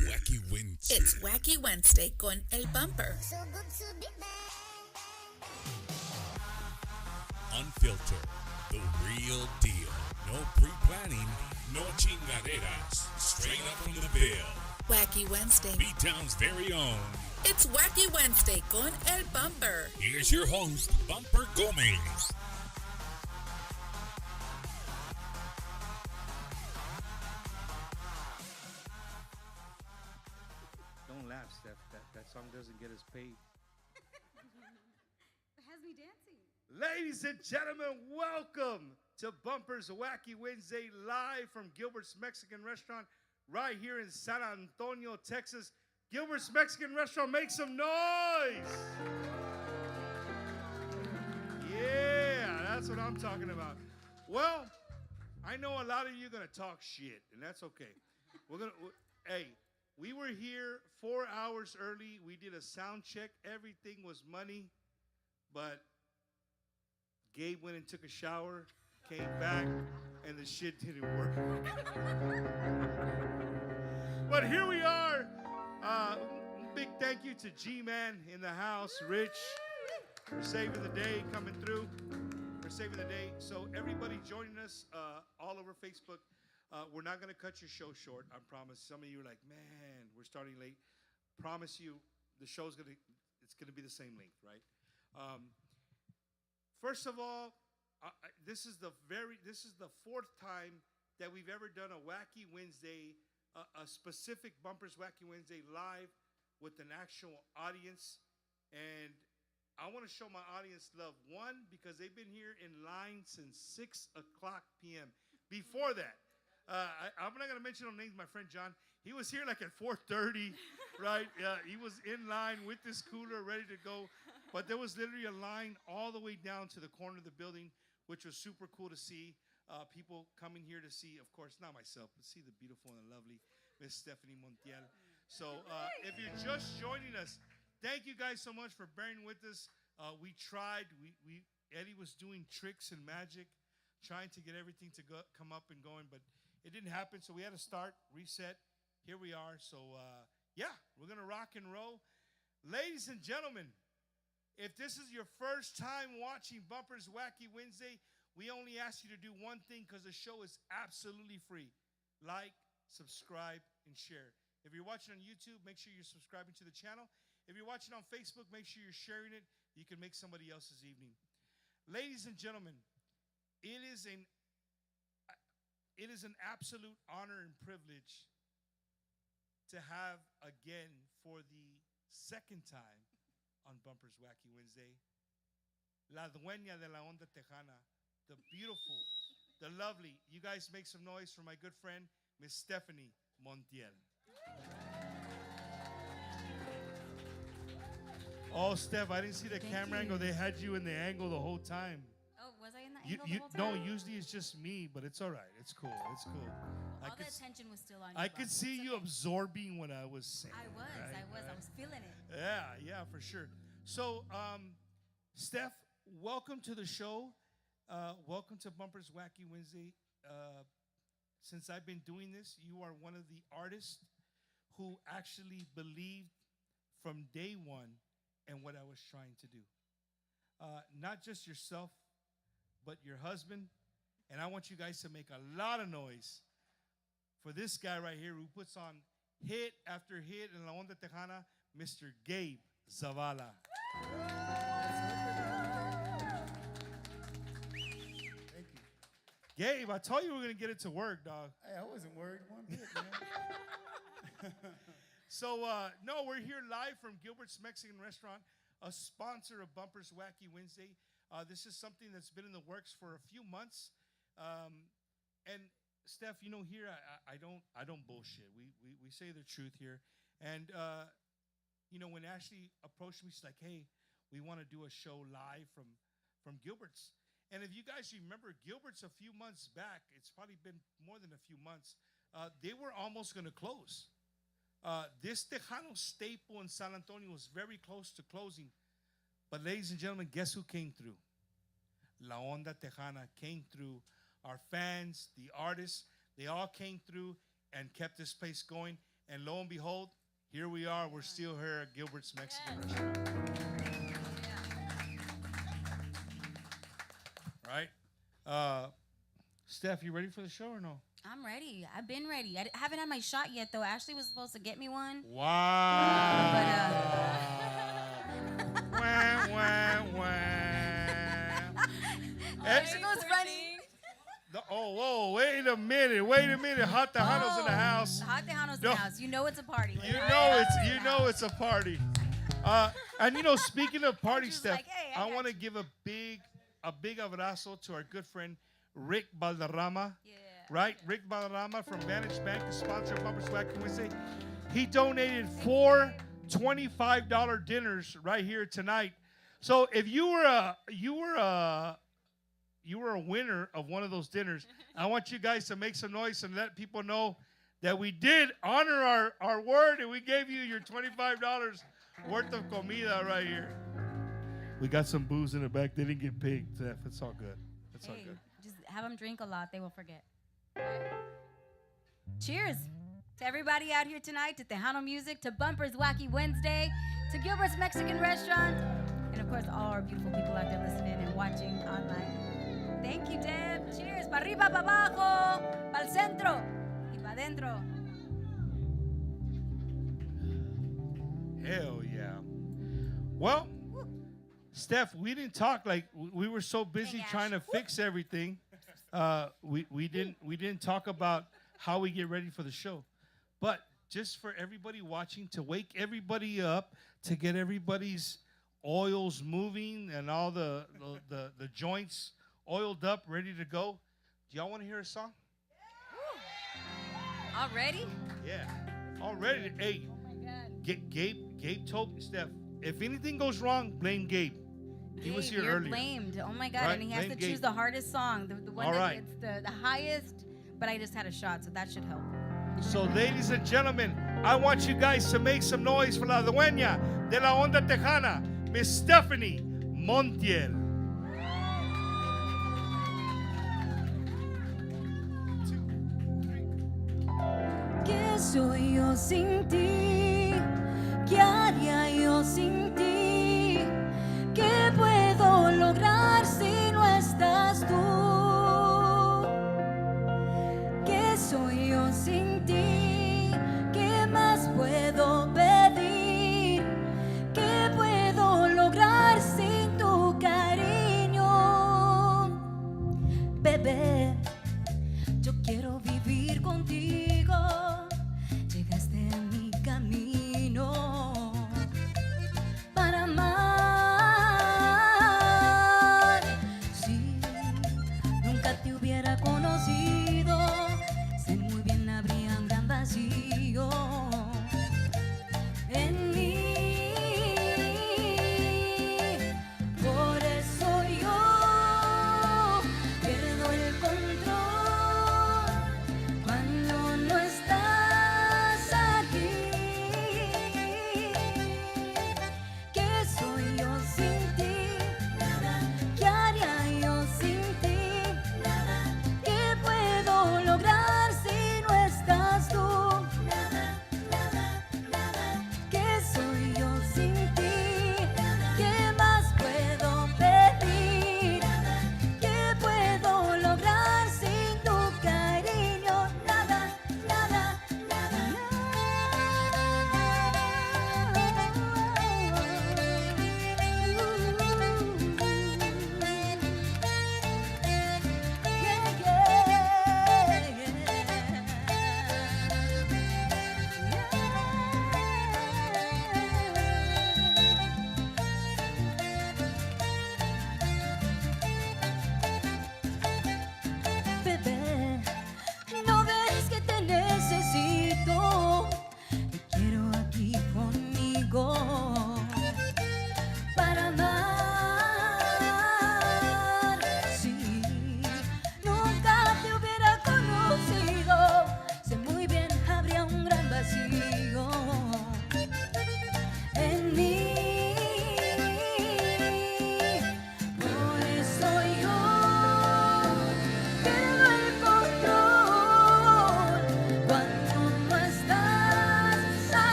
Wacky Wednesday. It's Wacky Wednesday con El Bumper. Unfiltered. The real deal. No pre-planning. No chingaderas. Straight up from the bill. Wacky Wednesday. B-Town's very own. It's Wacky Wednesday con El Bumper. Here's your host, Bumper Gomez. Don't laugh, Steph. That song doesn't get us paid. It has me dancing. Ladies and gentlemen, welcome to Bumper's Wacky Wednesday live from Gilbert's Mexican Restaurant right here in San Antonio, Texas. Gilbert's Mexican Restaurant, make some noise! Yeah, that's what I'm talking about. Well, I know a lot of you are going to talk shit, and that's okay. We were here 4 hours early. We did a sound check. Everything was money, but Gabe went and took a shower, came back, and the shit didn't work. But here we are. Big thank you to G-Man in the house, Rich, for saving the day, coming through, for saving the day. So everybody joining us all over Facebook, we're not going to cut your show short, I promise. Some of you are like, man, we're starting late. Promise you, the show's going to be the same length, right? First of all, this is the fourth time that we've ever done a Wacky Wednesday, a specific Bumpers Wacky Wednesday live with an actual audience. And I want to show my audience love. One, because they've been here in line since 6 o'clock p.m. Before that, I'm not going to mention no names. My friend John, he was here like at 4:30, right? He was in line with this cooler ready to go. But there was literally a line all the way down to the corner of the building, which was super cool to see. People coming here to see, of course, not myself, but see the beautiful and lovely Miss Stefani Montiel. So if you're just joining us, thank you guys so much for bearing with us. We tried. Eddie was doing tricks and magic, trying to get everything to come up and going, but it didn't happen. So we had to start, reset. Here we are. So, yeah, we're going to rock and roll. Ladies and gentlemen, if this is your first time watching Bumper's Wacky Wednesday, we only ask you to do one thing because the show is absolutely free. Like, subscribe, and share. If you're watching on YouTube, make sure you're subscribing to the channel. If you're watching on Facebook, make sure you're sharing it. You can make somebody else's evening. Ladies and gentlemen, it is an absolute honor and privilege to have again for the second time on Bumper's Wacky Wednesday, La Dueña de la Onda Tejana, the beautiful, the lovely. You guys make some noise for my good friend, Miss Stefani Montiel. Oh, Steph, I didn't see the camera angle. They had you in the angle the whole time. Oh, was I in the angle the whole time? No, usually it's just me, but it's all right. It's cool. It's cool. All the attention was still on you. I could see you absorbing what I was saying. I was feeling it. Yeah, for sure. So, Steph, welcome to the show. Welcome to Bumper's Wacky Wednesday. Since I've been doing this, you are one of the artists who actually believed from day one in what I was trying to do. Not just yourself, but your husband. And I want you guys to make a lot of noise for this guy right here who puts on hit after hit in La Onda Tejana, Mr. Gabe Zavala. Thank you. Gabe, I told you we were going to get it to work, dog. Hey, I wasn't worried one bit, man. So, no, we're here live from Gilbert's Mexican Restaurant, a sponsor of Bumper's Wacky Wednesday. This is something that's been in the works for a few months. And Steph, you know, here I don't bullshit. We say the truth here. And you know, when Ashley approached me, she's like, "Hey, we want to do a show live from Gilbert's." And if you guys remember, Gilbert's a few months back, it's probably been more than a few months, they were almost going to close. This Tejano staple in San Antonio was very close to closing. But ladies and gentlemen, guess who came through? La Onda Tejana came through. Our fans, the artists, they all came through and kept this place going. And lo and behold, here we are. We're still here at Gilbert's Mexican Restaurant. Right? Steph, you ready for the show or no? I'm ready. I've been ready. I haven't had my shot yet, though. Ashley was supposed to get me one. Wow. Wah, wah, wah. She goes running. Whoa, wait a minute. Hot Tejano's in the house. Hot Tejano's in the house. You know it's a party. You know it's a party. And speaking of party She's stuff, like, hey, I got want to give a big abrazo to our good friend Rick Valderrama. Yeah. Right? Rick Valderrama from Vantage Bank, the sponsor of Bumpers Wacky Wednesday. He donated 4 $25 dinners right here tonight. So if you were a winner of one of those dinners, I want you guys to make some noise and let people know that we did honor our word and we gave you your $25 worth of comida right here. We got some booze in the back. They didn't get paid, Steph. It's all good. It's all good. Just have them drink a lot. They will forget. Cheers to everybody out here tonight, to Tejano Music, to Bumpers Wacky Wednesday, to Gilbert's Mexican Restaurant, and of course all our beautiful people out there listening and watching online. Thank you, Deb. Cheers. Pa arriba, pa abajo, pa'l centro y pa adentro. Hell yeah. Well, Steph, we didn't talk, like we were so busy trying to fix everything. We didn't talk about how we get ready for the show. But just for everybody watching, to wake everybody up, to get everybody's oils moving and all the joints oiled up, ready to go. Do y'all want to hear a song? Already? Yeah. Already. Hey, Oh my God. Gabe told me, Steph, if anything goes wrong, blame Gabe. He was here You're earlier. blamed. Oh my God. Right? And he has Blame to choose Gabe. the hardest song. The one All that right. it's the highest, but I just had a shot, so that should help. So, ladies and gentlemen, I want you guys to make some noise for la dueña de la Onda Tejana, Miss Stefani Montiel. ¿Qué soy yo sin ti? ¿Qué haría yo sin ti? ¿Qué puedo lograr si no estás tú? ¿Qué soy yo sin ti? ¿Qué más puedo pedir? ¿Qué puedo lograr sin tu cariño? Bebé, yo quiero vivir contigo. Llegaste a mi camino.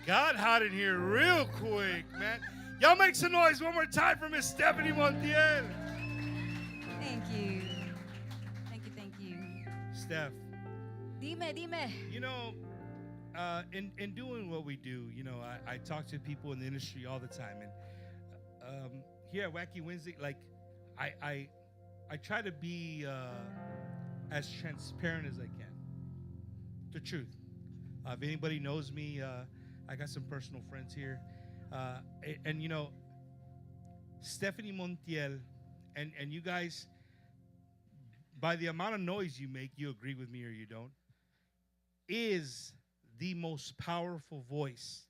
got hot in here real quick, man. Y'all make some noise one more time for Miss Stefani Montiel. Thank you. Thank you. Steph, Dime. you know, in doing what we do, you know, I talk to people in the industry all the time, and here at Wacky Wednesday, like I try to be as transparent as I can. The truth. If anybody knows me, I got some personal friends here, and you know, Stefani Montiel, and you guys, by the amount of noise you make, you agree with me or you don't, is the most powerful voice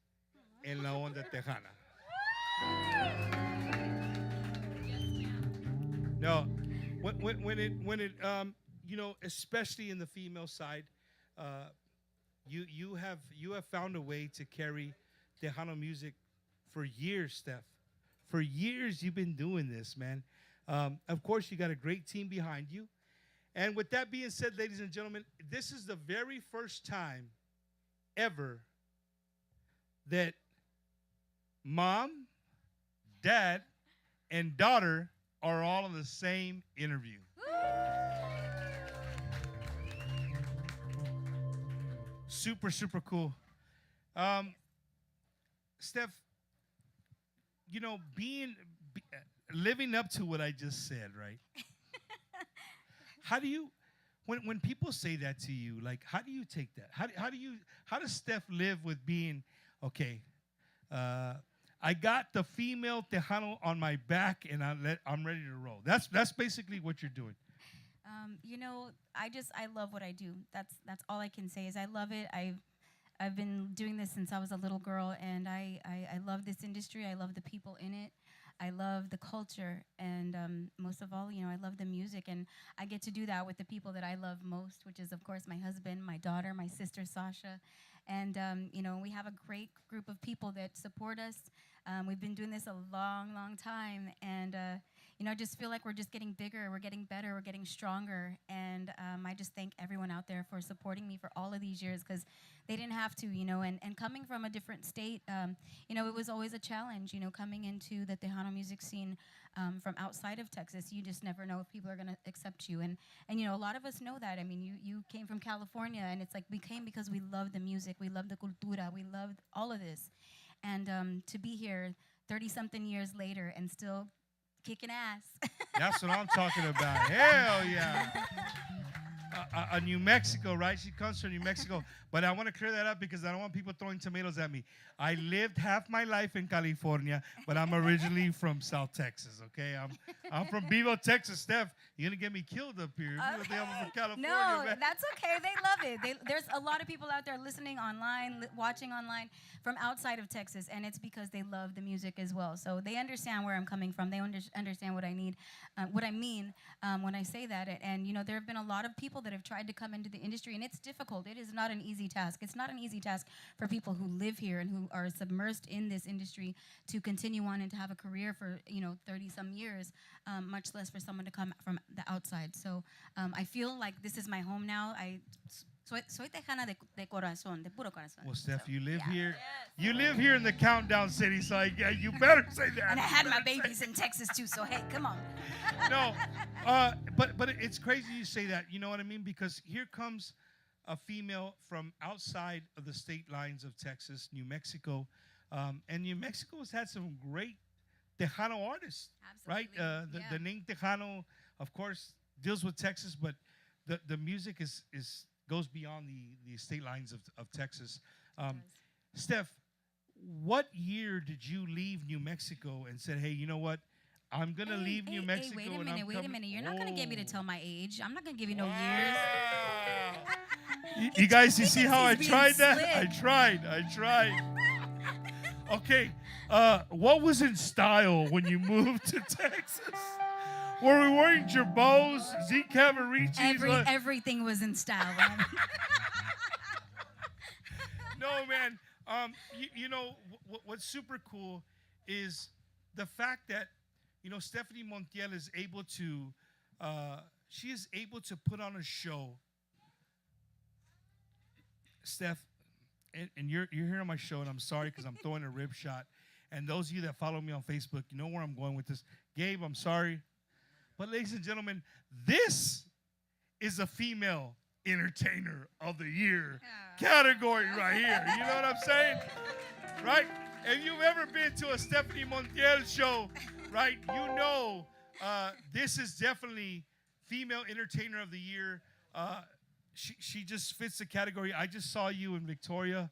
in La Onda Tejana. No, when it you know, especially in the female side, you have found a way to carry Tejano music for years, Steph. For years you've been doing this, man. Of course, you got a great team behind you. And with that being said, ladies and gentlemen, this is the very first time ever that mom, dad, and daughter are all in the same interview. Super, super cool. Steph, you know, living up to what I just said, right? How do you, when people say that to you, like, how do you take that? How does Steph live with being, okay, I got the female Tejano on my back and I'm ready to roll. That's basically what you're doing. You know, I love what I do. That's all I can say is I love it. I've been doing this since I was a little girl, and I love this industry. I love the people in it. I love the culture, and most of all, you know, I love the music, and I get to do that with the people that I love most, which is, of course, my husband, my daughter, my sister, Sasha, and, you know, we have a great group of people that support us. We've been doing this a long, long time, and, you know, I just feel like we're just getting bigger, we're getting better, we're getting stronger, and I just thank everyone out there for supporting me for all of these years, because they didn't have to, you know, and coming from a different state, you know, it was always a challenge, you know, coming into the Tejano music scene from outside of Texas. You just never know if people are going to accept you, and, you know, a lot of us know that. I mean, you came from California, and it's like we came because we love the music, we love the cultura, we love all of this, and to be here 30-something years later and still kicking ass. That's what I'm talking about. Hell yeah. New Mexico, right? She comes from New Mexico. But I want to clear that up because I don't want people throwing tomatoes at me. I lived half my life in California, but I'm originally from South Texas, okay? I'm from Bevo, Texas. Steph, you're going to get me killed up here. You think I'm from California, No, man. that's okay. They love it. There's a lot of people out there listening online, watching online from outside of Texas, and it's because they love the music as well. So they understand where I'm coming from. They understand what I need, what I mean when I say that. And, you know, there have been a lot of people that have tried to come into the industry, and it's difficult. It is not an easy task. It's not an easy task for people who live here and who are submersed in this industry to continue on and to have a career for, you know, 30-some years, much less for someone to come from the outside. So I feel like this is my home now. Soy tejana de corazón, de puro corazón. Well, Steph, So, you live yeah. here. You live here in the Countdown City, so you better say that. And I had my babies in Texas too, so hey, come on. No, but it's crazy you say that. You know what I mean? Because here comes a female from outside of the state lines of Texas, New Mexico, and New Mexico has had some great Tejano artists, right? The name Tejano, of course, deals with Texas, but the music goes beyond the state lines of Texas. Steph, what year did you leave New Mexico and said, hey, you know what? I'm going to leave New Mexico. Wait a and minute, wait a minute. You're not going to get me to tell my age. I'm not going to give you no years. You guys, you see how I He's tried being that? slick. I tried. Okay, what was in style when you moved to Texas? Were we wearing Jabos, Z Cavaricis? Everything was in style. No, man. You know, what's super cool is the fact that, you know, Stefani Montiel is able to, she is able to put on a show. Steph, and you're here on my show, and I'm sorry because I'm throwing a rib shot. And those of you that follow me on Facebook, you know where I'm going with this. Gabe, I'm sorry. But ladies and gentlemen, this is a female entertainer of the year category right here. You know what I'm saying? Right? If you've ever been to a Stefani Montiel show, right, you know this is definitely female entertainer of the year. She just fits the category. I just saw you in Victoria.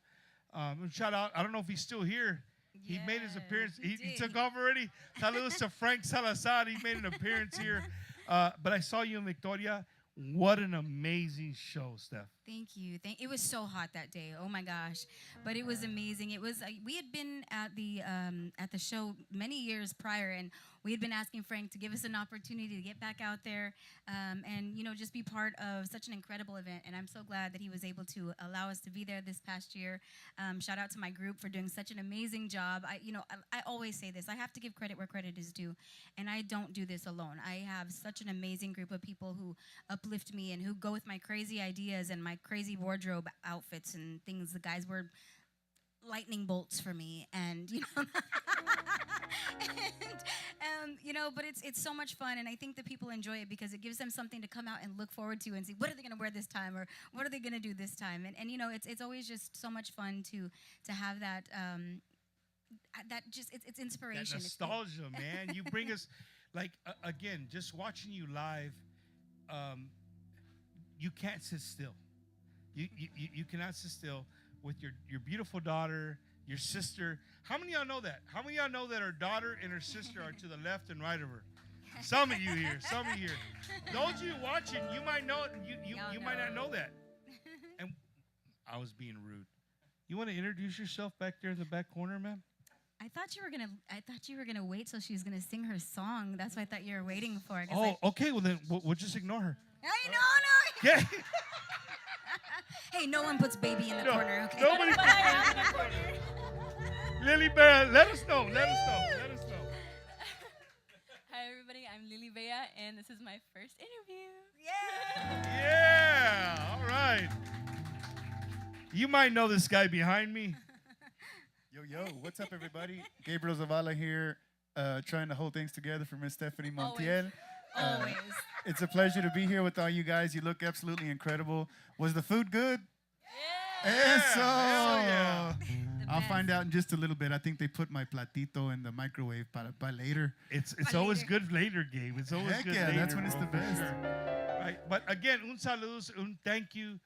Shout out. I don't know if he's still here. He made his appearance. He took off already. Saludos to Frank Salazar. He made an appearance here. But I saw you in Victoria. What an amazing show, Steph. Thank you. It was so hot that day. Oh my gosh, but it was amazing. It was. We had been at the show many years prior, and we had been asking Frank to give us an opportunity to get back out there, and just be part of such an incredible event. And I'm so glad that he was able to allow us to be there this past year. Shout out to my group for doing such an amazing job. I always say this. I have to give credit where credit is due, and I don't do this alone. I have such an amazing group of people who uplift me and who go with my crazy ideas and my crazy wardrobe outfits and things. The guys were lightning bolts for me, and but it's so much fun, and I think that people enjoy it because it gives them something to come out and look forward to and see what are they going to wear this time, or what are they going to do this time, and it's always just so much fun to have that it's inspiration. That nostalgia, man. You bring us, again, just watching you live, you can't sit still. You cannot sit still with your beautiful daughter, your sister. How many of y'all know that? How many of y'all know that her daughter and her sister are to the left and right of her? Some of you here. Some of you here. Those of you watching, you might know it. You might not know that. And I was being rude. You want to introduce yourself back there in the back corner, man? I thought you were gonna wait till she was gonna sing her song. That's what I thought you were waiting for. Oh, okay. Well, then we'll just ignore her. Hey, no. Yeah. Hey, no one puts baby in the corner, okay? Nobody. Lily Bear, let us know. Hi, everybody. I'm Lily Bea, and this is my first interview. Yeah. All right. You might know this guy behind me. Yo, what's up, everybody? Gabriel Zavala here, trying to hold things together for Miss Stefani Montiel. Always. It's a pleasure to be here with all you guys. You look absolutely incredible. Was the food good? Yeah. Eso. Yeah. I'll find out in just a little bit. I think they put my platito in the microwave para later. It's always good later, Gabe. It's always Heck good yeah, later. that's when it's the for best. sure. Right. But again, un saludos, un thank you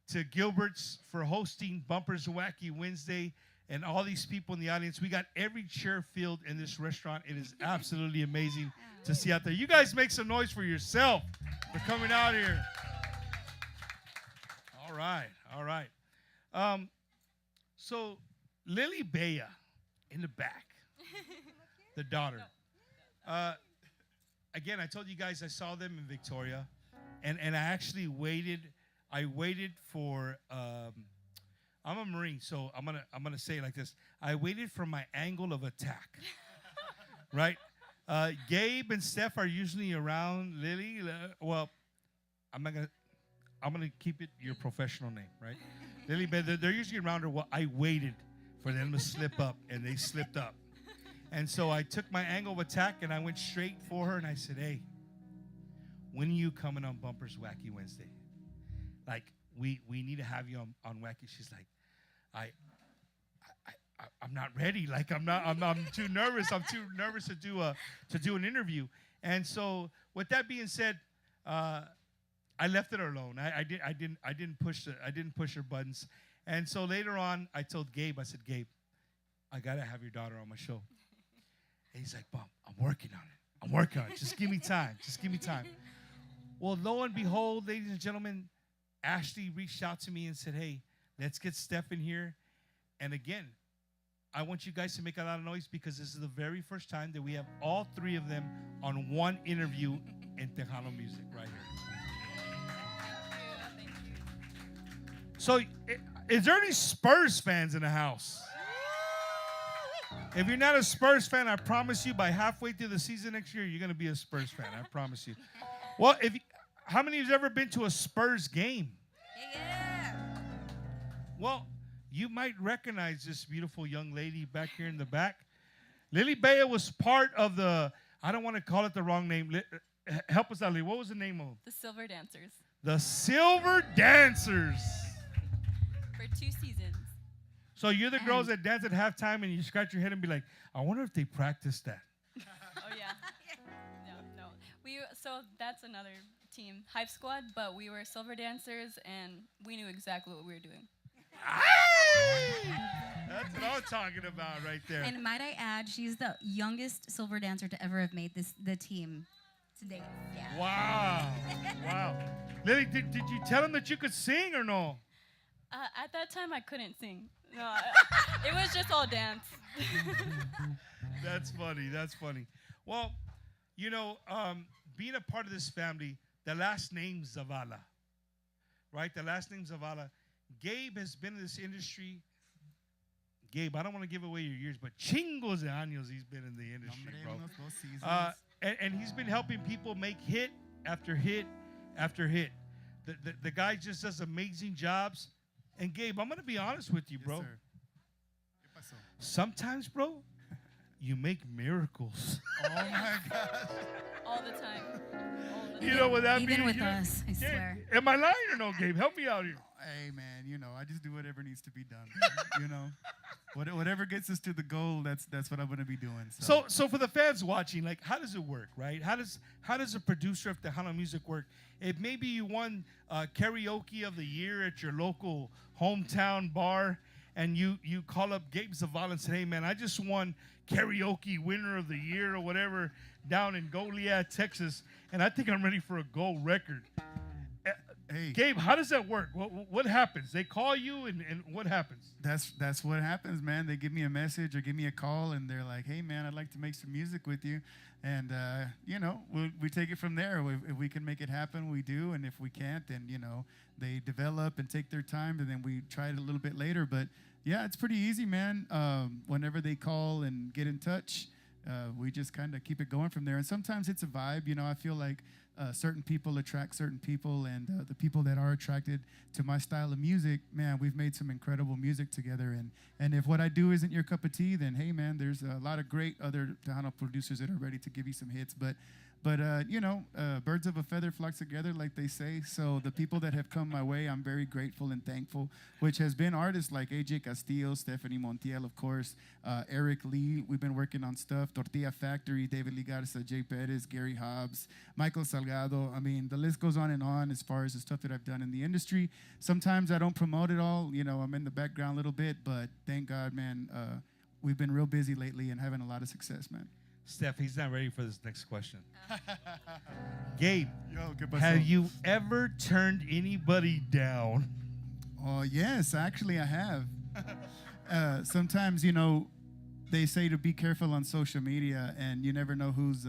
to Gilbert's for hosting Bumpers Wacky Wednesday and all these people in the audience. We got every chair filled in this restaurant. It is absolutely amazing to see out there. You guys make some noise for yourself for coming out here. All right. So Lily Bea in the back, the daughter. Again, I told you guys I saw them in Victoria, and I actually waited. I waited for. I'm a Marine, so I'm gonna say it like this. I waited for my angle of attack. Right? Gabe and Steph are usually around Lily. Well, I'm gonna keep it your professional name, right? Lily, but they're usually around her. Well, I waited for them to slip up, and they slipped up. And so I took my angle of attack, and I went straight for her, and I said, "Hey, when are you coming on Bumpers Wacky Wednesday? Like, we need to have you on Wacky." She's like, I'm not ready. Like, I'm too nervous. I'm too nervous to do an interview. And so, with that being said, I left it alone. I didn't push her buttons. And so later on, I told Gabe. I said, "Gabe, I gotta have your daughter on my show." And he's like, "Bump, I'm working on it. Just give me time. Well, lo and behold, ladies and gentlemen, Ashley reached out to me and said, "Hey, let's get Steph in here." And again, I want you guys to make a lot of noise because this is the very first time that we have all three of them on one interview in Tejano Music right here. Thank you. So, is there any Spurs fans in the house? If you're not a Spurs fan, I promise you by halfway through the season next year, you're going to be a Spurs fan. I promise you. Well, how many of you have ever been to a Spurs game? Yeah. Well, you might recognize this beautiful young lady back here in the back. Lily Bea was part of the, I don't want to call it the wrong name. Help us out, Lily. What was the name of? The Silver Dancers. The Silver Dancers. For 2 seasons. So you're the girls that dance at halftime and you scratch your head and be like, I wonder if they practiced that. Oh, yeah. No. So that's another team, Hype Squad, but we were Silver Dancers, and we knew exactly what we were doing. That's what I'm talking about right there. And might I add, she's the youngest silver dancer to ever have made the team to date. Yeah. Wow. Lily, did you tell him that you could sing or no? At that time, I couldn't sing. No, it was just all dance. That's funny. Well, you know, being a part of this family, the last name Zavala, right? The last name Zavala. Gabe has been in this industry. Gabe, I don't want to give away your years, but chingos de años he's been in the industry, bro. And he's been helping people make hit after hit after hit. The guy just does amazing jobs. And Gabe, I'm going to be honest with you, bro. Yes, sir. Sometimes, bro, you make miracles. Oh, my gosh. All the time. You know what that Even means? with us, I swear. Am I lying or no, Gabe? Help me out here. Hey, man, you know, I just do whatever needs to be done. You know, whatever gets us to the goal, that's what I'm going to be doing. So for the fans watching, like, how does it work, right? How does a producer of Tejano music work? If maybe you won karaoke of the year at your local hometown bar, and you call up Gabe Zavala and say, hey, man, I just won karaoke winner of the year or whatever down in Goliad, Texas, and I think I'm ready for a gold record. Hey, Gabe, how does that work? What happens? They call you, and what happens? that's what happens, man. They give me a message or give me a call, and they're like, hey, man, I'd like to make some music with you. And, you know, we take it from there. If we can make it happen, we do. And if we can't, then, you know, they develop and take their time, and then we try it a little bit later. But, yeah, it's pretty easy, man. Whenever they call and get in touch, we just kind of keep it going from there. And sometimes it's a vibe. You know, I feel like certain people attract certain people, and the people that are attracted to my style of music, man, we've made some incredible music together. And if what I do isn't your cup of tea, then hey, man, there's a lot of great other Tejano producers that are ready to give you some hits. But you know, birds of a feather flock together, like they say. So the people that have come my way, I'm very grateful and thankful, which has been artists like AJ Castillo, Stefani Montiel, of course, Eric Lee. We've been working on stuff. Tortilla Factory, David Ligarza, Jay Perez, Gary Hobbs, Michael Salgado. I mean, the list goes on and on as far as the stuff that I've done in the industry. Sometimes I don't promote it all. You know, I'm in the background a little bit, but thank God, man, we've been real busy lately and having a lot of success, man. Steph, he's not ready for this next question. Gabe, Yo, ¿qué pasó? have you ever turned anybody down? Oh, yes, actually I have. Sometimes, you know, they say to be careful on social media, and you never know who's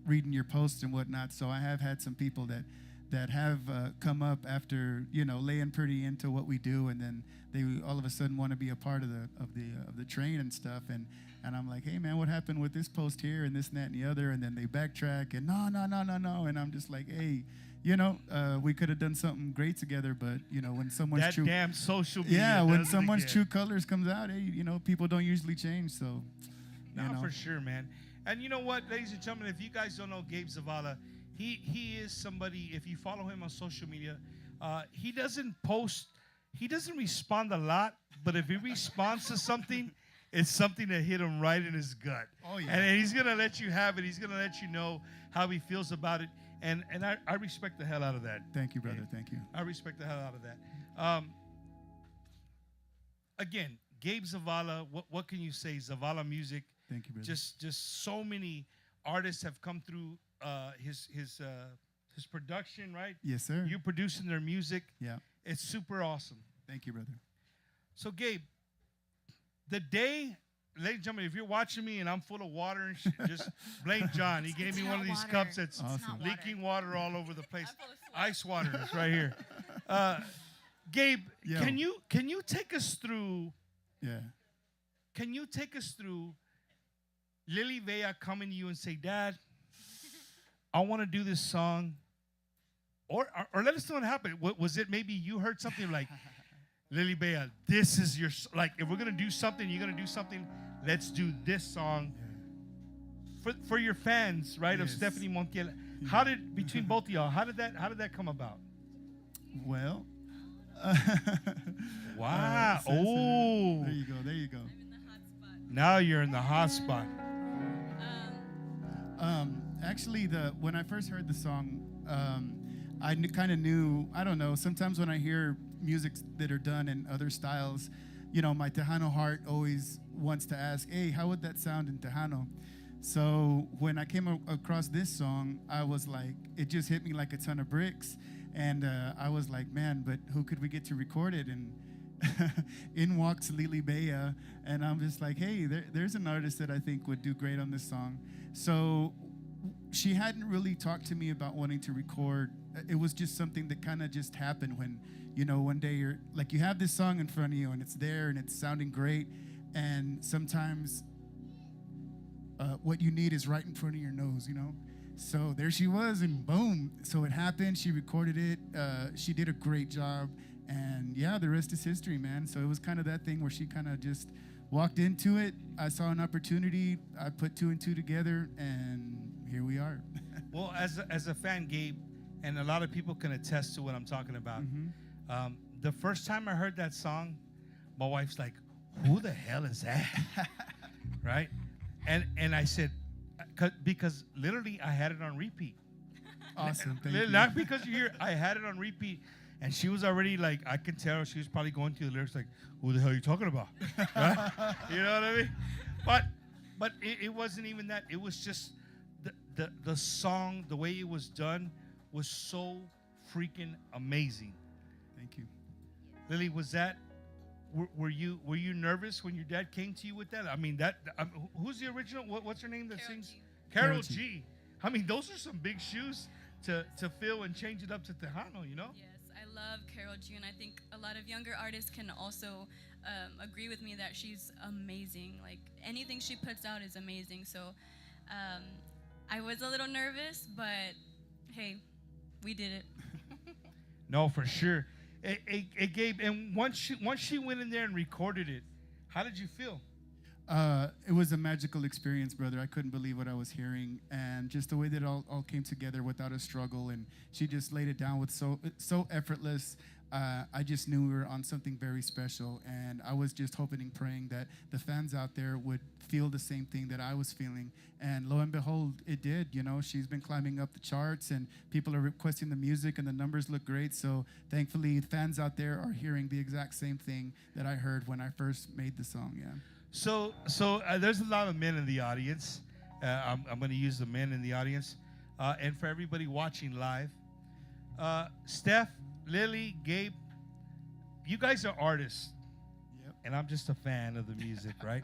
reading your posts and whatnot. So I have had some people that have come up after, you know, laying pretty into what we do, and then they all of a sudden want to be a part of the train and stuff. And I'm like, hey, man, what happened with this post here and this and that and the other? And then they backtrack and no. And I'm just like, hey, you know, we could have done something great together, but, you know, when someone's That true... damn social media. Yeah, when does it someone's again. true colors comes out, hey, you know, people don't usually change, so, you No, know. for sure, man. And you know what, ladies and gentlemen, if you guys don't know Gabe Zavala, he is somebody, if you follow him on social media, he doesn't respond a lot, but if he responds to something, it's something that hit him right in his gut. Oh, yeah. And he's going to let you have it. He's going to let you know how he feels about it. And I respect the hell out of that. Thank you, brother, Gabe. thank you. I respect the hell out of that. Again, Gabe Zavala, what can you say? Zavala Music. Thank you, brother. Just so many artists have come through his production, right? Yes, sir. You producing their music. Yeah. It's super awesome. Thank you, brother. So, Gabe, the day, ladies and gentlemen, if you're watching me and I'm full of water and shit, just blame John. He gave me one of these cups that's Awesome. leaking water all over the place. I'm full of sweat. Ice water is right here. Gabe, Yo. can you take us through? Yeah. Can you take us through Lily Bea coming to you and say, Dad, I want to do this song? Or let us know what happened. Was it maybe you heard something like, Lily Bea, this is your, like, if we're going to do something, you're going to do something, let's do this song for your fans, right, of Yes. Stefani Montiel. How did, between both of y'all, how did that come about? Well, Wow. so- Oh. there you go. There you go. Now you're in the hot spot. Actually, when I first heard the song, I kind of knew. I don't know. Sometimes when I hear music that are done in other styles, you know, my Tejano heart always wants to ask, "Hey, how would that sound in Tejano?" So when I came across this song, I was like, it just hit me like a ton of bricks, and I was like, man, but who could we get to record it? And in walks Lily Bea, and I'm just like, hey, there's an artist that I think would do great on this song. So she hadn't really talked to me about wanting to record. It was just something that kind of just happened when, you know, one day you're like, you have this song in front of you and it's there and it's sounding great, and sometimes what you need is right in front of your nose, you know. So there she was, and boom. So it happened. She recorded it. She did a great job. And yeah, the rest is history, man. So it was kind of that thing where she kind of just walked into it. I saw an opportunity. I put two and two together, and here we are. Well, as a fan, Gabe, and a lot of people can attest to what I'm talking about. The first time I heard that song, my wife's like, who the hell is that? Right? And I said, because literally I had it on repeat. Awesome. Thank you. Not because you hear, I had it on repeat. And she was already like, I can tell she was probably going through the lyrics like, who the hell are you talking about? Right? You know what I mean? But it wasn't even that. It was just the song, the way it was done was so freaking amazing. Thank you. Lily, was that, were you nervous when your dad came to you with that? I mean, who's the original? What's her name that Carol sings? G. Carol G. I mean, those are some big shoes to fill and change it up to Tejano, you know? Yes, I love Carol G, and I think a lot of younger artists can also agree with me that she's amazing. Like, anything she puts out is amazing. So I was a little nervous, but hey, we did it. No, for sure. It gave, and once she went in there and recorded it, how did you feel? It was a magical experience, brother. I couldn't believe what I was hearing, and just the way that it all came together without a struggle, and she just laid it down with so effortless. I just knew we were on something very special, and I was just hoping and praying that the fans out there would feel the same thing that I was feeling, and lo and behold, it did. You know, she's been climbing up the charts, and people are requesting the music, and the numbers look great. So thankfully, fans out there are hearing the exact same thing that I heard when I first made the song. Yeah. So there's a lot of men in the audience. I'm going to use the men in the audience, and for everybody watching live, Steph, Lily, Gabe, you guys are artists, Yep. and I'm just a fan of the music, right?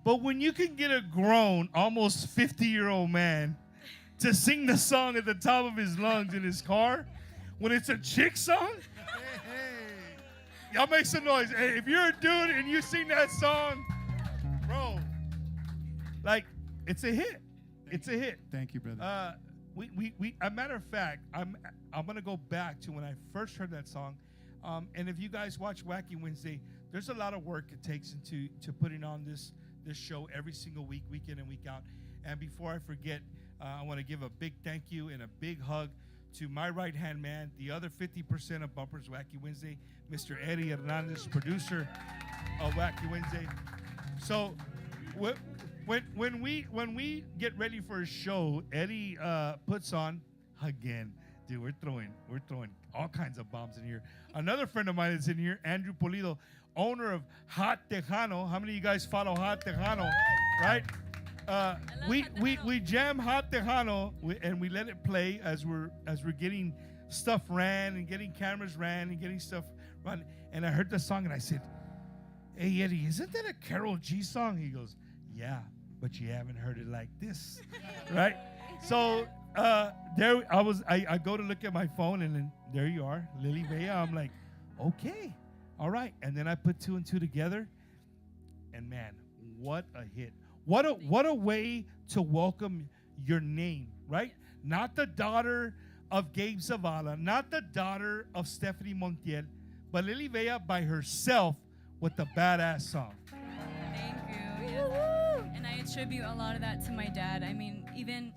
But when you can get a grown, almost 50-year-old man to sing the song at the top of his lungs in his car, when it's a chick song, y'all make some noise. Hey, if you're a dude and you sing that song, bro, like, it's a hit. It's a hit. Thank you, brother. A matter of fact, I'm gonna go back to when I first heard that song, and if you guys watch Wacky Wednesday, there's a lot of work it takes into putting on this show every single week, week in and week out. And before I forget, I want to give a big thank you and a big hug to my right-hand man, the other 50% of Bumpers Wacky Wednesday, Mr. Eddie Hernandez, producer of Wacky Wednesday. So when we get ready for a show, Eddie puts on again. Dude, we're throwing all kinds of bombs in here. Another friend of mine is in here, Andrew Pulido, owner of Hot Tejano. How many of you guys follow Hot Tejano? Right? We jam Hot Tejano and we let it play as we're getting stuff ran and getting cameras ran and getting stuff run. And I heard the song and I said, "Hey Eddie, isn't that a Carol G song?" He goes, "Yeah, but you haven't heard it like this." Right? So there I was. I go to look at my phone and then there you are, Lily Bea. I'm like, okay, all right. And then I put two and two together, and man, what a hit! What a way to welcome your name, right? Not the daughter of Gabe Zavala, not the daughter of Stefani Montiel, but Lily Bella by herself with the badass song. Thank you. Yes. And I attribute a lot of that to my dad. I mean, even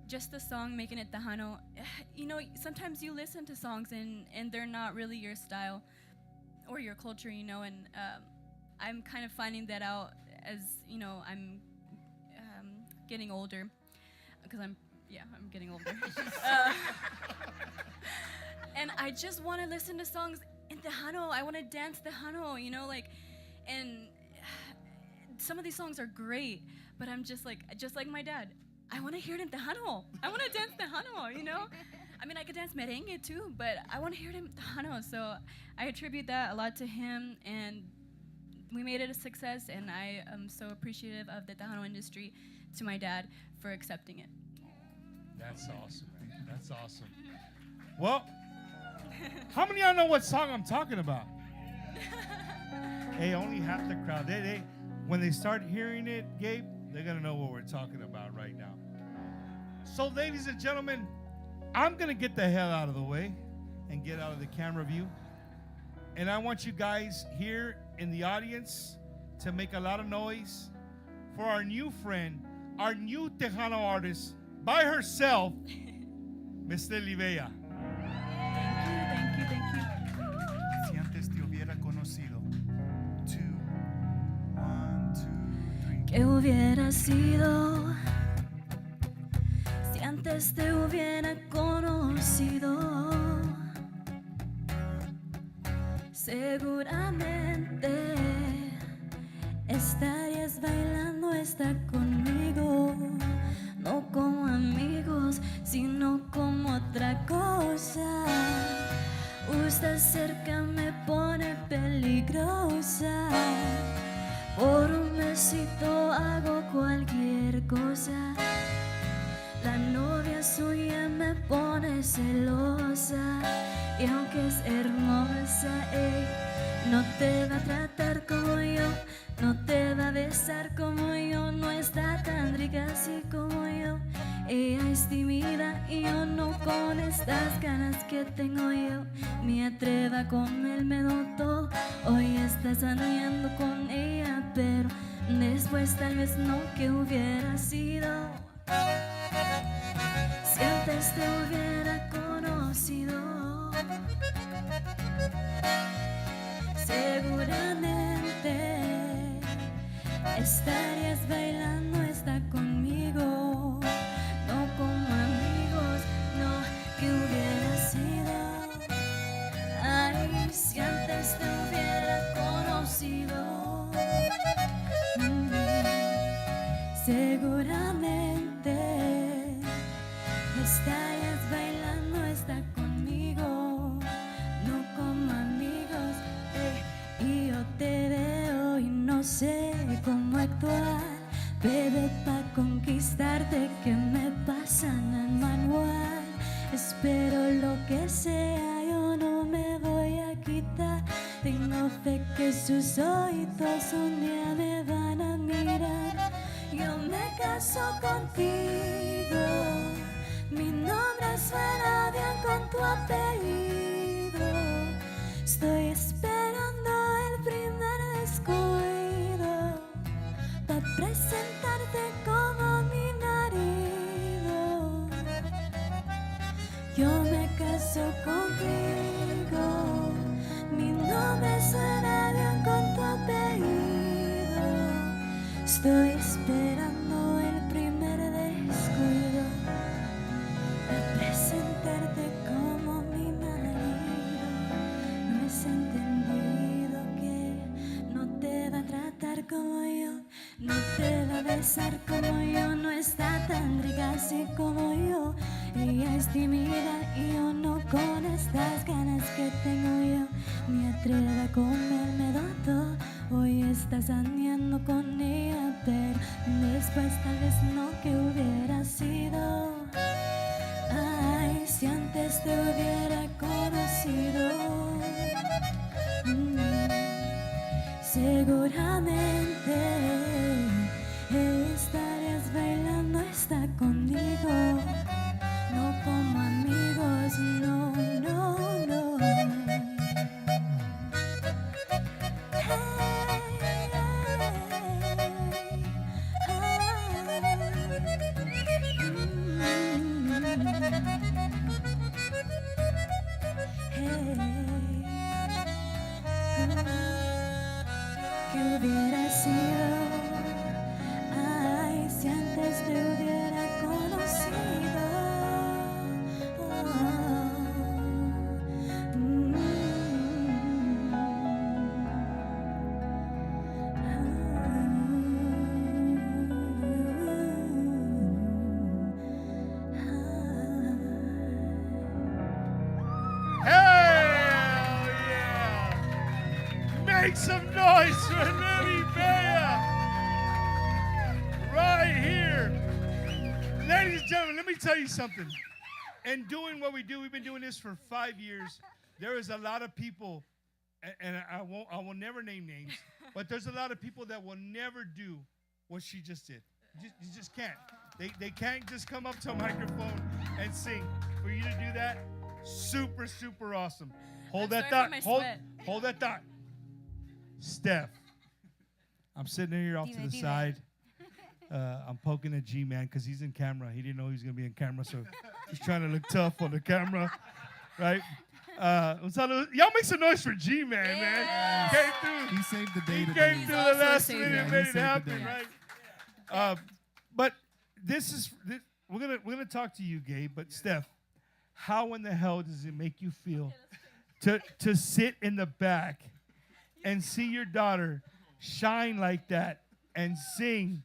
just the song Making It Tejano, you know, sometimes you listen to songs and they're not really your style or your culture, you know, and I'm kind of finding that out as, you know, I'm getting older, because I'm getting older. And I just want to listen to songs in Tejano. I want to dance Tejano, you know, like, and some of these songs are great, but I'm just like my dad, I want to hear it in Tejano. I want to dance Tejano, you know? I mean, I could dance merengue too, but I want to hear it in Tejano. So I attribute that a lot to him, and we made it a success, and I am so appreciative of the Tejano industry, to my dad, for accepting it. That's awesome, man. That's awesome. Well, how many of y'all know what song I'm talking about? Hey, only half the crowd. They when they start hearing it, Gabe, they're going to know what we're talking about right now. So, ladies and gentlemen, I'm going to get the hell out of the way and get out of the camera view. And I want you guys here in the audience to make a lot of noise for our new friend, our new Tejano artist, by herself, Miss Lily Bella. Thank you. Si antes te hubiera conocido. 2, 1, 2, 3. ¿Qué hubiera sido si antes te hubiera conocido? Seguramente estarías bailando esta conmigo, no como amigos, sino como otra cosa. Usted cerca me pone peligrosa. Por un besito hago cualquier cosa. La novia suya me pone celosa. Y aunque es hermosa, no te va a tratar como yo, no te va a besar como yo, no está tan rica así como yo. Ella es tímida y yo no, con estas ganas que tengo yo. Me atreva con él, me notó. Hoy estás andando con ella, pero después tal vez no. ¿Qué hubiera sido si antes te hubiera conocido? Seguramente estarías bailando esta conmigo, no como amigos, no. ¿Qué hubiera sido? Ay, si antes te hubiera conocido. Seguramente estarías bailando esta conmigo, no como amigos, y yo te veo y no sé cómo actuar, bebé, pa' conquistarte, que me pasan el manual. Espero lo que sea, yo no me voy a quitar. Tengo fe que sus oídos un día me van a mirar. Yo me caso contigo, mi nombre suena bien con tu apellido. Estoy esperando el primer descuido para presentarte como mi marido. Yo me caso contigo, mi nombre suena bien con tu apellido. Estoy esperando el primer descuido para presentarte como mi marido. No has entendido que no te va a tratar como yo, no te va a besar como yo, no está tan rica así como yo. Ella es tímida y yo no, con estas ganas que tengo yo. Me atrevo a comerme todo. Hoy estás andando con ella, pero después tal vez no. ¿Qué hubiera sido? Ay, si antes te hubiera conocido. Seguramente estarías bailando esta conmigo, no como amigos, no, no, no. Make some noise for Lily Bea right here. Ladies and gentlemen, let me tell you something. In doing what we do, we've been doing this for 5 years. There is a lot of people, and I will never name names, but there's a lot of people that will never do what she just did. You just can't. They can't just come up to a microphone and sing. For you to do that, super, super awesome. Hold that thought. Hold that thought. Steph, I'm sitting here off to the side. I'm poking at G-Man because he's in camera. He didn't know he was going to be in camera, so he's trying to look tough on the camera, right? Y'all make some noise for G-Man, man. Came through. He saved the day. He came through the last minute and made it the happen, day. right? But we're gonna talk to you, Gabe. But Steph, how in the hell does it make you feel to sit in the back and see your daughter shine like that and sing,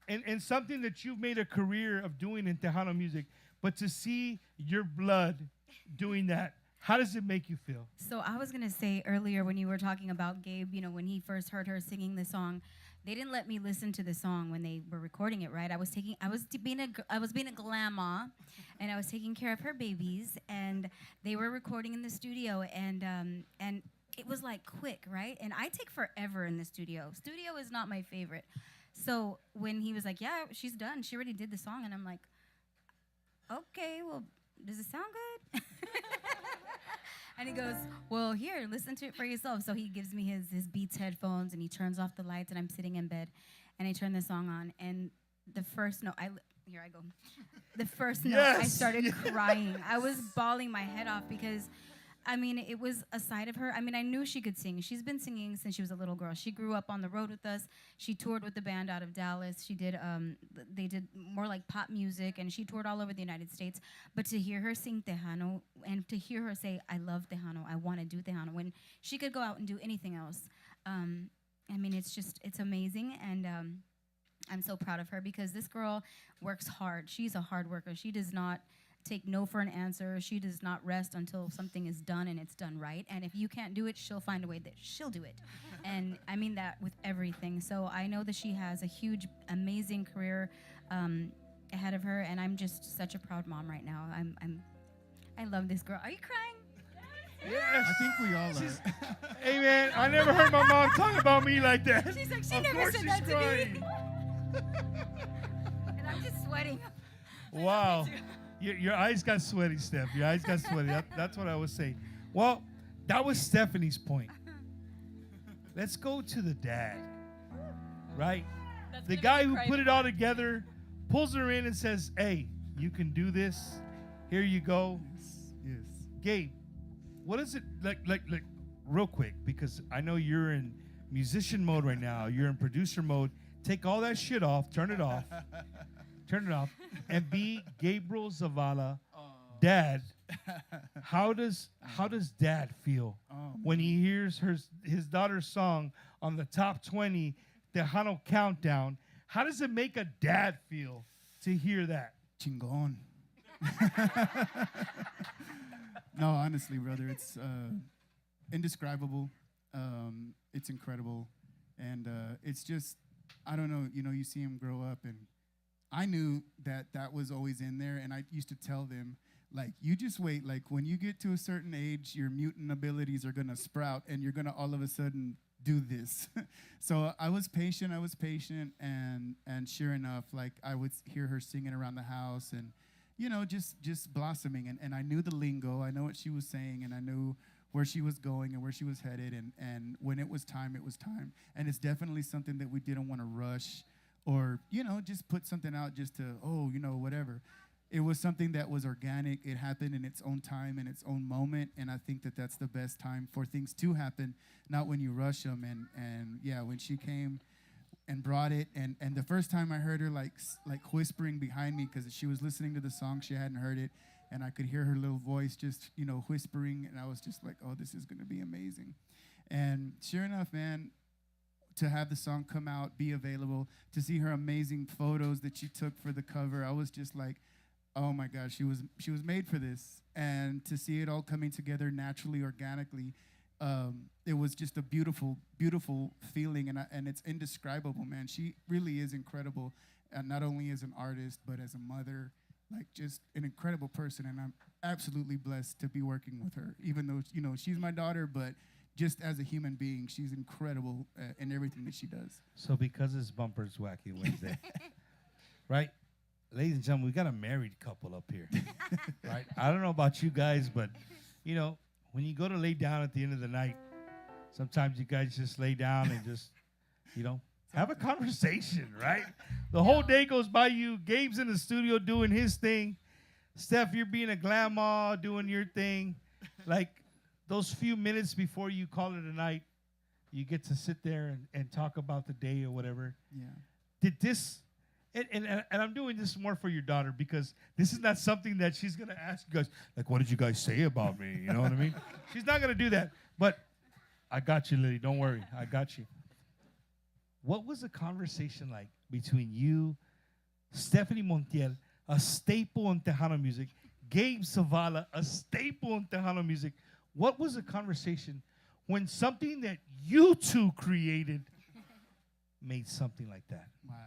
and something that you've made a career of doing in Tejano music, but to see your blood doing that, how does it make you feel? So I was gonna say earlier when you were talking about Gabe, when he first heard her singing the song, they didn't let me listen to the song when they were recording it, right? I was being a grandma, and I was taking care of her babies, and they were recording in the studio, and it was like quick, right? And I take forever in the studio. Studio is not my favorite. So when he was like, "Yeah, she's done. She already did the song," and I'm like, "Okay, well, does it sound good?" And he goes, "Well, here, listen to it for yourself." So he gives me his Beats headphones, and he turns off the lights, and I'm sitting in bed, and I turn the song on, and the first note, here I go. The first note, I started crying. I was bawling my head off because, it was a side of her. I knew she could sing. She's been singing since she was a little girl. She grew up on the road with us. She toured with the band out of Dallas. She did, they did more like pop music, and she toured all over the United States. But to hear her sing Tejano and to hear her say, "I love Tejano, I want to do Tejano," when she could go out and do anything else, it's amazing. And I'm so proud of her because this girl works hard. She's a hard worker. She does not take no for an answer. She does not rest until something is done and it's done right. And if you can't do it, she'll find a way that she'll do it. And I mean that with everything. So I know that she has a huge, amazing career ahead of her, and I'm just such a proud mom right now. I love this girl. Are you crying? Yes. I think we all are. Hey, man, I never heard my mom talk about me like that. She's like, she Of never course said she's that to crying. me. And I'm just sweating. Wow. Your eyes got sweaty, Steph. Your eyes got sweaty. That's what I was saying. Well, that was Stephanie's point. Let's go to the dad, right? The guy who put it all together, pulls her in and says, "Hey, you can do this. Here you go." Yes. Gabe, what is it like real quick, because I know you're in musician mode right now. You're in producer mode. Take all that shit off. Turn it off. Turn it off. And be Gabriel Zavala, dad. How does dad feel when he hears his daughter's song on the top 20 Tejano countdown? How does it make a dad feel to hear that? Chingon. No, honestly, brother, it's indescribable. It's incredible. And it's just, I don't know, you see him grow up, and I knew that was always in there, and I used to tell them, like, you just wait. Like, when you get to a certain age, your mutant abilities are going to sprout, and you're going to all of a sudden do this. So I was patient, and sure enough, like, I would hear her singing around the house, and, just blossoming. And I knew the lingo. I know what she was saying, and I knew where she was going and where she was headed. And when it was time, it was time. And it's definitely something that we didn't want to rush or, just put something out just to, whatever. It was something that was organic. It happened in its own time, in its own moment. And I think that that's the best time for things to happen, not when you rush them. And yeah, when she came and brought it, and the first time I heard her like whispering behind me, because she was listening to the song, she hadn't heard it, and I could hear her little voice just, whispering, and I was just like, oh, this is going to be amazing. And sure enough, man, to have the song come out, be available, to see her amazing photos that she took for the cover, I was just like, oh my gosh, she was made for this. And to see it all coming together naturally, organically, it was just a beautiful, beautiful feeling, and it's indescribable, man. She really is incredible, not only as an artist, but as a mother, like just an incredible person, and I'm absolutely blessed to be working with her, even though, you know, she's my daughter, but just as a human being, she's incredible in everything that she does. So because it's Bumpers Wacky Wednesday, right? Ladies and gentlemen, we got a married couple up here, right? I don't know about you guys, but, you know, when you go to lay down at the end of the night, sometimes you guys just lay down and just, you know, have a conversation, right? The whole day goes by you. Gabe's in the studio doing his thing. Steph, you're being a grandma, doing your thing. Like, those few minutes before you call it a night, you get to sit there and talk about the day or whatever. Yeah. Did this, and I'm doing this more for your daughter because this is not something that she's going to ask you guys, like, what did you guys say about me? You know what I mean? She's not going to do that. But I got you, Lily. Don't worry. I got you. What was the conversation like between you, Stefani Montiel, a staple in Tejano music, Gabe Zavala, a staple in Tejano music? What was the conversation when something that you two created made something like that? Wow.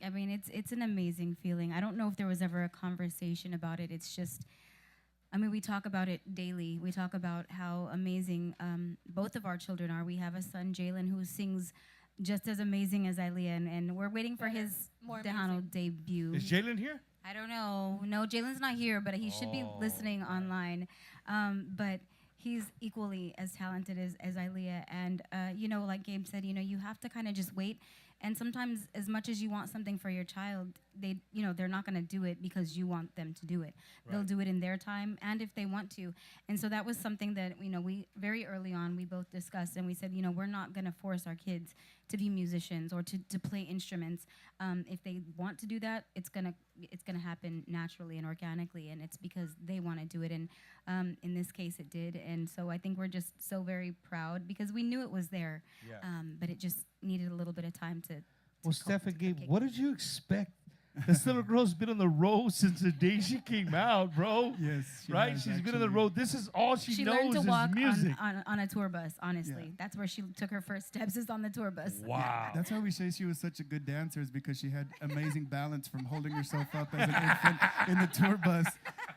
I mean, it's an amazing feeling. I don't know if there was ever a conversation about it. It's just, I mean, we talk about it daily. We talk about how amazing both of our children are. We have a son, Jalen, who sings just as amazing as Ilea, and we're waiting for his More Tejano debut. Is Jalen here? I don't know. No, Jalen's not here, but he should be listening online. But he's equally as talented as Ilea. And, you know, like Gabe said, you know, you have to kind of just wait. And sometimes, as much as you want something for your child, they're not going to do it because you want them to do it. Right. They'll do it in their time and if they want to. And so that was something that, you know, we very early on, we both discussed, and we said, you know, we're not going to force our kids to be musicians or to play instruments. If they want to do that, it's gonna happen naturally and organically, and it's because they want to do it. And in this case, it did. And so I think we're just so very proud because we knew it was there, but it just needed a little bit of time to. Well, Steph and Gabe, what did you expect? This little girl's been on the road since the day she came out, bro. Yes. Right? She's been on the road. This is all she knows learned to walk is music. on a tour bus, honestly. That's where she took her first steps, is on the tour bus. Wow. That's why we say she was such a good dancer, is because she had amazing balance from holding herself up as an infant in the tour bus.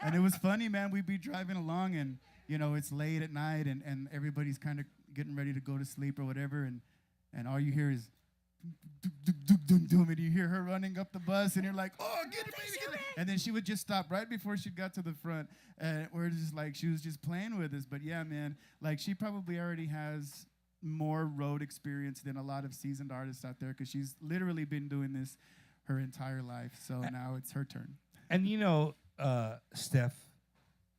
And it was funny, man. We'd be driving along, and, you know, it's late at night, and everybody's kind of getting ready to go to sleep or whatever, and all you hear is and you hear her running up the bus, and you're like, oh, get it, baby, get it. And then she would just stop right before she got to the front, and we're just like, she was just playing with us. But yeah, man, like, she probably already has more road experience than a lot of seasoned artists out there, because she's literally been doing this her entire life. So now it's her turn. And you know, Steph,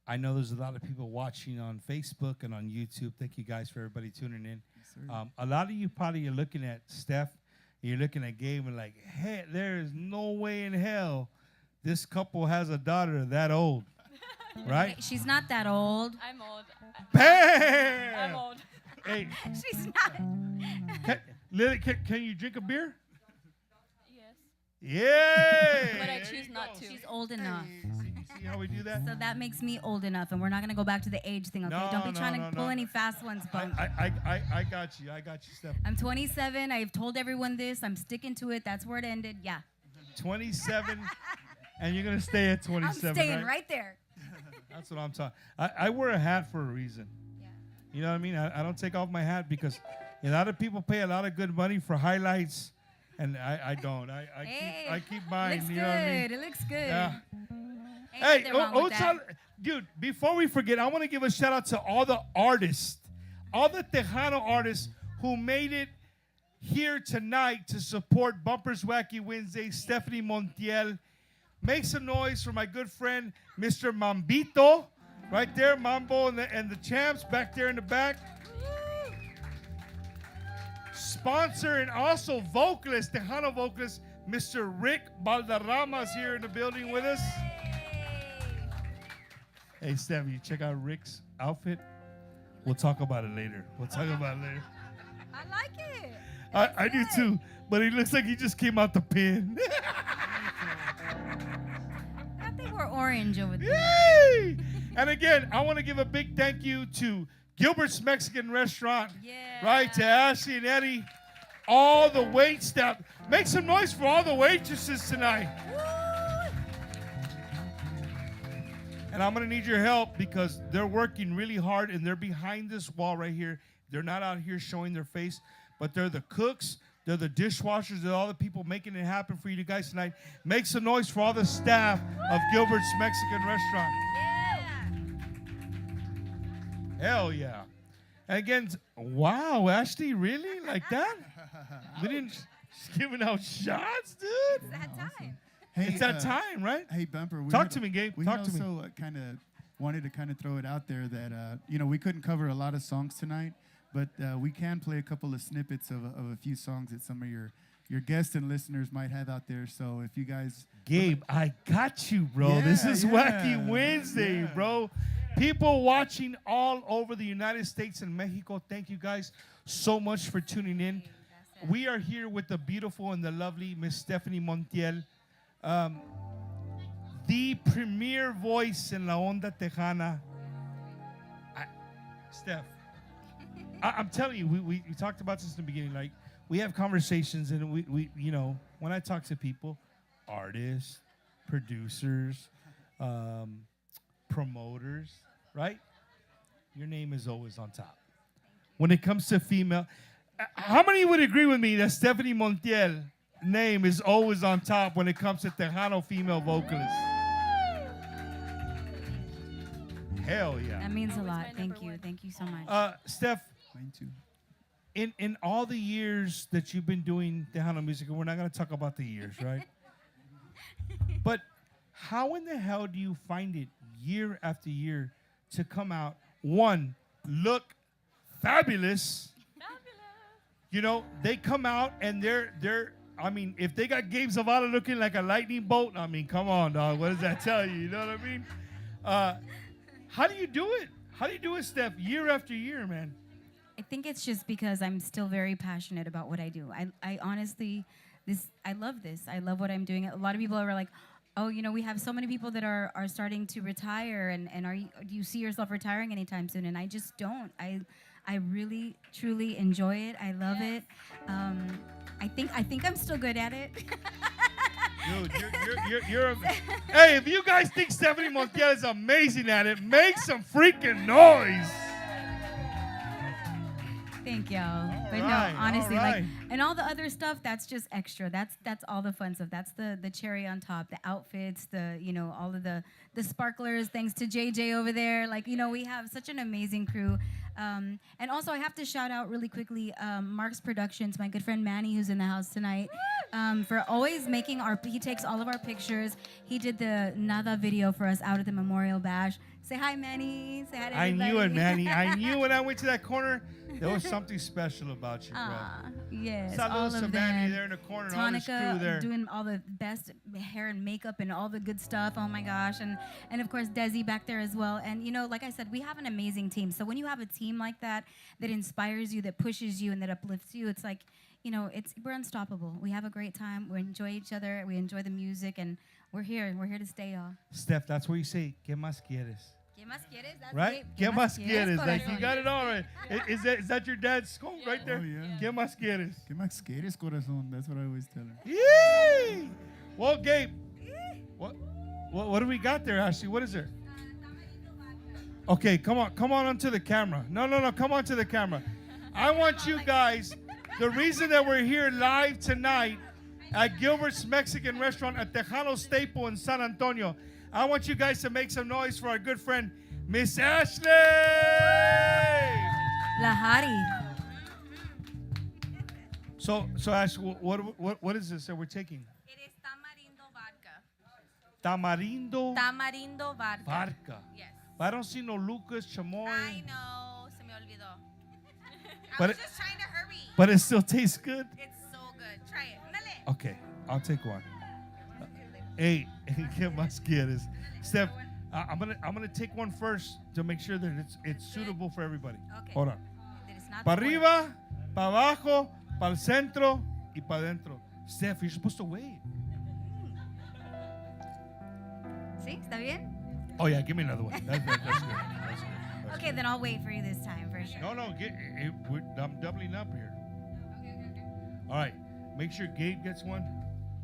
I know there's a lot of people watching on Facebook and on YouTube. Thank you guys for everybody tuning in. Yes, a lot of you probably are looking at Steph, you're looking at Gabe and like, hey, there is no way in hell this couple has a daughter that old, right? She's not that old. I'm old. Bam! I'm old. Hey, She's not. Lily, can you drink a beer? Yes. Yeah. But I choose not to. She's old enough. See how we do that? So that makes me old enough, and we're not going to go back to the age thing, okay? Don't be trying to pull any fast ones, Bunk. I got you, Steph. I'm 27. I've told everyone this. I'm sticking to it. That's where it ended. Yeah. 27, and you're going to stay at 27, I'm staying right there. That's what I'm talking. I wear a hat for a reason. Yeah. You know what I mean? I don't take off my hat because a lot of people pay a lot of good money for highlights, and I don't. I keep mine. Looks you know what I mean? good. It looks good. Yeah. Ain't nothing wrong with that. Dude, before we forget, I want to give a shout out to all the artists, all the Tejano artists who made it here tonight to support Bumpers Wacky Wednesday. Stefani Montiel. Make some noise for my good friend, Mr. Mambito. Right there, Mambo and the champs back there in the back. Sponsor and also vocalist, Tejano vocalist, Mr. Rick Valderrama is here in the building with us. Hey, Steph, you check out Rick's outfit? We'll talk about it later. I like it. I do too, but he looks like he just came out the pen. I think we're orange over there. Yay! And again, I want to give a big thank you to Gilbert's Mexican Restaurant. Yeah. Right, to Ashley and Eddie. All the wait staff. Make some noise for all the waitresses tonight. And I'm going to need your help because they're working really hard and they're behind this wall right here. They're not out here showing their face, but they're the cooks, they're the dishwashers, they're all the people making it happen for you guys tonight. Make some noise for all the staff of Gilbert's Mexican Restaurant. Yeah. Hell yeah. And again, wow, Ashley, really? Like that? We didn't, she's giving out shots, dude. It's that time. Hey, It's that time, right? Hey, Bumper. Talk to me, Gabe. We Talk to me. also kind of wanted to kind of throw it out there that, we couldn't cover a lot of songs tonight, but we can play a couple of snippets of a few songs that some of your guests and listeners might have out there. So if you guys... Gabe, I got you, bro. This is Wacky Wednesday, bro. People watching all over the United States and Mexico, thank you guys so much for tuning in. We are here with the beautiful and the lovely Miss Stefani Montiel, the premier voice in La Onda Tejana. Steph, I'm telling you, we talked about this in the beginning. Like, we have conversations, and we when I talk to people, artists, producers, promoters, right? Your name is always on top. When it comes to female, how many would agree with me that Stefani Montiel name is always on top when it comes to Tejano female vocalists? Hell yeah. That means a lot. Thank you. Thank you so much. Steph, Mine too. in all the years that you've been doing Tejano music, and we're not going to talk about the years, right? But how in the hell do you find it year after year to come out, one, look fabulous. You know, they come out and they're I mean, if they got Gabe Zavala looking like a lightning bolt, I mean, come on, dog. What does that tell you? You know what I mean? How do you do it? How do you do it, Steph, year after year, man? I think it's just because I'm still very passionate about what I do. I honestly, I love this. I love what I'm doing. A lot of people are like, oh, we have so many people that are starting to retire, and do you see yourself retiring anytime soon? And I just don't. I really, truly enjoy it. I love it. I think I'm still good at it. Dude, you're hey, if you guys think Stefani Montiel is amazing at it, make some freaking noise. Thank y'all. But right, no, honestly, all right. like, and all the other stuff, that's just extra. That's all the fun stuff. That's the cherry on top. The outfits, all of the sparklers. Thanks to JJ over there. Like, we have such an amazing crew. And also, I have to shout out really quickly Mark's Productions, my good friend Manny, who's in the house tonight, for always making he takes all of our pictures. He did the Nada video for us out at the Memorial Bash. Say hi, Manny. Say hi to everybody. I knew it, Manny. I knew when I went to that corner, there was something special about you, bro. Yes, Saludos all to of Manny them. there in the corner, and all this crew there. Doing all the best hair and makeup and all the good stuff. Oh my gosh, and of course Desi back there as well. And like I said, we have an amazing team. So when you have a team like that inspires you, that pushes you, and that uplifts you, it's like we're unstoppable. We have a great time. We enjoy each other. We enjoy the music, and we're here. We're here to stay, y'all. Steph, that's where you say, ¿Qué más quieres? ¿Qué más quieres? That's Right? great. ¿Qué más quieres? Like, corazón? you got it all right. Is that your dad's quote right there? Oh, yeah. ¿Qué más quieres? ¿Qué más quieres, corazón? That's what I always tell her. Yay! Well, Gabe, what do we got there, Ashley? What is there? Okay, come on onto the camera. No, come on to the camera. I want you guys, the reason that we're here live tonight at Gilbert's Mexican Restaurant at Tejano Staple in San Antonio, I want you guys to make some noise for our good friend, Miss Ashley! Lahari. So Ashley, what is this that we're taking? It is tamarindo vodka. Tamarindo Tamarindo vodka. vodka. Yes. I don't see no Lucas, Chamoy. I know. Se me olvidó. I But was it- just trying to hurry. But it still tastes good. It's so good. Try it. Dale. Okay, I'll take one. Hey, ¿qué más quieres? Steph, I'm gonna take one first to make sure that it's suitable for everybody. Okay. Hold on. That is not Pa' the word. arriba, pa' abajo, pa' el centro, y pa' adentro. Steph, you're supposed to wait. ¿Sí? ¿Está bien? Oh yeah, give me another one. That's good. That's good. Okay, then I'll wait for you this time for sure. No, I'm doubling up here. Okay. All right. Make sure Gabe gets one.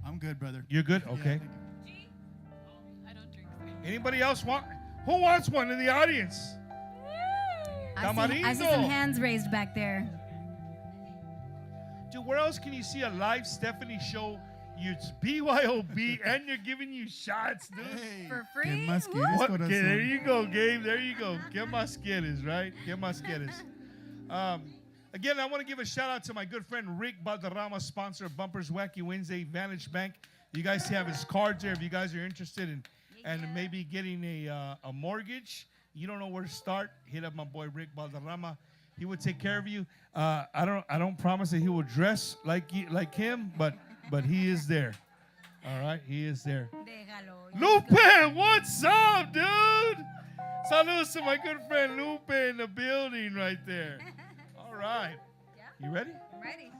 I'm good, brother. You're good? Yeah, Okay. thank you. I don't drink. Anybody else want? Who wants one in the audience? I see some hands raised back there. Dude, where else can you see a live Stephanie show? It's BYOB and you're giving you shots, dude. Hey, For free? ¿qué más Woo. quieres, What? corazón? Okay, there you go, Gabe. There you go. ¿Qué más quieres, right? ¿Qué más quieres? Again, I want to give a shout out to my good friend Rick Valderrama, sponsor of Bumpers Wacky Wednesday, Vantage Bank. You guys have his cards there if you guys are interested in and maybe getting a mortgage. You don't know where to start. Hit up my boy Rick Valderrama. He will take care of you. I don't promise that he will dress like him, but he is there. All right, he is there. Déjalo. Lupe, what's up, dude? Saludos to my good friend Lupe in the building right there. All right. You ready? I'm ready.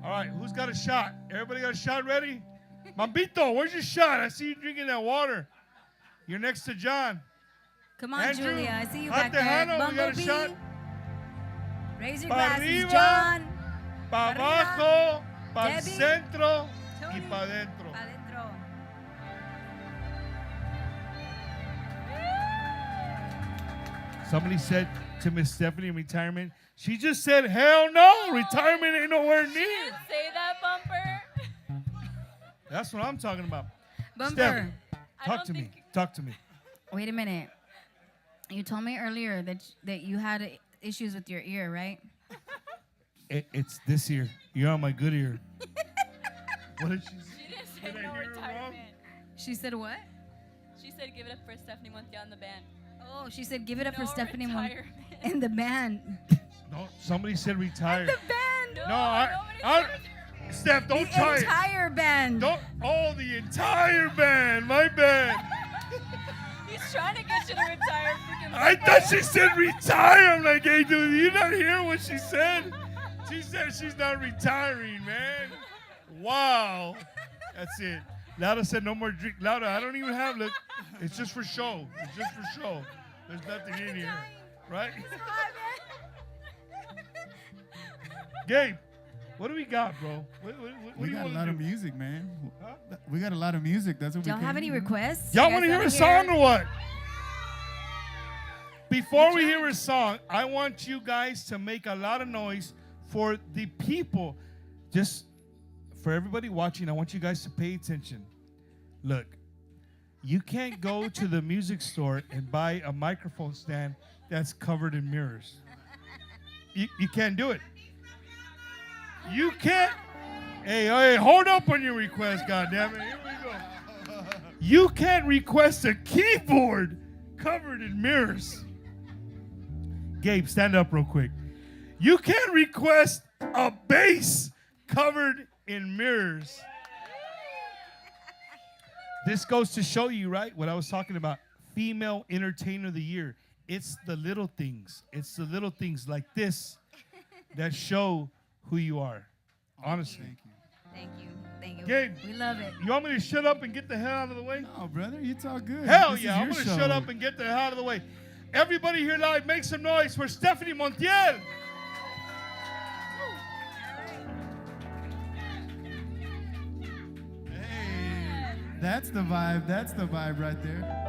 All right, who's got a shot? Everybody got a shot ready? Mambito, where's your shot? I see you drinking that water. You're next to John. Come on, Andrew, Julia. I see you back Tejano, there. we got a Bumblebee. shot. Raise your Pa glasses, arriba, John. Pa arriba, abajo, pa Debbie, centro y Tony, pa dentro. pa dentro. Somebody said to Miss Stephanie in retirement, she just said, hell no, retirement ain't nowhere near. Say that, Bumper. That's what I'm talking about. Bumper. Steph, I talk don't to me. think- Talk to me. Wait a minute. You told me earlier that you had issues with your ear, right? It's this ear. You're on my good ear. What did she say? She didn't say Did I no hear her wrong? retirement. She said what? She said give it up for Stefani Montiel in the band. Oh, she said give it up for No Stephanie retirement. in the band. No, somebody said retire. The band. No, No, I nobody Steph, don't The try it. entire band. Don't. Oh, the entire band. My bad. He's trying to get you to retire. Freaking I thought she said retire. I'm like, hey, dude, you not hear what she said? She said she's not retiring, man. Wow. That's it. Lauda said no more drink. Lauda, I don't even have, look. It's just for show. It's just for show. There's nothing in here. Right? Gabe, what do we got, bro? What We do you got a want lot to of do? music, man. Huh? We got a lot of music. That's what Do y'all we have came any to do. requests? Y'all You want to guys hear a wanna song or what? Before we hear a song, I want you guys to make a lot of noise for the people. Just for everybody watching, I want you guys to pay attention. Look, you can't go to the music store and buy a microphone stand that's covered in mirrors. You can't do it. You can't. Hey, hold up on your request, goddammit. Here we go. You can't request a keyboard covered in mirrors. Gabe, stand up real quick. You can't request a bass covered in mirrors. This goes to show you, right, what I was talking about. Female Entertainer of the Year. It's the little things. It's the little things like this that show who you are. Honestly. Thank you. Thank you. Gabe. We love it. You want me to shut up and get the hell out of the way? No, brother, you talk good. Hell This is yeah, I'm your going to show. shut up and get the hell out of the way. Everybody here live, make some noise for Stefani Montiel. Hey, that's the vibe. That's the vibe right there.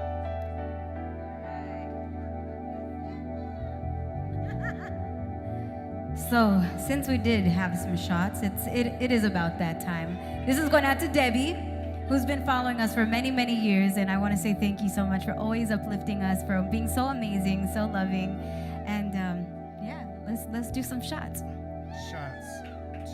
So, since we did have some shots, it is about that time. This is going out to Debbie, who's been following us for many, many years, and I want to say thank you so much for always uplifting us, for being so amazing, so loving, and yeah, let's do some shots. Shots.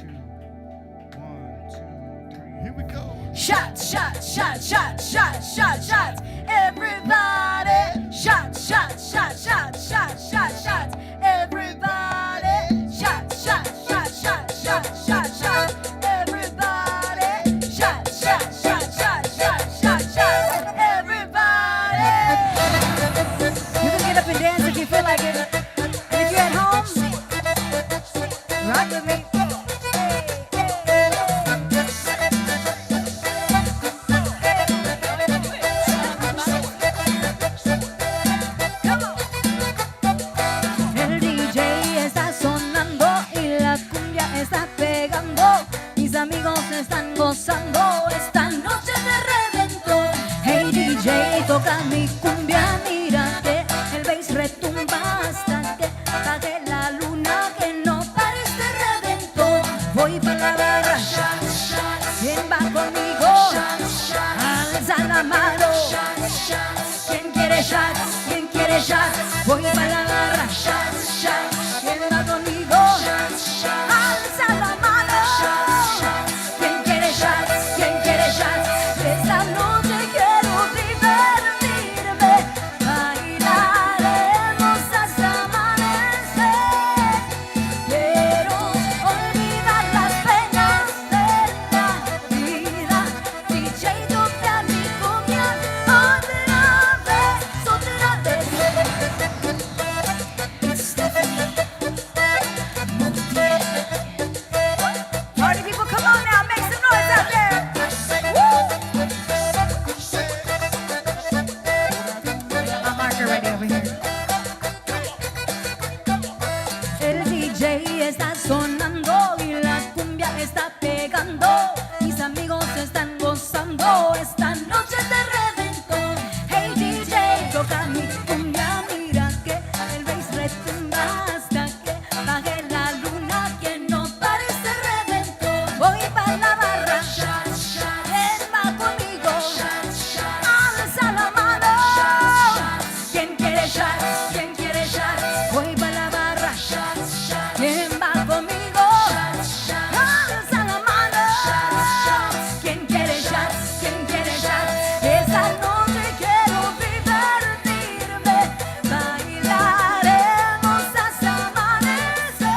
2, 1, 2, 3. Here we go. Shots, shots, shots, shots, shots, shots, shots. Everybody. Shots, shots, shots, shots, shots, shots, shots. Everybody. Shots, shots, shots, shots, shots, shots, shots. Everybody. Shots, shots, shots, shots, shots, shots, shots. Everybody. You can get up and dance if you feel like it. And if you're at home, rock with me. toca mi cumbia, mira que el bass retumba hasta que baje la luna, que no pare este reventón. Voy para la barra, ¿quién va conmigo? Alza la mano. ¿Quién quiere shots? ¿Quién quiere shots? Voy para la barra, ¿quién va conmigo? Alza la mano. ¿Quién quiere shots? ¿Quién quiere shots? Esta noche quiero divertirme, bailaremos hasta amanecer. Quiero olvidar las penas de la vida. DJ, toca mi cumbia otra vez, Stefani Montiel. Party people, come on now, make some noise out there. Woo! My marker ready over here. El DJ está sonando y la cumbia está pegando. Mis amigos están gozando esta noche de reventón. Hey DJ, toca mi cumbia, mira que el bass retumba hasta que baje la luna, que no pare este reventón. Voy para la barra, ¿quién va conmigo? Alza la mano. ¿Quién quiere shots? ¿Quién quiere shots? Voy para la barra, ¿quién va conmigo? Alza la mano. ¿Quién quiere shots? ¿Quién quiere shots? Esa noche quiero divertirme, bailaremos hasta amanecer.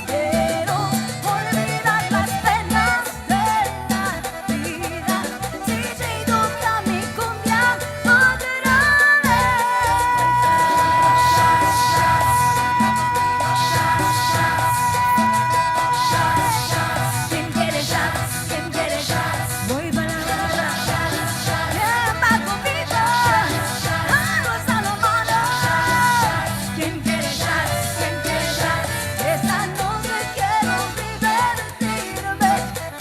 Quiero olvidar las penas de la vida. DJ, toca mi cumbia otra vez. ¿Quién quiere shots? ¿Quién quiere shots? Voy para la barra, ¿quién va conmigo? Alza la mano. ¿Quién quiere shots? ¿Quién quiere shots? Esta noche quiero divertirme,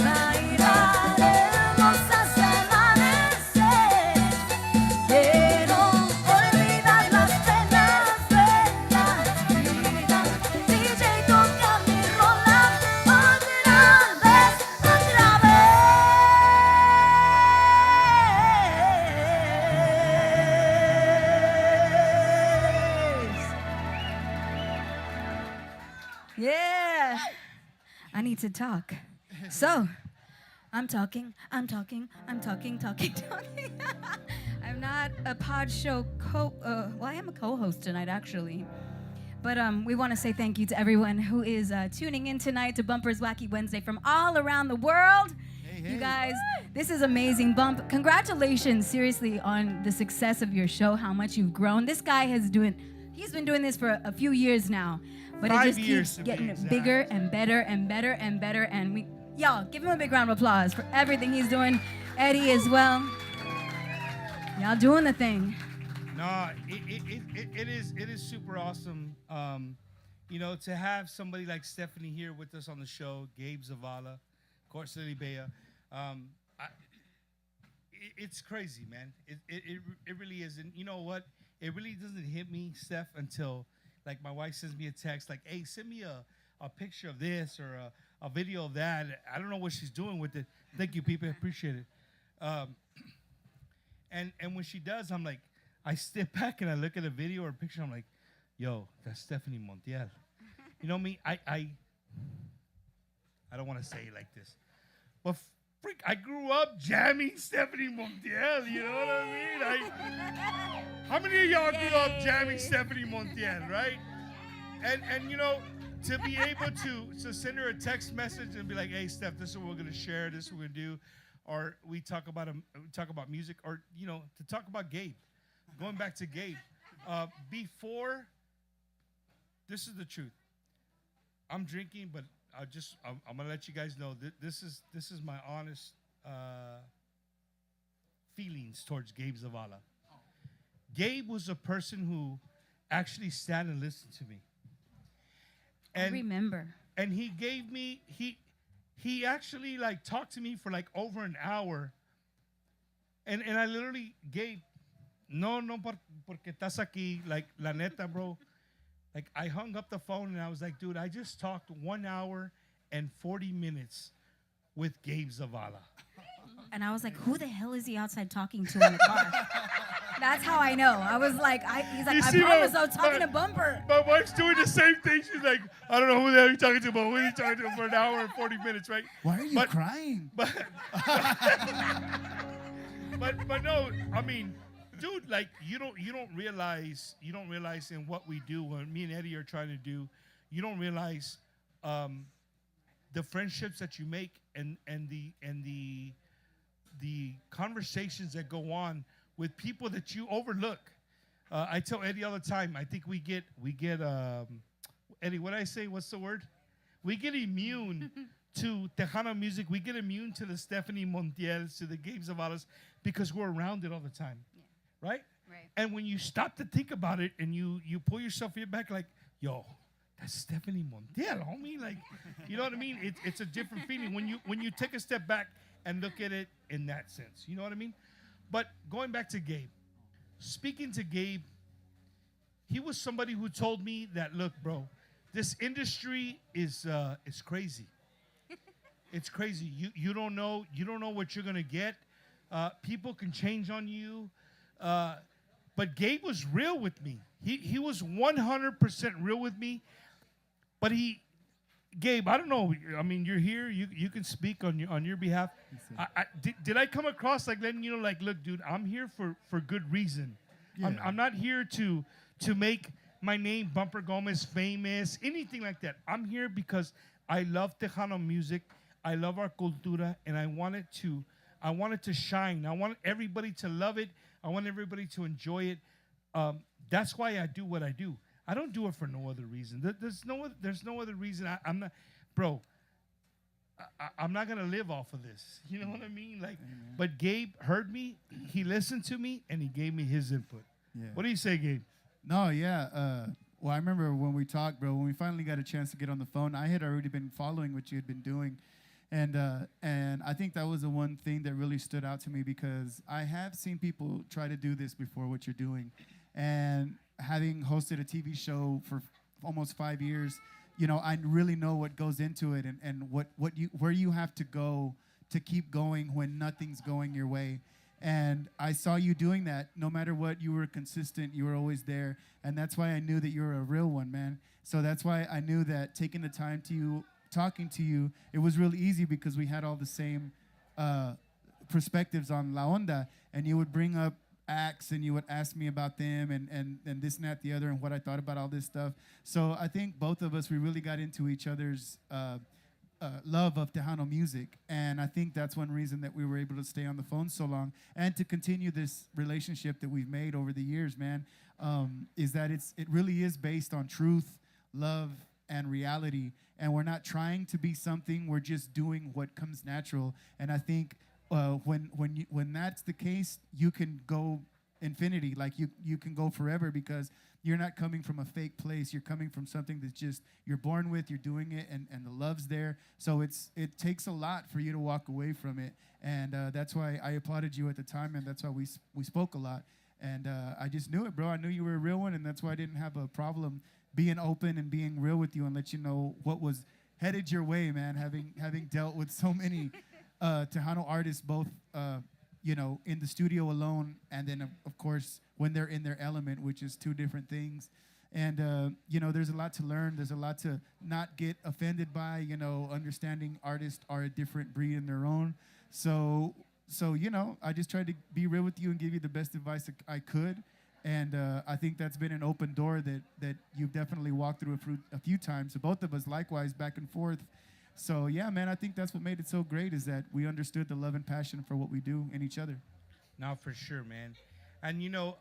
bailaremos hasta amanecer. Quiero olvidar las penas de la vida. DJ, toca mi rola otra vez, otra vez. Yeah, I need to talk. So, I'm talking. I'm not a pod show well, I am a co-host tonight, actually. But we want to say thank you to everyone who is tuning in tonight to Bumper's Wacky Wednesday from all around the world. You guys, this is amazing. Bump, congratulations, seriously, on the success of your show, how much you've grown. This guy he's been doing this for a few years now. But 5 it just years keeps to be getting exact. bigger and better and better and better. And y'all, give him a big round of applause for everything he's doing. Eddie as well. Y'all doing the thing. No, it is super awesome. You know, to have somebody like Stefani here with us on the show, Gabe Zavala, of course, Lily Bea. It's crazy, man. It really is. And you know what? It really doesn't hit me, Steph, until like my wife sends me a text like, hey, send me a picture of this or a video of that. I don't know what she's doing with it. Thank you, people. I appreciate it. And when she does, I'm like, I step back and I look at a video or a picture. I'm like, yo, that's Stefani Montiel. You know me? I don't want to say it like this, but freak, I grew up jamming Stefani Montiel. You know what I mean? How many of y'all grew up jamming Stefani Montiel, right? And you know, to be able to send her a text message and be like, hey, Steph, this is what we're gonna share. This is what we're gonna do, or we talk about music, or you know, to talk about Gabe. Going back to Gabe, before, this is the truth. I'm drinking, but I'm gonna let you guys know this is my honest feelings towards Gabe Zavala. Gabe was a person who actually sat and listened to me. I remember. And he gave me he actually like talked to me for like over an hour. And I literally gave no, porque estás aquí. Like, la neta, bro. Like, I hung up the phone and I was like, dude, I just talked 1 hour and 40 minutes with Gabe Zavala. And I was like, who the hell is he outside talking to in the car? That's how I know. I was like, he's like, I promise I was talking to Bumper. My wife's doing the same thing. She's like, I don't know who the hell you're talking to, but who are you talking to for an hour and 40 minutes, right? Why are you crying? But no, I mean, dude, like you don't realize in what we do, what me and Eddie are trying to do, you don't realize the friendships that you make and the conversations that go on with people that you overlook. I tell Eddie all the time, I think we get Eddie, what did I say? What's the word? We get immune to Tejano music. We get immune to the Stefani Montiels, to the Gabe Zavalas, because we're around it all the time. Yeah. Right? Right. And when you stop to think about it and you pull yourself in your back like, yo, that's Stefani Montiel, homie. Like, you know what I mean? It's a different feeling when you take a step back and look at it in that sense. You know what I mean? But going back to Gabe, speaking to Gabe, he was somebody who told me that, look, bro, this industry is crazy. It's crazy. You don't know what you're gonna get. People can change on you. But Gabe was real with me. He was 100% real with me. But Gabe, I don't know. I mean, you're here. You can speak on your behalf. Did I come across like letting you know, like, look, dude, I'm here for good reason. Yeah. I'm not here to make my name Bumper Gomez famous, anything like that. I'm here because I love Tejano music. I love our cultura, and I want it to shine. I want everybody to love it. I want everybody to enjoy it. That's why I do what I do. I don't do it for no other reason. There's no other reason. I'm not, bro. I'm not gonna live off of this. You know what I mean? Like, but Gabe heard me. He listened to me, and he gave me his input. Yeah. What do you say, Gabe? No, yeah. Well, I remember when we talked, bro. When we finally got a chance to get on the phone, I had already been following what you had been doing, and I think that was the one thing that really stood out to me, because I have seen people try to do this before, what you're doing, and having hosted a TV show for almost 5 years, you know, I really know what goes into it and where you have to go to keep going when nothing's going your way. And I saw you doing that. No matter what, you were consistent. You were always there. And that's why I knew that you were a real one, man. So that's why I knew that taking the time talking to you, it was really easy, because we had all the same perspectives on La Onda. And you would bring up acts and you would ask me about them and this and that, the other, and what I thought about all this stuff. So I think both of us, we really got into each other's love of Tejano music. And I think that's one reason that we were able to stay on the phone so long and to continue this relationship that we've made over the years, man, is that it really is based on truth, love, and reality. And we're not trying to be something. We're just doing what comes natural. And I think when that's the case, you can go infinity. Like you can go forever, because you're not coming from a fake place. You're coming from something that's just you're born with. You're doing it, and the love's there. So it takes a lot for you to walk away from it, and that's why I applauded you at the time, and that's why we spoke a lot. And I just knew it, bro. I knew you were a real one, and that's why I didn't have a problem being open and being real with you and let you know what was headed your way, man. Having dealt with so many Tejano artists, both you know, in the studio alone, and then of course when they're in their element, which is two different things. And you know, there's a lot to learn. There's a lot to not get offended by. You know, understanding artists are a different breed in their own. So you know, I just tried to be real with you and give you the best advice that I could. And I think that's been an open door that you've definitely walked through a few times. So both of us, likewise, back and forth. So yeah, man, I think that's what made it so great, is that we understood the love and passion for what we do in each other. No, for sure, man. And you know,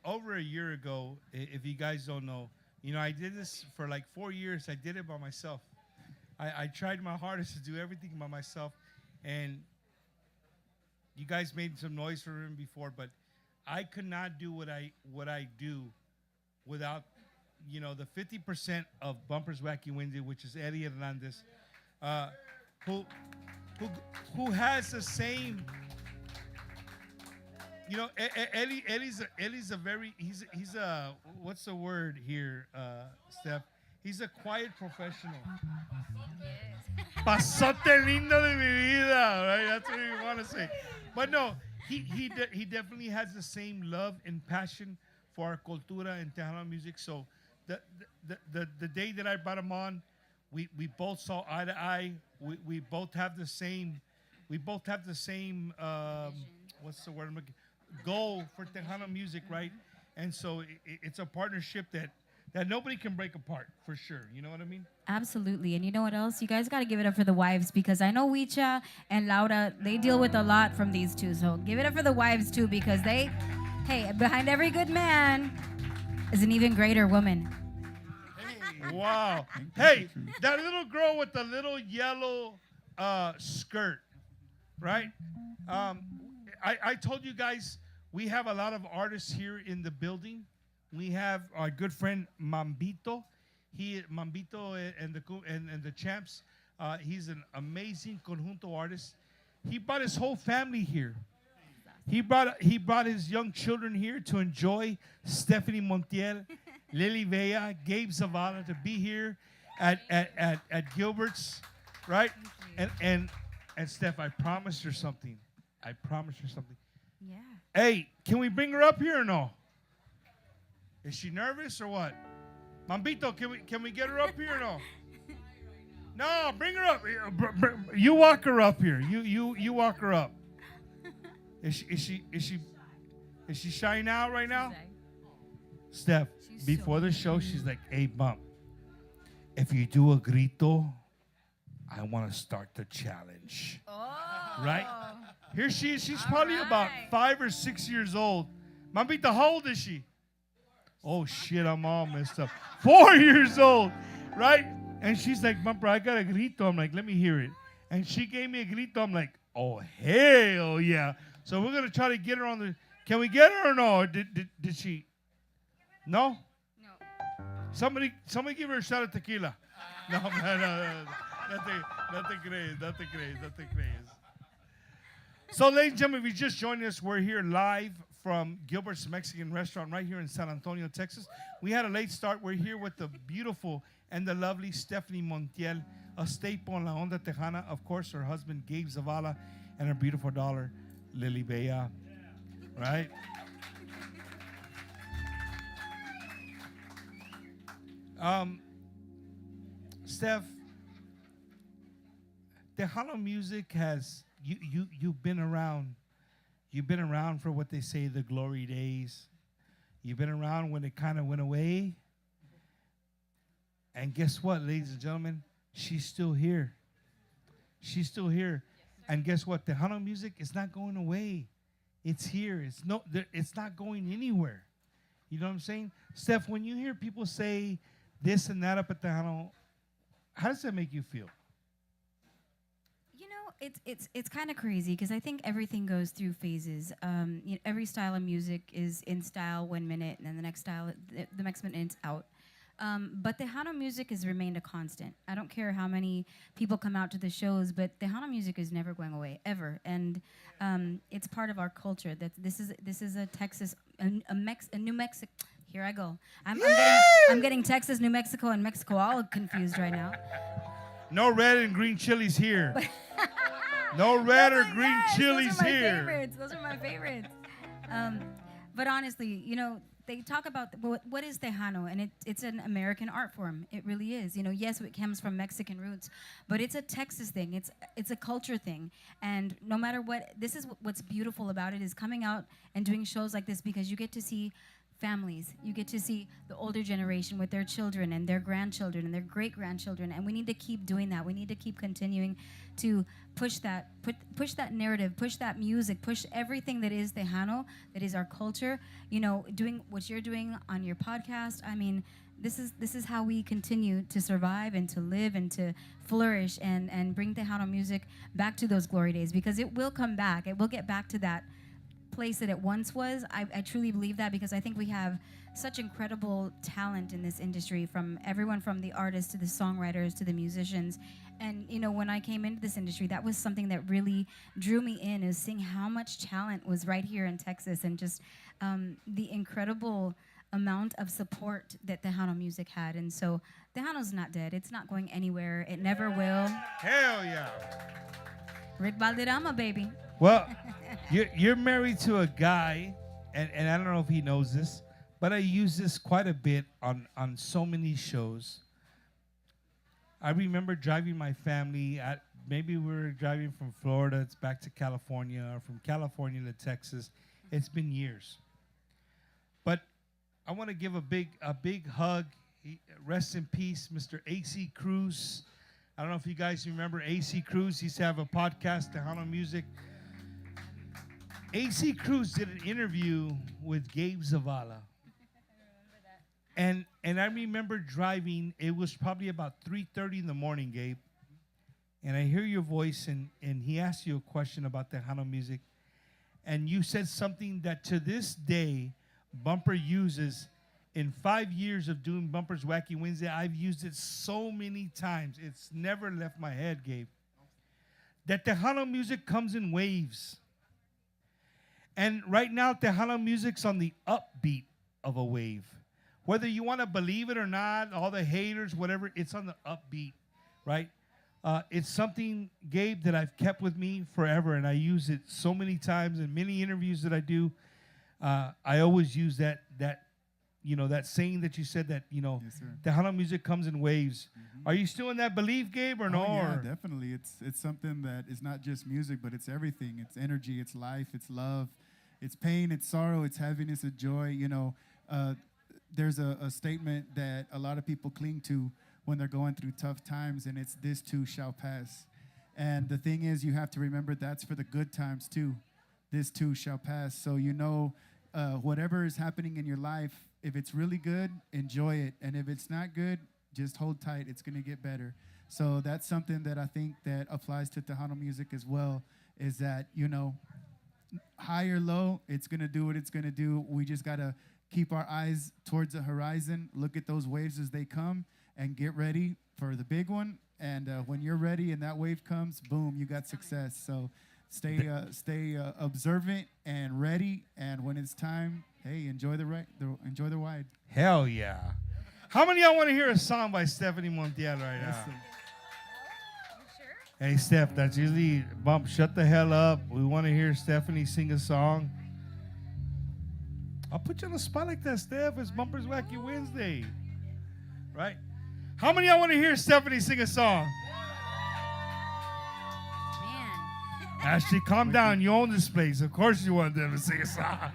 over a year ago, if you guys don't know, you know, I did this for like 4 years. I did it by myself. I tried my hardest to do everything by myself. And you guys made some noise for him before, but I could not do what I do without, you know, the 50% of Bumpers Wacky Wednesday, which is Eddie Hernandez, who has the same You know, Eddie's a very he's a what's the word here, Steph? He's a quiet professional. Pasote lindo de mi vida, right? That's what you want to say. But no, he definitely has the same love and passion for our cultura and Tejano music. So the day that I brought him on, we both saw eye to eye. We both have the same. We both have the same. What's the word? Goal for Tejano music, right? And so it's a partnership that nobody can break apart, for sure. You know what I mean? Absolutely. And you know what else? You guys got to give it up for the wives, because I know Wicha and Laura, they deal with a lot from these two. So give it up for the wives too, because hey, behind every good man is an even greater woman. Wow. Hey, that little girl with the little yellow skirt, right? I told you guys we have a lot of artists here in the building. We have our good friend Mambito. Mambito and the Champs. He's an amazing conjunto artist. He brought his whole family here. He brought his young children here to enjoy Stefani Montiel, Lily Vea, Gabe Zavala, to be here at Gilbert's, right? And Steph, I promised her something. Yeah. Hey, can we bring her up here or no? Is she nervous or what? Mambito, can we get her up here or no? No, bring her up. You walk her up here. You walk her up. Is she shy now right now? Steph, before the show, she's like, "Hey, Bump, if you do a grito, I want to start the challenge." Oh. Right? Here she is. She's probably about 5 or 6 years old. Mambita, how old is she? Oh, shit, I'm all messed up. 4 years old, right? And she's like, Bumper, I got a grito. I'm like, let me hear it. And she gave me a grito. I'm like, oh, hell yeah. So we're going to try to get her on the... Can we get her or no? Or did she... No? No. Somebody give her a shot of tequila. No, man, no. Nothing crazy. So, ladies and gentlemen, if you just joined us, we're here live from Gilbert's Mexican Restaurant right here in San Antonio, Texas. We had a late start. We're here with the beautiful and the lovely Stefani Montiel, a staple in La Onda Tejana. Of course, her husband, Gabe Zavala, and her beautiful daughter, Lily Bea. Right? Steph, Tejano music has... You've been around. You've been around for what they say the glory days. You've been around when it kind of went away. And guess what, ladies and gentlemen? She's still here. She's still here. And guess what? Tejano music is not going away. It's here. It's not going anywhere. You know what I'm saying? Steph, when you hear people say this and that up at Tejano, how does that make you feel? It's kind of crazy, because I think everything goes through phases. Every style of music is in style 1 minute, and then the next style, the next minute, it's out. But Tejano music has remained a constant. I don't care how many people come out to the shows, but Tejano music is never going away, ever. And it's part of our culture. This is a Texas, a New Mexico. Here I go. I'm getting Texas, New Mexico, and Mexico all confused right now. No red and green chilies here. No red or green chilies here. Those are my favorites. But honestly, they talk about what is Tejano, and it's an American art form. It really is. Yes, it comes from Mexican roots, but it's a Texas thing. It's a culture thing. And no matter what, this is what's beautiful about it, is coming out and doing shows like this, because you get to see families. You get to see the older generation with their children and their grandchildren and their great-grandchildren, and we need to keep doing that. We need to keep continuing to push that narrative, push that music, push everything that is Tejano, that is our culture. Doing what you're doing on your podcast. I mean, this is how we continue to survive and to live and to flourish and bring Tejano music back to those glory days, because it will come back. It will get back to that place that it once was. I truly believe that, because I think we have such incredible talent in this industry, from everyone from the artists to the songwriters to the musicians. And, you know, when I came into this industry, that was something that really drew me in, is seeing how much talent was right here in Texas, and just the incredible amount of support that Tejano music had. And so Tejano's not dead. It's not going anywhere. It never will. Hell yeah. Rick Valderrama, baby. Well, you're married to a guy, and I don't know if he knows this, but I use this quite a bit on so many shows. I remember driving my family maybe we were driving from Florida, it's back to California, or from California to Texas. It's been years. But I want to give a big hug. Rest in peace, Mr. AC Cruz. I don't know if you guys remember AC Cruz. He used to have a podcast, Tejano Music. AC Cruz did an interview with Gabe Zavala. And I remember driving, it was probably about 3:30 in the morning, Gabe. And I hear your voice, and he asked you a question about Tejano music. And you said something that to this day, Bumper uses. In 5 years of doing Bumper's Wacky Wednesday, I've used it so many times. It's never left my head, Gabe. That Tejano music comes in waves. And right now, Tejano music's on the upbeat of a wave. Whether you want to believe it or not, all the haters, whatever, it's on the upbeat, right? It's something, Gabe, that I've kept with me forever, and I use it so many times in many interviews that I do. I always use that saying that you said, that, Yes, sir. Tejano music comes in waves. Mm-hmm. Are you still in that belief, Gabe, or no? Oh, yeah, Or- definitely. It's something that is not just music, but it's everything. It's energy, it's life, it's love, it's pain, it's sorrow, it's happiness, it's joy. There's a statement that a lot of people cling to when they're going through tough times, and it's "this too shall pass." And the thing is, you have to remember that's for the good times too. This too shall pass. So whatever is happening in your life, if it's really good, enjoy it. And if it's not good, just hold tight. It's going to get better. So that's something that I think that applies to Tejano music as well, is that, high or low, it's going to do what it's going to do. We just got to keep our eyes towards the horizon, look at those waves as they come, and get ready for the big one. And when you're ready and that wave comes, boom, you got success. So stay observant and ready. And when it's time, hey, enjoy the ride. Hell yeah. How many of y'all want to hear a song by Stefani Montiel right now? Hey, Steph, that's usually Bump. Shut the hell up. We want to hear Stephanie sing a song. I'll put you on the spot like that, Steph. It's Bumper's Wacky Wednesday. Right? How many of y'all want to hear Stephanie sing a song? Man. Ashley, calm down. You own this place. Of course you want them to sing a song.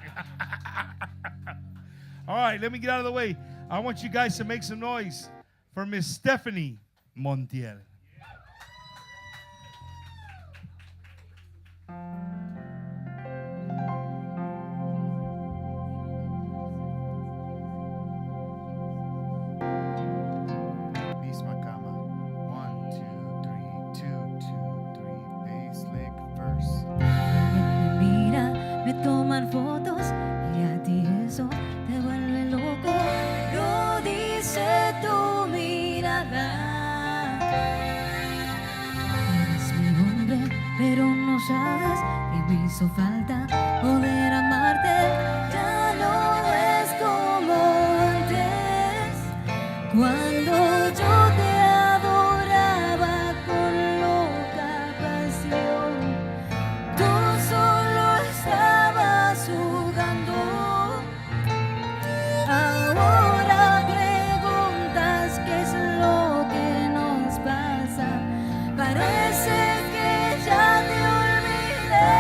All right, let me get out of the way. I want you guys to make some noise for Miss Stefani Montiel. Misma cama. 1, 2, 3, 2, 2, 3. Bass lick verse. Me mira, me toman fotos y a ti eso te vuelve loco. Lo dice tu mirada. Eres mi hombre, pero no sabes que me hizo falta poder amarte. Ya no es como antes, cuando yo te adoraba con loca pasión. Tú solo estabas jugando. Ahora preguntas qué es lo que nos pasa. Parece que ya te olvidé.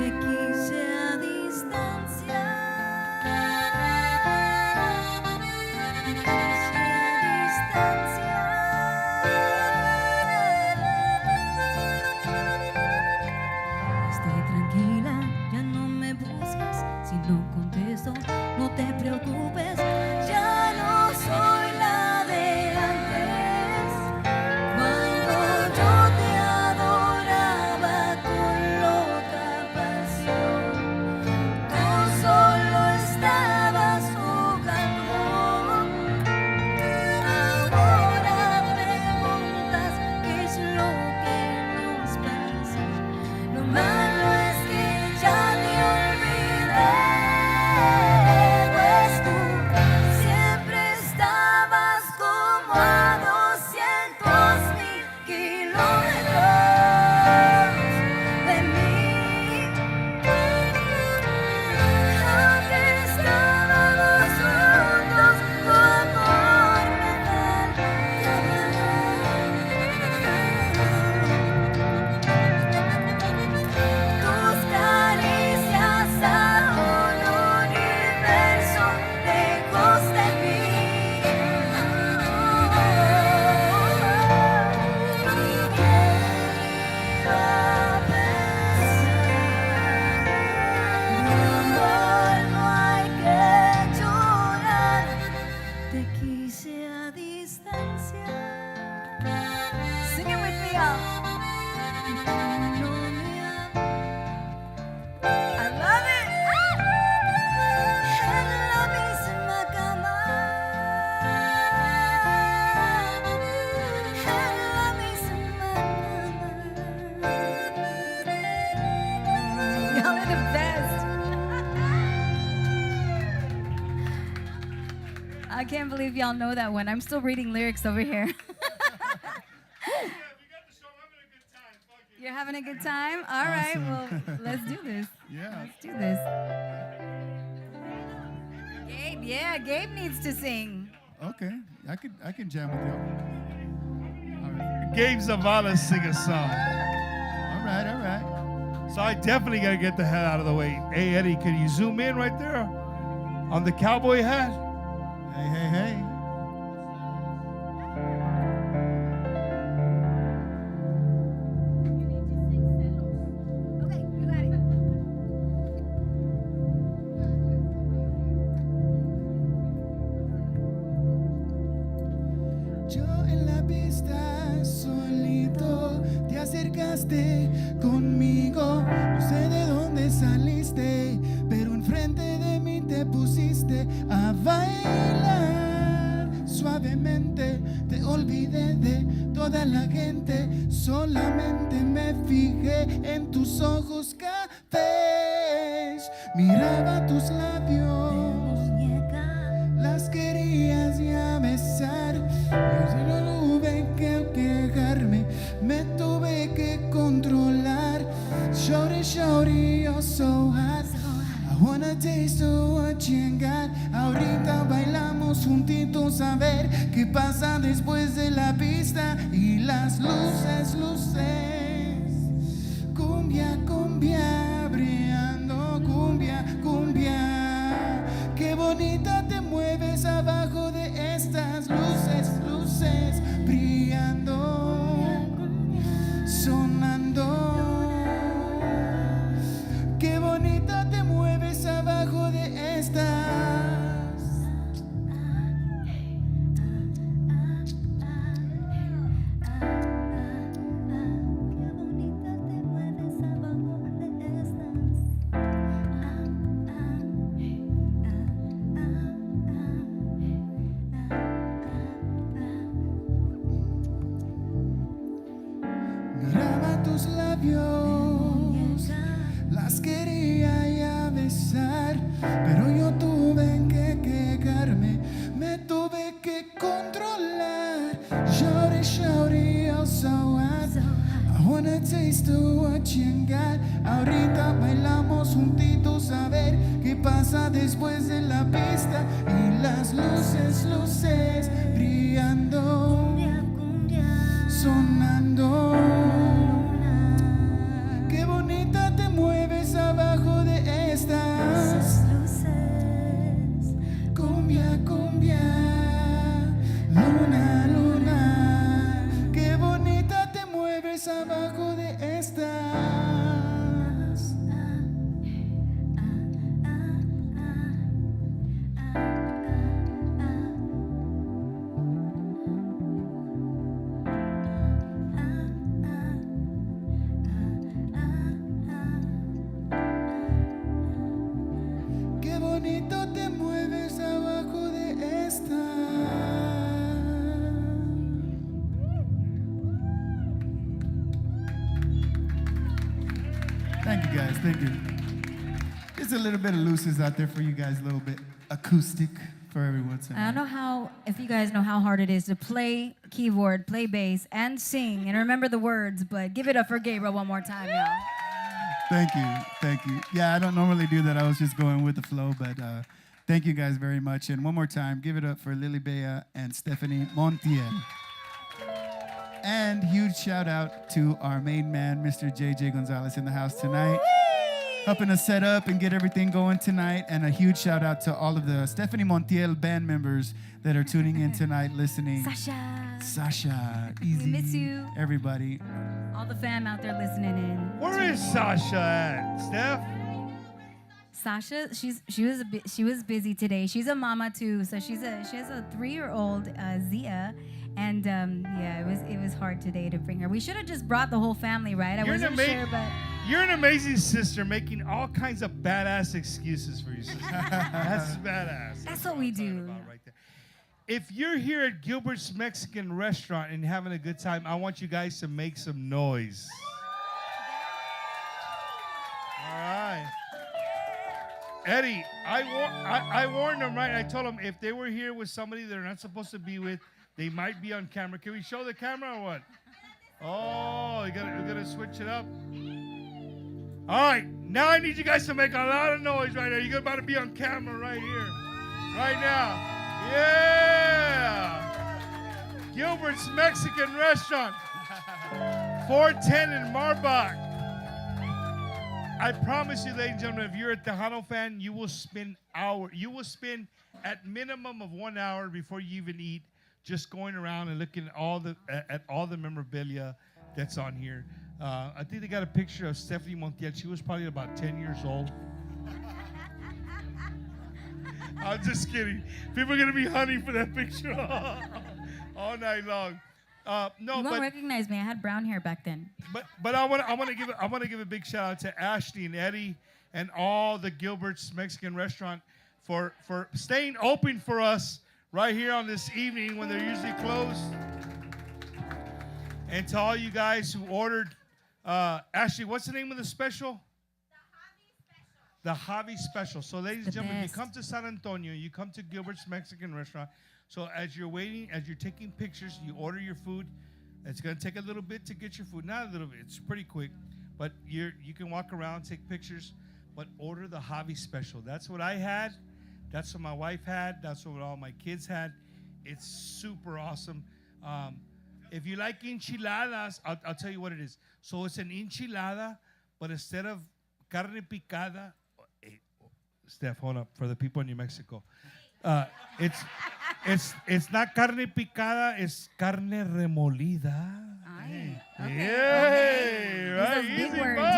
te quise a distancia. Te quise a distancia. Estoy tranquila, ya no me busques. Si no contesto, no te preocupes. Ya no soy la de antes. Cuando yo te adoraba con loca pasión, tú solo estabas jugando. Ahora preguntas qué es lo que nos pasa. Lo malo es que ya te olvidé, pues tú siempre estabas como a 200.000 kilómetros de mí. Aunque estábamos juntos, tu amor me tus caricias a un universo lejos de mí. No hay que llorar, te quise a distancia. Sing it with me, y'all. No me I love it. En la misma cama, en la misma cama. Y'all are the best. I can't believe y'all know that one. I'm still reading lyrics over here. You're having a good time? All right, Awesome. well, let's do this. Yeah. Let's do this. Gabe, yeah, Gabe needs to sing. Okay. I can jam with y'all. All right. Gabe Zavala sing a song. All right. All right. So I definitely got to get the hat out of the way. Hey, Eddie, can you zoom in right there on the cowboy hat? Hey. Okay, you got it. Yo en la pista solito te acercaste conmigo. No sé de dónde saliste, pero enfrente de mí te pusiste a bailar. Suavemente te olvidé de toda la gente. Solamente me fijé en tus ojos cafés. Miraba tus labios, las querías ya besar. Yo no tuve que quejarme, me tuve que controlar. Shorty, you're so hot. I wanna taste what you got. Ahorita bailamos juntitos a ver qué pasa después de la pista y las luces. Cumbia, brillando, cumbia. Qué bonita te mueves abajo de estas luces, brillando, sonando. Qué bonita te mueves abajo de estas. Miraba tus labios, las quería ya besar, pero yo tuve que quejarme, me tuve que controlar. Shorty, you're so hot. I wanna taste what you got. Ahorita bailamos juntitos a ver qué pasa después de la pista y las luces brillando, sonando. Qué bonita te mueves abajo te mueves abajo de esta. Thank you guys, thank you. Just a little bit of looses out there for you guys, a little bit acoustic for everyone tonight. I don't know how, if you guys know how hard it is to play keyboard, play bass, and sing, and remember the words, but give it up for Gabriel one more time, y'all. Thank you, thank you. Yeah, I don't normally do that. I was just going with the flow, but thank you guys very much. And one more time, give it up for Lily Bea and Stefani Montiel. And huge shout out to our main man, Mr. JJ Gonzalez, in the house tonight, helping us set up and get everything going tonight. And a huge shout out to all of the Stefani Montiel band members that are tuning in tonight, listening. Sasha, Easy, We miss you. everybody. All the fam out there listening in. Where is Sasha at, Steph? Sasha, she was busy today. She's a mama too, so she has a 3-year-old Zia, and yeah, it was hard today to bring her. We should have just brought the whole family, right? I wasn't sure, but You're an amazing sister, making all kinds of badass excuses for your sister. That's badass. That's what we do. About right there. If you're here at Gilbert's Mexican Restaurant and having a good time, I want you guys to make some noise. All right. Eddie, I warned them, right? I told them if they were here with somebody they're not supposed to be with, they might be on camera. Can we show the camera or what? Oh, we gotta switch it up. All right, now I need you guys to make a lot of noise right now. You're about to be on camera right here, right now. Yeah! Gilbert's Mexican Restaurant, 410 in Marbach. I promise you, ladies and gentlemen, if you're a Tejano fan, you will spend at minimum of 1 hour before you even eat, just going around and looking at all the memorabilia that's on here. I think they got a picture of Stefani Montiel. She was probably about 10 years old. I'm just kidding. People are gonna be hunting for that picture all night long. No, you won't recognize me. I had brown hair back then. But I want to give a big shout out to Ashley and Eddie and all the Gilbert's Mexican Restaurant for staying open for us right here on this evening when they're usually closed. And to all you guys who ordered, Ashley, what's the name of the special? The Javi Special. So, ladies and gentlemen, you come to San Antonio, you come to Gilbert's Mexican Restaurant. So as you're waiting, as you're taking pictures, you order your food. It's going to take a little bit to get your food. Not a little bit. It's pretty quick. But you can walk around, take pictures, but order the Javi Special. That's what I had. That's what my wife had. That's what all my kids had. It's super awesome. If you like enchiladas, I'll tell you what it is. So it's an enchilada, but instead of carne picada, Steph, hold up, for the people in New Mexico. It's not carne picada, it's carne remolida. Okay. Right?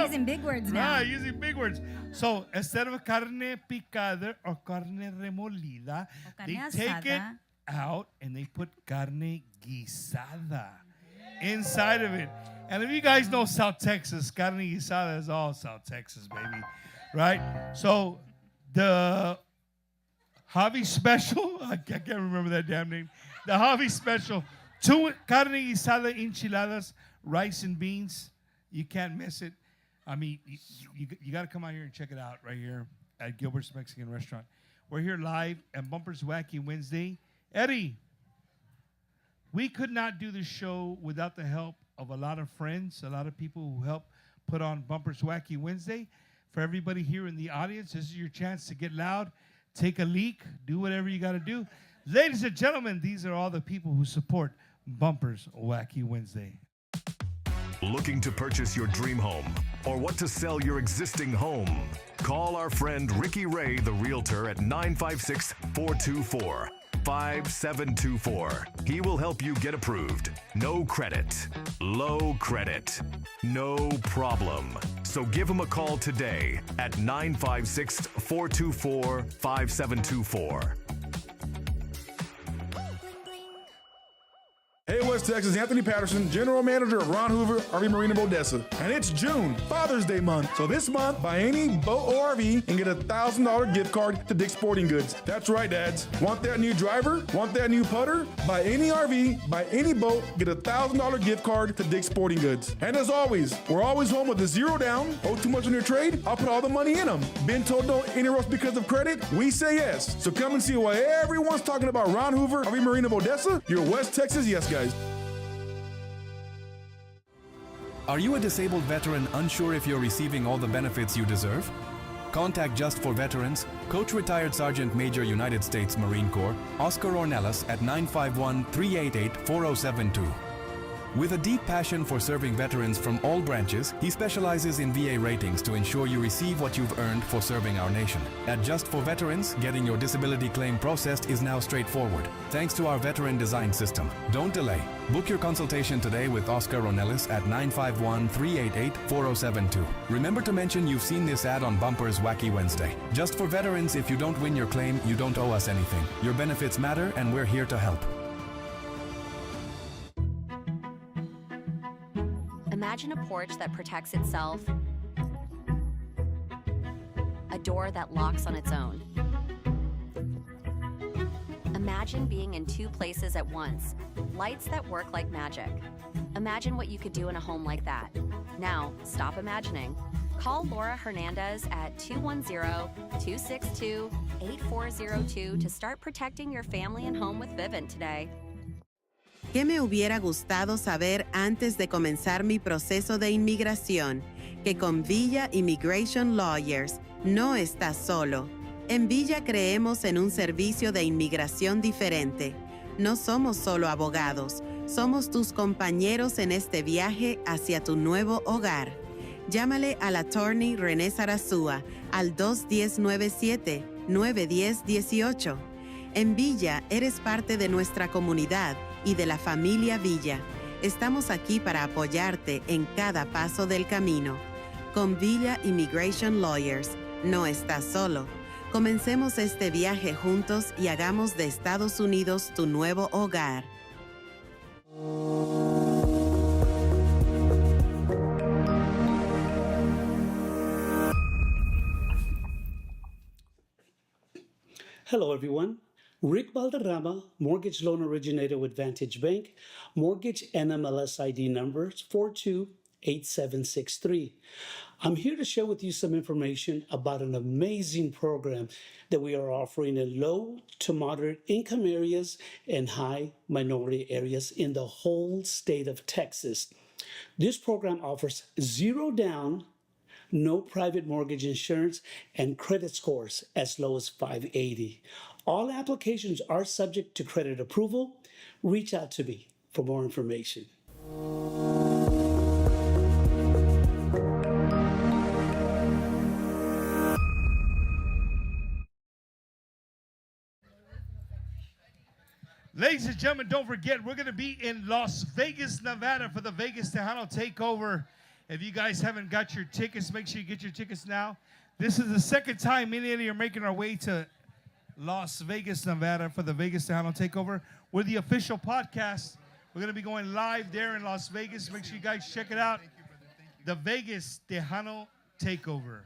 Using big words now. Right, using big words. So instead of carne picada or carne remolida, they take it out and they put carne guisada inside of it. And if you guys know South Texas, carne guisada is all South Texas, baby. Right? So the Javi Special, I can't remember that damn name. The Javi Special, 2 carne guisada enchiladas, rice and beans. You can't miss it. I mean, you got to come out here and check it out right here at Gilbert's Mexican Restaurant. We're here live at Bumpers Wacky Wednesday. Eddie, we could not do this show without the help of a lot of friends, a lot of people who help put on Bumpers Wacky Wednesday. For everybody here in the audience, this is your chance to get loud, take a leak, do whatever you got to do. Ladies and gentlemen, these are all the people who support Bumpers Wacky Wednesday. Looking to purchase your dream home or want to sell your existing home? Call our friend Ricky Ray, the realtor, at 956-424-5724. He will help you get approved. No credit, low credit, no problem. So give him a call today at 956-424-5724. Hey, what's West Texas, Anthony Patterson, General Manager of Ron Hoover RV Marine in Odessa. And it's June, Father's Day month. So this month, buy any boat or RV and get a $1,000 gift card to Dick's Sporting Goods. That's right, dads. Want that new driver? Want that new putter? Buy any RV, buy any boat, get a $1,000 gift card to Dick's Sporting Goods. And as always, we're always home with a zero down. Owe too much on your trade? I'll put all the money in them. Been told don't interrupt because of credit? We say yes. So come and see why everyone's talking about Ron Hoover RV Marine of Odessa. Your West Texas yes guys. Are you a disabled veteran unsure if you're receiving all the benefits you deserve? Contact Just for Veterans, Coach Retired Sergeant Major United States Marine Corps, Oscar Ornelas at 951-388-4072. With a deep passion for serving veterans from all branches, he specializes in VA ratings to ensure you receive what you've earned for serving our nation. At Just for Veterans, getting your disability claim processed is now straightforward, thanks to our veteran design system. Don't delay. Book your consultation today with Oscar Ronellis at 951-388-4072. Remember to mention you've seen this ad on Bumper's Wacky Wednesday. Just for Veterans, if you don't win your claim, you don't owe us anything. Your benefits matter, and we're here to help. Imagine a porch that protects itself, a door that locks on its own. Imagine being in two places at once, lights that work like magic. Imagine what you could do in a home like that. Now, stop imagining. Call Laura Hernandez at 210-262-8402 to start protecting your family and home with Vivint today. ¿Qué me hubiera gustado saber antes de comenzar mi proceso de inmigración? Que con Villa Immigration Lawyers no estás solo. En Villa creemos en un servicio de inmigración diferente. No somos solo abogados, somos tus compañeros en este viaje hacia tu nuevo hogar. Llámale al attorney René Sarasúa al 210-97-910-18. En Villa eres parte de nuestra comunidad y de la familia Villa. Estamos aquí para apoyarte en cada paso del camino. Con Villa Immigration Lawyers, no estás solo. Comencemos este viaje juntos y hagamos de Estados Unidos tu nuevo hogar. Hello, everyone. Rick Valderrama, mortgage loan originator with Vantage Bank, mortgage NMLS ID number 428763. I'm here to share with you some information about an amazing program that we are offering in low to moderate income areas and high minority areas in the whole state of Texas. This program offers zero down, no private mortgage insurance, and credit scores as low as 580. All applications are subject to credit approval. Reach out to me for more information. Ladies and gentlemen, don't forget, we're going to be in Las Vegas, Nevada for the Vegas Tejano Takeover. If you guys haven't got your tickets, make sure you get your tickets now. This is the second time many of you are making our way to Las Vegas, Nevada for the Vegas Tejano Takeover. We're the official podcast. We're going to be going live there in Las Vegas. Make sure you guys check it out. The Vegas Tejano Takeover.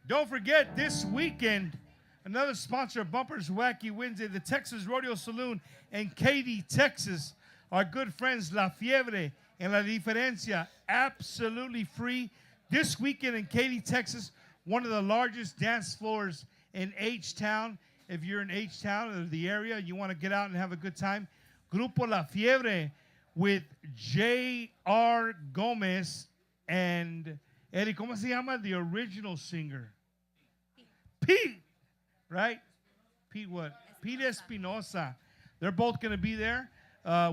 Don't forget, this weekend, another sponsor of Bumper's Wacky Wednesday, the Texas Rodeo Saloon in Katy, Texas. Our good friends La Fiebre and La Diferencia, absolutely free. This weekend in Katy, Texas, one of the largest dance floors in H-Town. If you're in H-Town or the area, you want to get out and have a good time. Grupo La Fiebre with J.R. Gomez and Eddie, ¿cómo se llama? The original singer. Pete, right? Pete what? Pete Espinosa. They're both going to be there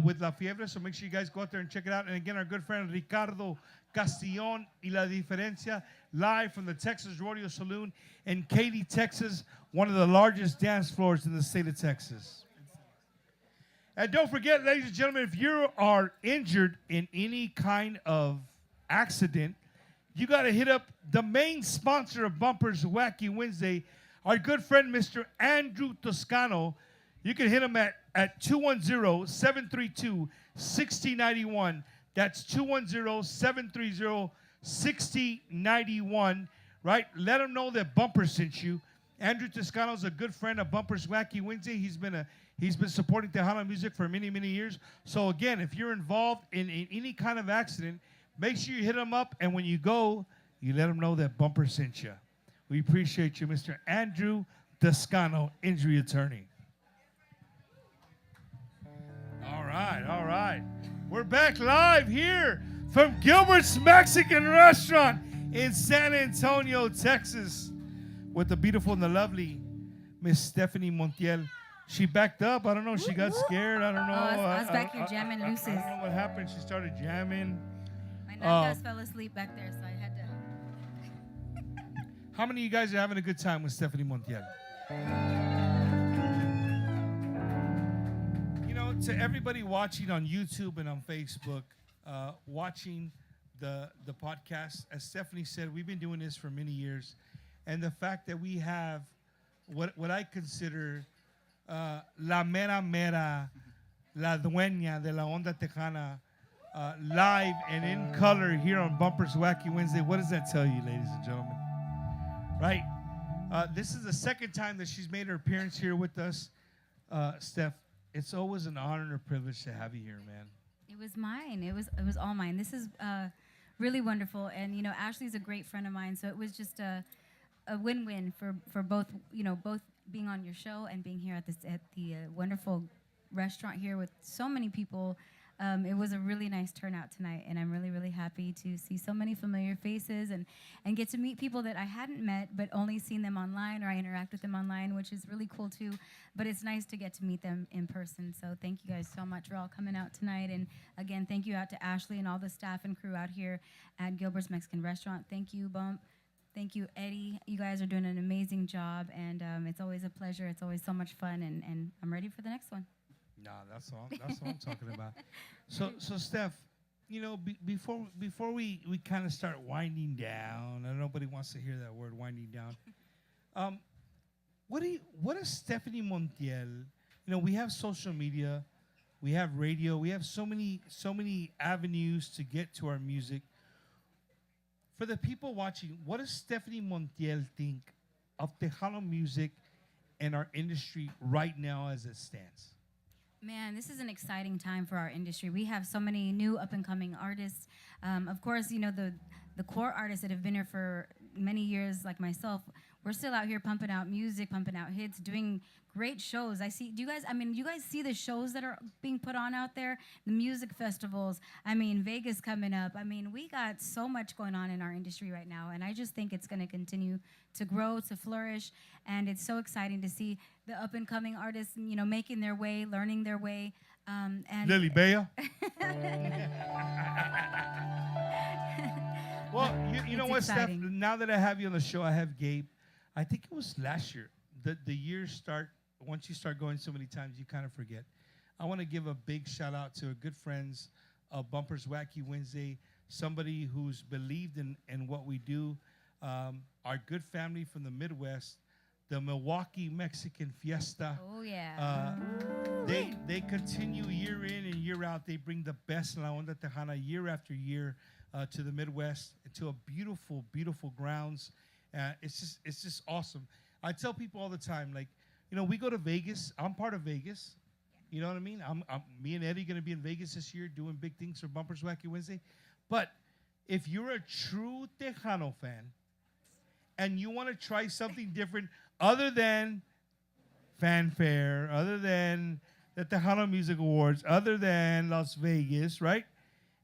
with La Fiebre, so make sure you guys go out there and check it out. And again, our good friend Ricardo Castillon y La Diferencia, live from the Texas Rodeo Saloon in Katy, Texas, one of the largest dance floors in the state of Texas. And don't forget, ladies and gentlemen, if you are injured in any kind of accident, you got to hit up the main sponsor of Bumper's Wacky Wednesday, our good friend, Mr. Andrew Toscano. You can hit him at at 210-732-6091. That's 210-730-6091, right? Let them know that Bumper sent you. Andrew Toscano is a good friend of Bumper's Wacky Wednesday. He's been supporting Tejano music for many, many years. So again, if you're involved in any kind of accident, make sure you hit him up, and when you go, you let him know that Bumper sent you. We appreciate you, Mr. Andrew Toscano, injury attorney. All right. We're back live here from Gilbert's Mexican Restaurant in San Antonio, Texas, with the beautiful and the lovely Miss Stefani Montiel. She backed up. I don't know. She got scared. I don't know. I was back here jamming looses. I don't know what happened. She started jamming. My nalgas fell asleep back there, so I had to. How many of you guys are having a good time with Stefani Montiel? You know, to everybody watching on YouTube and on Facebook, watching the podcast, as Stephanie said, we've been doing this for many years. And the fact that we have what I consider la mera, la dueña de la onda tejana, live and in color here on Bumper's Wacky Wednesday. What does that tell you, ladies and gentlemen? Right? This is the second time that she's made her appearance here with us. Steph, it's always an honor and a privilege to have you here, man. It was mine. It was all mine. This is really wonderful. And, you know, Ashley's a great friend of mine, so it was just a win-win for both, you know, both being on your show and being here at the wonderful restaurant here with so many people. It was a really nice turnout tonight, and I'm really, really happy to see so many familiar faces and get to meet people that I hadn't met but only seen them online, or I interact with them online, which is really cool too. But it's nice to get to meet them in person. So thank you guys so much for all coming out tonight. And again, thank you out to Ashley and all the staff and crew out here at Gilbert's Mexican Restaurant. Thank you, Bump. Thank you, Eddie. You guys are doing an amazing job, and it's always a pleasure. It's always so much fun, and I'm ready for the next one. No, that's all I'm talking about. So Steph, you know, before we kind of start winding down, and nobody wants to hear that word, winding down. What is Stefani Montiel? You know, we have social media, we have radio, we have so many avenues to get to our music. For the people watching, what does Stefani Montiel think of Tejano music and our industry right now as it stands? Man, this is an exciting time for our industry. We have so many new up-and-coming artists. Of course, you know, the core artists that have been here for many years, like myself, we're still out here pumping out music, pumping out hits, doing great shows. You guys see the shows that are being put on out there, the music festivals. I mean, Vegas coming up. I mean, we got so much going on in our industry right now, and I just think it's going to continue to grow, to flourish, and it's so exciting to see the up-and-coming artists, you know, making their way, learning their way. And Lily Bea. Well, you know what, Steph? Now that I have you on the show, I have Gabe. I think it was last year. The years start, once you start going so many times, you kind of forget. I want to give a big shout out to good friends of Bumper's Wacky Wednesday, somebody who's believed in what we do. Our good family from the Midwest, the Milwaukee Mexican Fiesta. Oh, yeah. They continue year in and year out. They bring the best La Onda Tejana year after year to the Midwest, to a beautiful, beautiful grounds. It's just awesome. I tell people all the time, like, you know, we go to Vegas. I'm part of Vegas. You know what I mean? Me and Eddie going to be in Vegas this year doing big things for Bumper's Wacky Wednesday. But if you're a true Tejano fan and you want to try something different other than fanfare, other than the Tejano Music Awards, other than Las Vegas, right?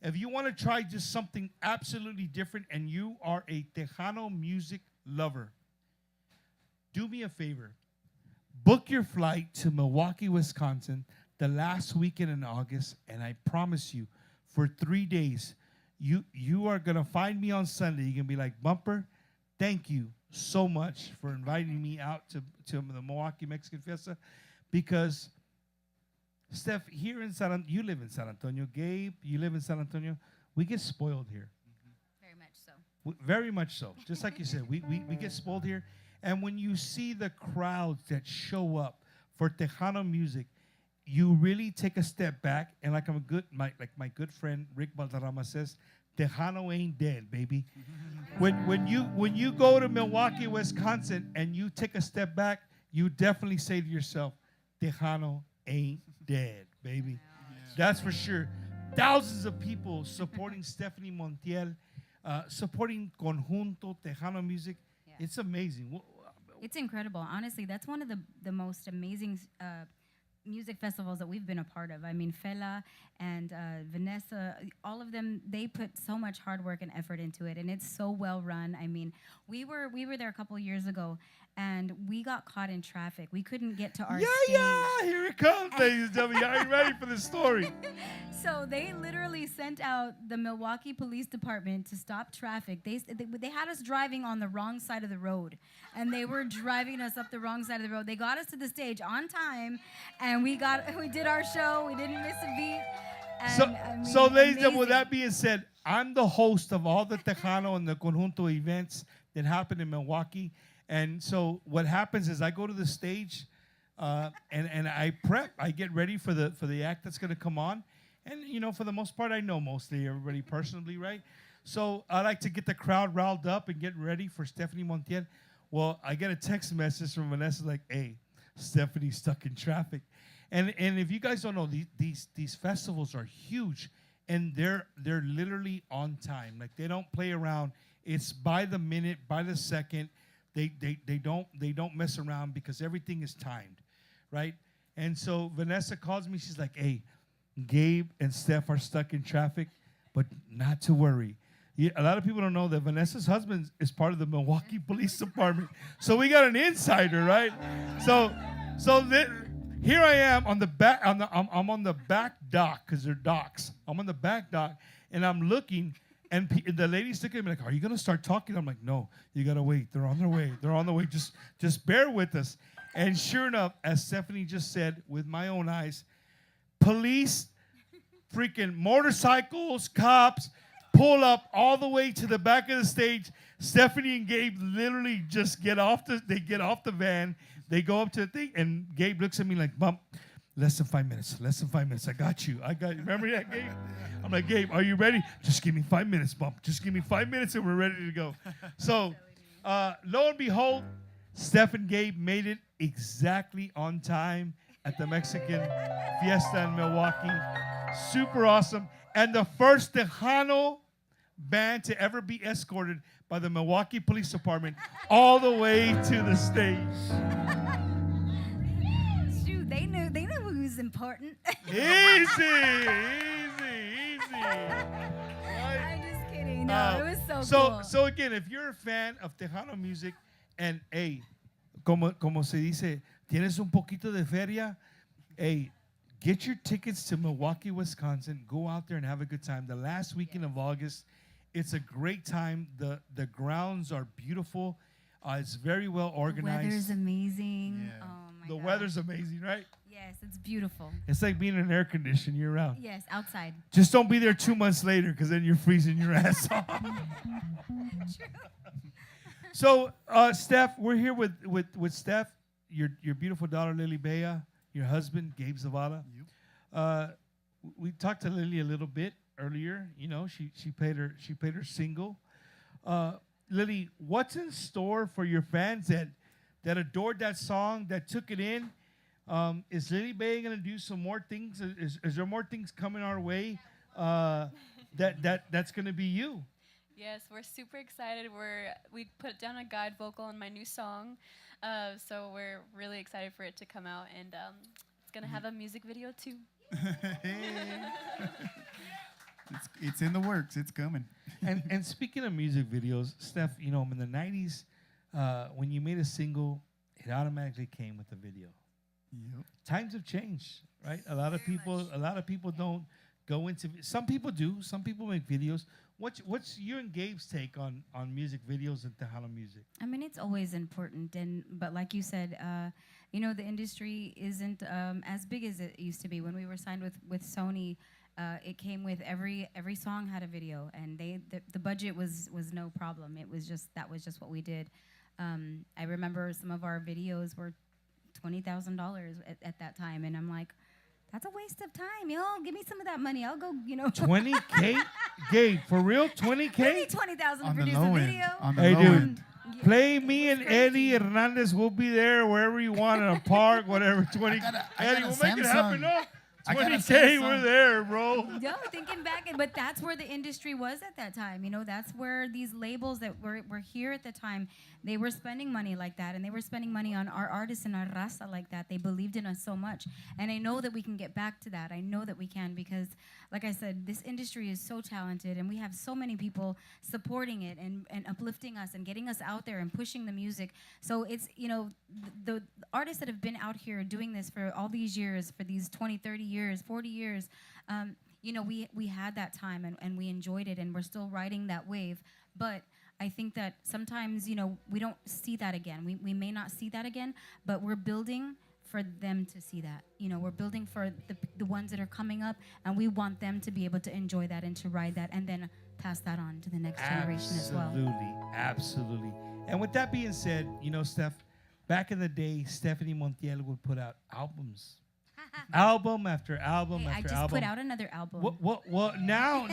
If you want to try just something absolutely different and you are a Tejano music lover, do me a favor. Book your flight to Milwaukee, Wisconsin, the last weekend in August, and I promise you, for 3 days, you are going to find me on Sunday. You're going to be like, Bumper, thank you so much for inviting me out to the Milwaukee Mexican Fiesta, because, Steph, here in you live in San Antonio. Gabe, you live in San Antonio. We get spoiled here. Very much so. Very much so. Just like you said, we get spoiled here. And when you see the crowds that show up for Tejano music, you really take a step back, and like my good friend Rick Valderrama says, Tejano ain't dead, baby. when you go to Milwaukee, Wisconsin, and you take a step back, you definitely say to yourself, Tejano ain't dead, baby. That's for sure. Thousands of people supporting Stefani Montiel, supporting Conjunto Tejano music. Yeah. It's amazing. It's incredible. Honestly, that's one of the most amazing music festivals that we've been a part of. I mean, Fela and Vanessa, all of them, they put so much hard work and effort into it, and it's so well run. I mean, we were there a couple years ago, and we got caught in traffic. We couldn't get to our stage. Yeah, here it comes, ladies and gentlemen. Are you ready for the story? So they literally sent out the Milwaukee Police Department to stop traffic. They had us driving on the wrong side of the road, and they were driving us up the wrong side of the road. They got us to the stage on time, and we did our show. We didn't miss a beat. And, so ladies and gentlemen, with that being said, I'm the host of all the Tejano and the Conjunto events that happen in Milwaukee. And so what happens is I go to the stage and I prep. I get ready for the act that's going to come on. And, you know, for the most part, I know mostly everybody personally, right? So I like to get the crowd riled up and get ready for Stefani Montiel. Well, I get a text message from Vanessa like, hey, Stephanie's stuck in traffic. And if you guys don't know, these festivals are huge, and they're literally on time. Like, they don't play around. It's by the minute, by the second. They don't mess around because everything is timed, right? And so Vanessa calls me. She's like, hey, Gabe and Steph are stuck in traffic, but not to worry. A lot of people don't know that Vanessa's husband is part of the Milwaukee Police Department. So we got an insider, right? So here I am on the back. I'm on the back dock because they're docks. I'm on the back dock, and I'm looking, and the ladies look at me like, "Are you gonna start talking?" I'm like, "No, you gotta wait. They're on their way. They're on the way. Just bear with us." And sure enough, as Stephanie just said, with my own eyes, police, freaking motorcycles, cops, pull up all the way to the back of the stage. Stephanie and Gabe literally just get off the van. They go up to the thing, and Gabe looks at me like, Bump, less than 5 minutes. I got you. Remember that, Gabe? I'm like, Gabe, are you ready? Just give me 5 minutes, Bump. Just give me 5 minutes, and we're ready to go. So, lo and behold, Steph and Gabe made it exactly on time at the Mexican Fiesta in Milwaukee. Super awesome. And the first Tejano band to ever be escorted by the Milwaukee Police Department all the way to the stage. Shoot, they knew who was important. Easy. I'm just kidding. No, it was so cool. So again, if you're a fan of Tejano music, and hey, como se dice, tienes un poquito de feria, hey, get your tickets to Milwaukee, Wisconsin. Go out there and have a good time. The last weekend of August, it's a great time. The grounds are beautiful. It's very well organized. The weather's amazing. Yeah. Oh my the God. weather's amazing, right? Yes, it's beautiful. It's like being in an air condition year round. Yes, outside. Just don't be there 2 months later, because then you're freezing your ass off. True. So, Steph, we're here with Steph, your beautiful daughter Lily Bea, your husband Gabe Zavala. Yep. We talked to Lily a little bit earlier. You know, she paid her single. Lily, what's in store for your fans that adored that song, that took it in? Is Lily Bea gonna do some more things? Is there more things coming our way? That's gonna be you. Yes, we're super excited. We put down a guide vocal on my new song, so we're really excited for it to come out, and it's gonna have a music video too. It's in the works. It's coming. And speaking of music videos, Steph, you know, in the 90s, when you made a single, it automatically came with a video. Yep. Times have changed, right? A lot of people don't go into. Some people do. Some people make videos. What's you and Gabe's take on music videos and Tejano music? I mean, it's always important, but like you said, you know, the industry isn't as big as it used to be. When we were signed with Sony, it came with every song had a video, and the budget was no problem. That was just what we did. I remember some of our videos were $20,000 at that time, and I'm like, That's a waste of time, yo. Give me some of that money. I'll go, 20K? Gabe, for real? 20K? Give me 20,000 to On the produce a low video. end. On the Hey, low dude. end. Play me and Eddie Hernandez. We'll be there wherever you want in a park, whatever. 20. I Eddie, got a we'll make it happen. Samsung. No, I got a 20K, Samsung. we're there, bro. Yo, thinking back, but that's where the industry was at that time. That's where these labels that were here at the time, they were spending money like that, and they were spending money on our artists and our raza like that. They believed in us so much, and I know that we can get back to that. I know that we can because, like I said, this industry is so talented, and we have so many people supporting it and uplifting us and getting us out there and pushing the music. So it's, the artists that have been out here doing this for all these years, for these 20, 30 years, 40 years, we had that time and we enjoyed it, and we're still riding that wave. But I think that sometimes, we don't see that again. We may not see that again, but we're building for them to see that. We're building for the ones that are coming up, and we want them to be able to enjoy that and to ride that and then pass that on to the next generation as well. Absolutely. And with that being said, Steph, back in the day, Stefani Montiel would put out albums. Album after album Hey, after I just album. put out another album. Well, now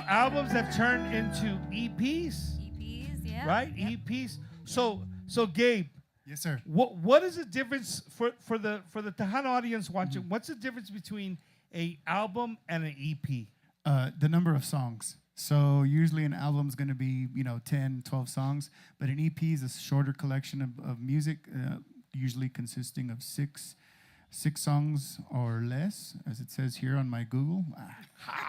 albums have turned into EPs. EPs, yeah. Right? Yep. EPs. So Gabe. Yes, sir. What is the difference for the Tejano audience watching? What's the difference between a album and an EP? The number of songs. So usually an album's going to be, 10, 12 songs, but an EP is a shorter collection of music, usually consisting of six songs or less, as it says here on my Google.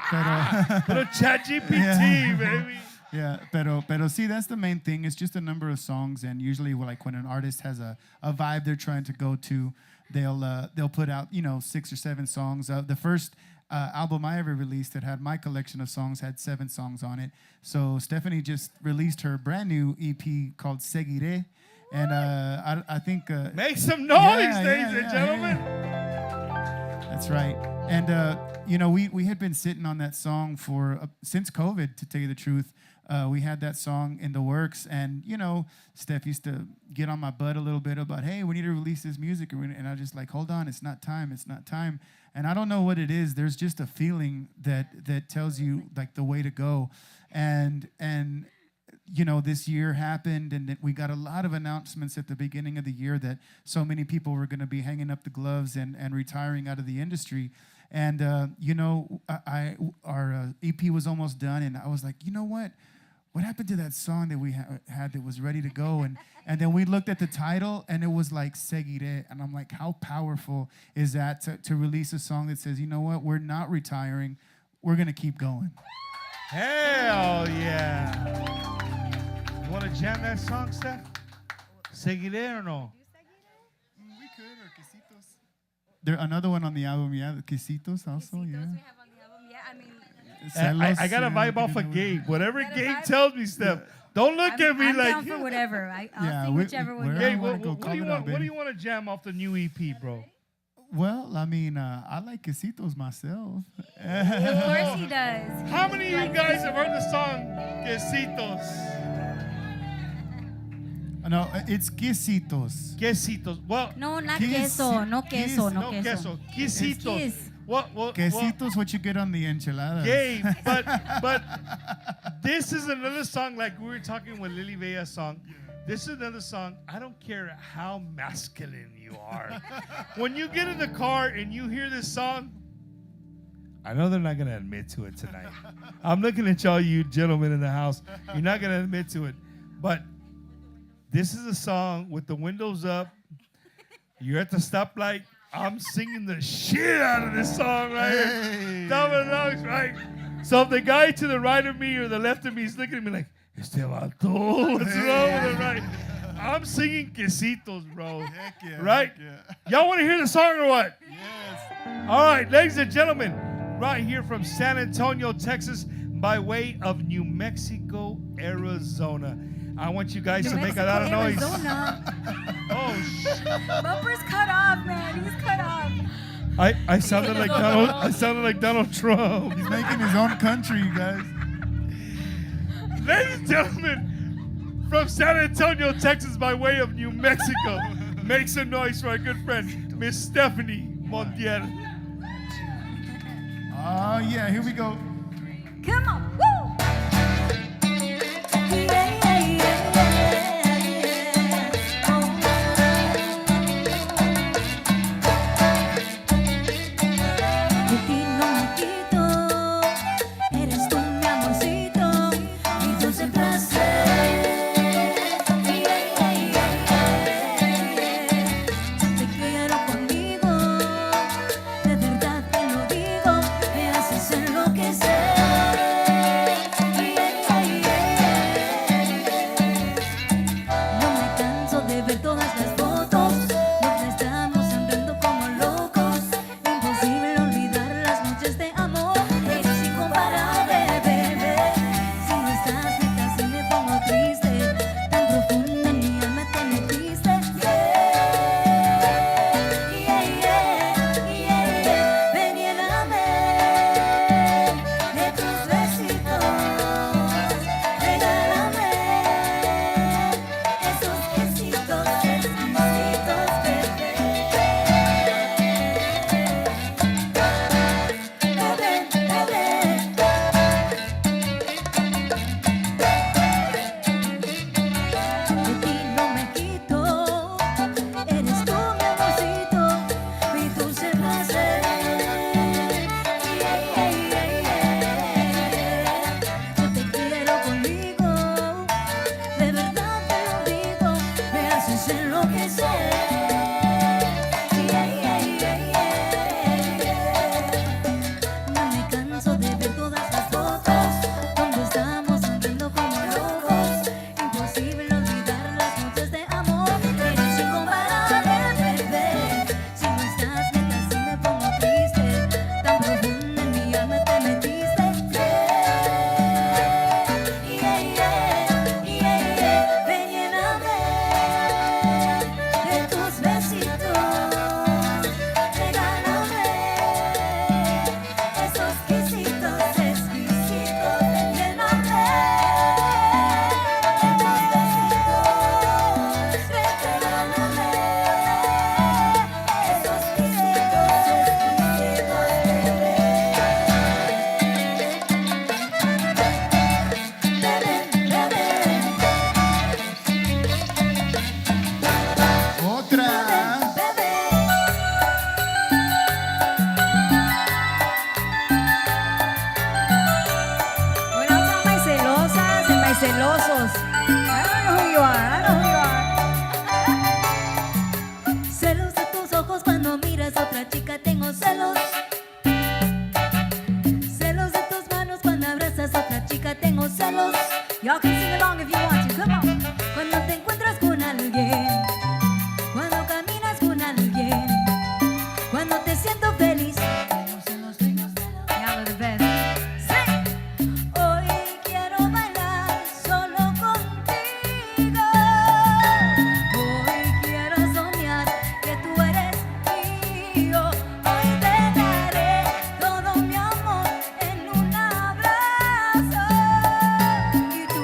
Pero ChatGPT, baby. Yeah, pero see, that's the main thing. It's just a number of songs, and usually, like when an artist has a vibe they're trying to go to, they'll put out 6 or 7 songs. The first album I ever released that had my collection of songs had 7 songs on it. So Stefani just released her brand new EP called Seguiré, and I think make some noise, ladies and gentlemen. That's right. And we had been sitting on that song for since COVID, to tell you the truth. We had that song in the works, and Steph used to get on my butt a little bit about, hey, we need to release this music, and I was just like, hold on, it's not time. And I don't know what it is. There's just a feeling that tells you like the way to go, and this year happened, and we got a lot of announcements at the beginning of the year that so many people were going to be hanging up the gloves and retiring out of the industry. And, our EP was almost done, and I was like, you know what? What happened to that song that we had that was ready to go? And then we looked at the title, and it was like Seguiré. And I'm like, how powerful is that to release a song that says, you know what? We're not retiring. We're going to keep going. Hell yeah. You want to jam that song, Steph? Seguiré or no? We could, or Quesitos. There another one on the album, yeah, Quesitos also, yeah. We have on the album, yeah. I mean, I got a vibe off of Gabe. Whatever Gabe tells me, Steph. Don't look at me I'm like. down for whatever. I'll sing whichever one. Gabe, what do you want to jam off the new EP, bro? Well, I mean, I like Quesitos myself. Of course he does. How many of you guys have heard the song Quesitos? No, it's Quesitos. Quesitos. Well, no, not queso. No queso. No queso. Quesitos. What? Quesitos, what you get on the enchiladas. Gabe, but this is another song like we were talking with Lily Vea's song. This is another song. I don't care how masculine you are. When you get in the car and you hear this song, I know they're not going to admit to it tonight. I'm looking at y'all, you gentlemen in the house. You're not going to admit to it. But this is a song with the windows up. You're at the stoplight. I'm singing the shit out of this song right here. Dominoes, right? So if the guy to the right of me or the left of me is looking at me like, este vato, what's wrong with him, right? I'm singing Quesitos, bro. Heck yeah, right? heck yeah. Y'all want to hear the song or what? Yes. All right, ladies and gentlemen, right here from San Antonio, Texas, by way of New Mexico, Arizona. I want you guys to make a lot of noise. Oh, shit. Bumper's cut off, man. He's cut off. I sounded like Donald Trump. He's making his own country, you guys. Ladies and gentlemen, from San Antonio, Texas, by way of New Mexico, make some noise for our good friend, Miss Stefani Montiel. Oh, yeah, here we go. Come on, woo! De ti no me quito, eres tú mi amorcito, mi dulce placer. Te quiero conmigo, de verdad te lo digo, me haces enloquecer. No me canso de ver todas las fotos, donde estamos andando como locos. Imposible olvidar las noches de amor, eres incomparable, bebé. Si no estás, neta, si me pongo triste, tan profunda en mi alma te metiste. Ven y lléname de tus besitos, regálame esos besitos exquisitos, bebé. De ti no me quito, eres tú mi amorcito, mi dulce placer. Yo te quiero conmigo, de verdad te lo digo, me haces enloquecer. No me canso de ver todas las fotos, donde estamos andando como locos. Imposible olvidar las noches de amor, eres incomparable, bebé. Si no estás, neta, si me pongo triste, tan profunda en mi alma te metiste. Ven, lléname de tus besitos, regálame esos quesitos exquisitos, lléname de tus besitos, regálame esos quesitos exquisitos, Otra. Bueno, todas my celosas and my celosos. I don't know who you are. I know who you are. celos de tus ojos cuando miras a otra chica, tengo celos. Celos de tus manos cuando abrazas a otra chica, tengo celos. Y'all can sing along if you want to. Come on. Cuando te encuentras con alguien, cuando caminas con alguien, cuando te siento feliz, tengo celos, tengo celos. Y'all are the best. Hoy quiero bailar solo contigo. Hoy quiero soñar que tú eres mío. Hoy te daré todo mi amor en un abrazo. Y tú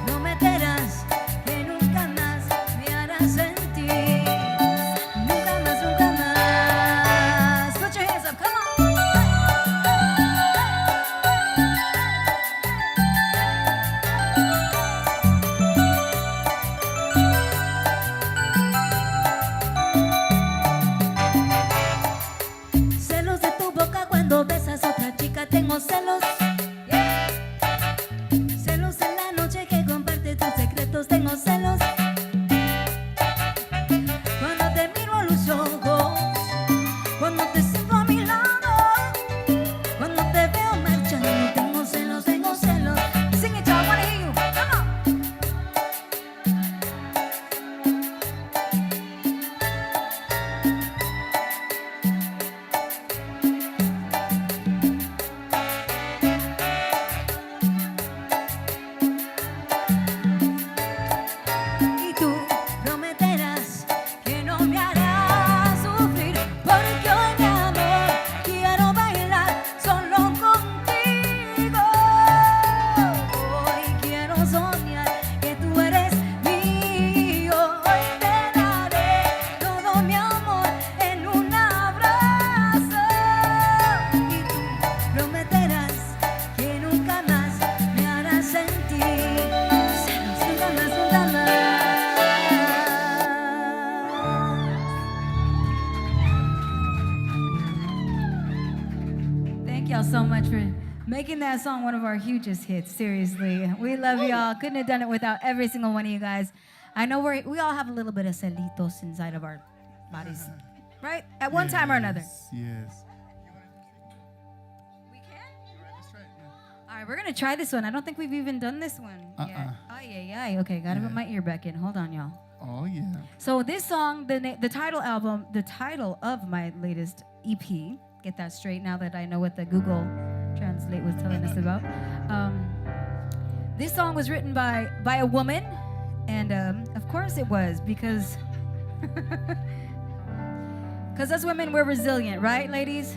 prometerás que nunca más me harás sentir. Nunca más, nunca más. Put your hands up. Come on. Celos de tu boca cuando besas a otra chica, tengo celos. Celos en la noche que comparte tus secretos, tengo celos. making that song one of our hugest hits. Seriously, we love y'all. Couldn't have done it without every single one of you guys. I know we all have a little bit of celitos inside of our bodies, right? At one time or another. Yes. All right, we're gonna try this one. I don't think we've even done this one yet. Oh yeah. Okay, gotta put my ear back in. Hold on, y'all. Oh yeah. So this song, the title of my latest EP. Get that straight now that I know what the Google Translate was telling us about. This song was written by a woman, and of course it was because us women, we're resilient, right, ladies?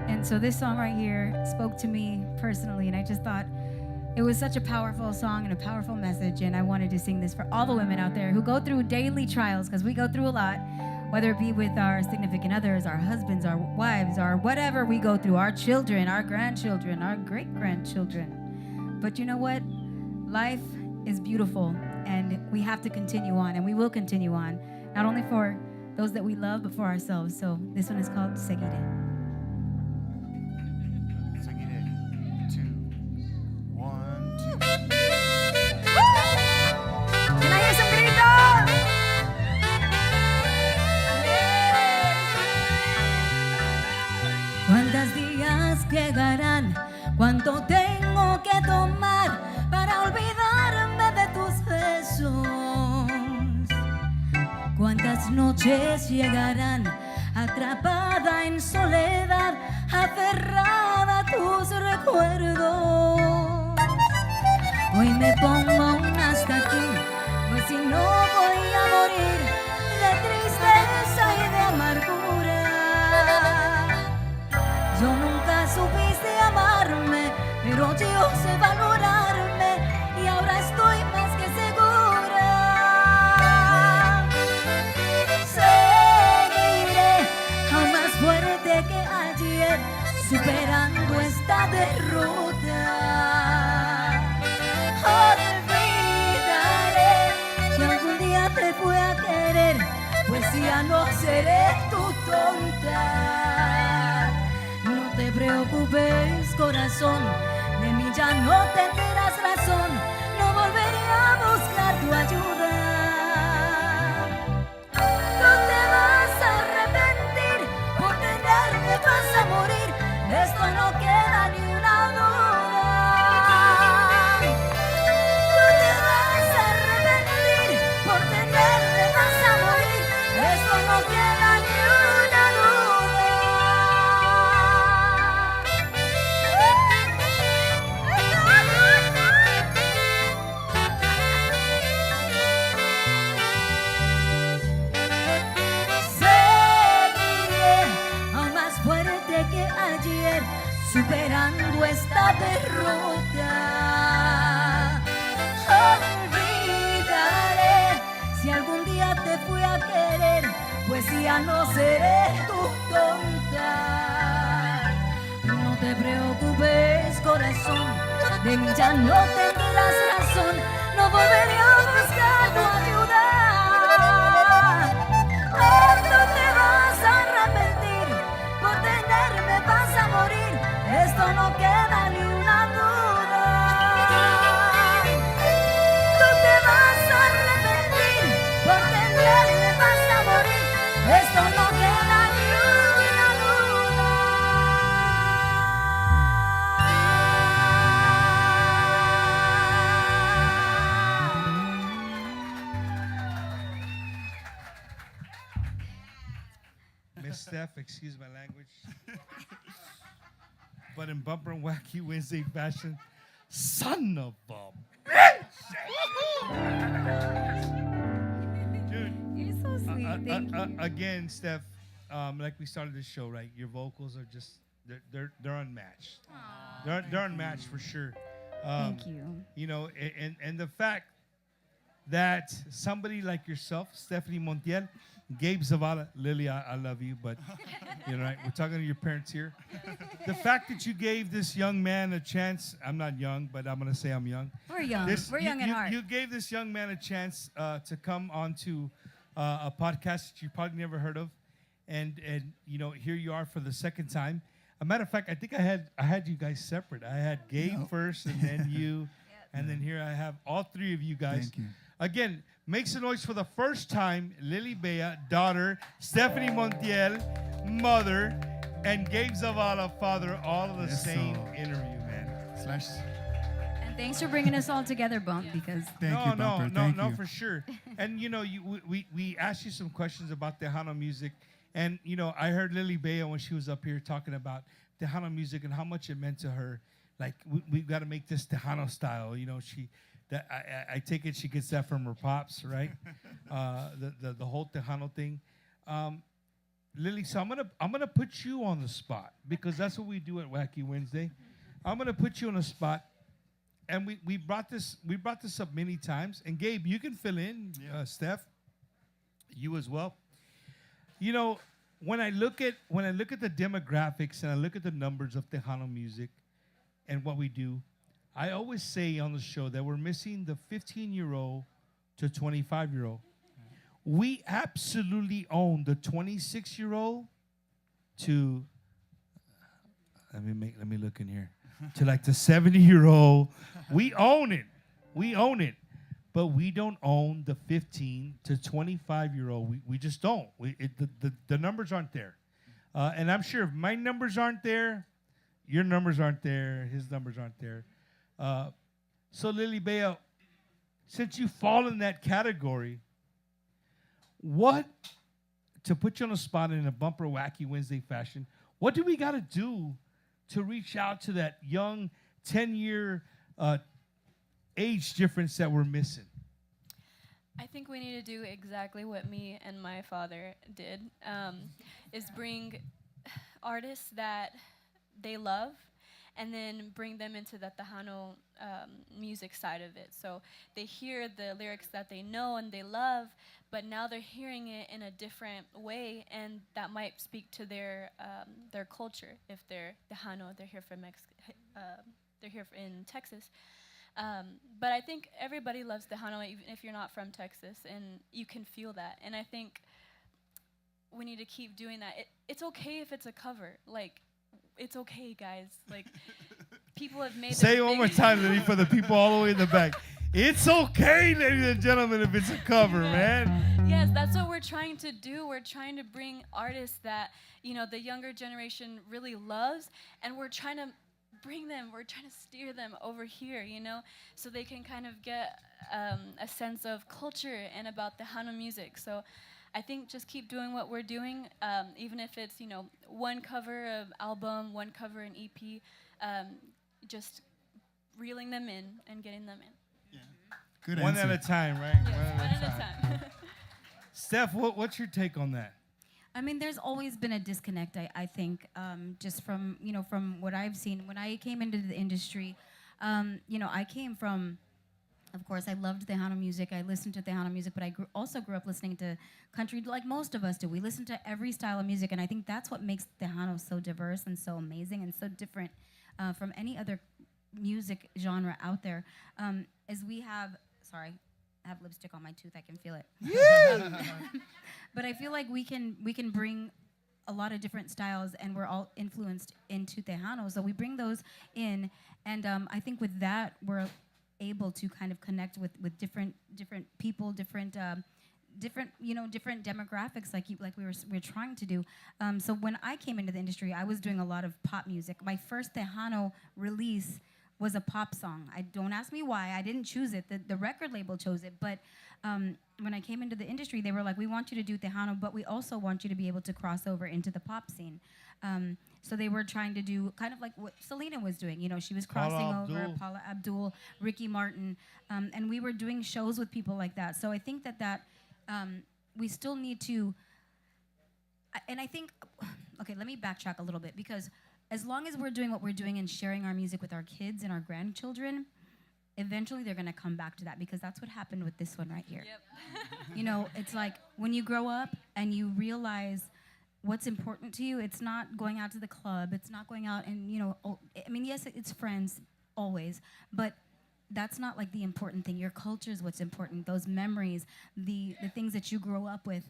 And so this song right here spoke to me personally, and I just thought it was such a powerful song and a powerful message, and I wanted to sing this for all the women out there who go through daily trials, because we go through a lot, whether it be with our significant others, our husbands, our wives, or whatever we go through, our children, our grandchildren, our great-grandchildren. But you know what? Life is beautiful, and we have to continue on, and we will continue on, not only for those that we love, but for ourselves. So this one is called Seguiré. ¿Cuántos días llegarán? ¿Cuánto tengo que tomar para olvidarme de tus besos? ¿Cuántas noches llegarán atrapada en soledad, aferrada a tus recuerdos? Hoy me pongo un hasta aquí, pues si no voy a morir de tristeza y de amargura. Yo nunca supiste amarme, pero yo sé valorarme y ahora estoy más que segura. Seguiré aún más fuerte que ayer, superando esta derrota. Olvidaré que algún día te fui a querer, pues ya no seré tu tonta. No te preocupes, corazón, de mí ya no tendrás razón, no volveré a buscar tu ayuda. Tú te vas a arrepentir, por tenerme vas a morir, de esto no queda ni una duda. Tú te vas a arrepentir, por tenerme vas a morir, de esto no queda ni una duda. Superando esta derrota. Olvidaré si algún día te fui a querer, pues ya no seré tu tonta. No te preocupes, corazón, de mí ya no tendrás razón, no volveré a buscar tu ayuda. Tú te vas a arrepentir, por tenerme vas a morir, esto no queda ni una duda. Tú te vas a arrepentir, por tenerme vas a morir, esto no queda ni una duda. Miss Steph, excuse my language. But in Bumper and Wacky Wednesday fashion, son of a dude. You're so sweet. Thank you. Again, Steph, like we started the show, right? Your vocals are just they're unmatched. They're unmatched for sure. Thank you. You know, and the fact that somebody like yourself, Stefani Montiel, Gabe Zavala, Lily, I love you, but you know, right? We're talking to your parents here. The fact that you gave this young man a chance, I'm not young, but I'm gonna say I'm young. We're young. We're young at heart. You gave this young man a chance to come onto a podcast that you probably never heard of, and you know, here you are for the second time. A matter of fact, I think I had you guys separate. I had Gabe first, and then you, and then here I have all three of you guys. Thank you. Again, make some noise for the first time. Lily Bea, daughter, Stefani Montiel, mother, and Gabe Zavala, father, all of the same interview, man. And thanks for bringing us all together, Bump, because no, for sure. And you know, we asked you some questions about Tejano music, and you know, I heard Lily Bea when she was up here talking about Tejano music and how much it meant to her. Like we've got to make this Tejano style. You know, I take it she gets that from her pops, right? The whole Tejano thing. Lily, so I'm gonna put you on the spot because that's what we do at Wacky Wednesday. I'm gonna put you on the spot, and we brought this up many times. And Gabe, you can fill in. Steph, you as well. You know, when I look at the demographics and I look at the numbers of Tejano music and what we do, I always say on the show that we're missing the 15-year-old to 25-year-old. We absolutely own the 26-year-old to let me look in here to like the 70-year-old. We own it. But we don't own the 15 to 25-year-old. We just don't. The numbers aren't there. And I'm sure if my numbers aren't there, your numbers aren't there, his numbers aren't there. So Lily Bea, since you fall in that category, what, to put you on the spot in a bumper Wacky Wednesday fashion, what do we got to do to reach out to that young 10-year age difference that we're missing? I think we need to do exactly what me and my father did, is bring artists that they love and then bring them into the Tejano music side of it. So they hear the lyrics that they know and they love, but now they're hearing it in a different way, and that might speak to their culture. If they're Tejano, they're here from they're here in Texas. But I think everybody loves Tejano, even if you're not from Texas, and you can feel that. And I think we need to keep doing that. It's okay if it's a cover. Like, it's okay, guys. Like, people have made. Say it one more time, Lily, for the people all the way in the back. It's okay, ladies and gentlemen, if it's a cover, man. Yes, that's what we're trying to do. We're trying to bring artists that, you know, the younger generation really loves, and we're trying to bring them, we're trying to steer them over here, you know, so they can kind of get a sense of culture and about Tejano music. So I think just keep doing what we're doing, even if it's, you know, one cover of album, one cover an EP, just reeling them in and getting them in. Good one answer. at a time, right? Yes, one at a time. Steph, what's your take on that? I mean, there's always been a disconnect, I think, just from, you know, from what I've seen. When I came into the industry, you know, I came from, of course, I loved Tejano music. I listened to Tejano music, but I also grew up listening to country like most of us do. We listen to every style of music, and I think that's what makes Tejano so diverse and so amazing and so different from any other music genre out there. As we have, sorry, I have lipstick on my tooth. I can feel it. Yeah. But I feel like we can bring a lot of different styles, and we're all influenced into Tejano. So we bring those in, and I think with that we're able to kind of connect with different people, different you know, different demographics, like we're trying to do. So when I came into the industry, I was doing a lot of pop music. My first Tejano release was a pop song. Don't ask me why. I didn't choose it. The record label chose it. But when I came into the industry, they were like, we want you to do Tejano, but we also want you to be able to cross over into the pop scene. So they were trying to do kind of like what Selena was doing. You know, she was crossing over, Paula Abdul, Ricky Martin, and we were doing shows with people like that. So I think that we still need to, and I think, okay, let me backtrack a little bit, because as long as we're doing what we're doing and sharing our music with our kids and our grandchildren, eventually they're gonna come back to that, because that's what happened with this one right here. Yep. You know, it's like when you grow up and you realize what's important to you, it's not going out to the club, it's not going out and, you know, I mean, yes, it's friends always, but that's not like the important thing. Your culture is what's important. Those memories, the things that you grow up with,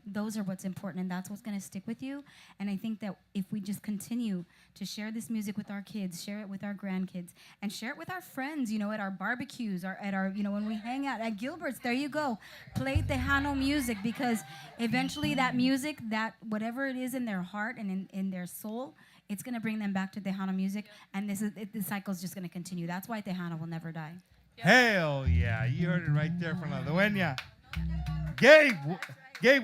those are what's important, and that's what's going to stick with you. And I think that if we just continue to share this music with our kids, share it with our grandkids, and share it with our friends, at our barbecues, or at our, when we hang out at Gilbert's, there you go. Play Tejano music, because eventually that music, that whatever it is in their heart and in their soul, it's going to bring them back to Tejano music, and the cycle's just going to continue. That's why Tejano will never die. Hell yeah. You heard it right there from La Dueña. Gabe,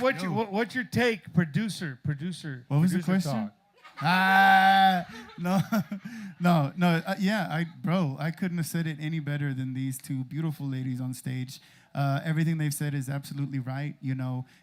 what's your take? Producer. What was the question? No. Yeah, I couldn't have said it any better than these two beautiful ladies on stage. Everything they've said is absolutely right.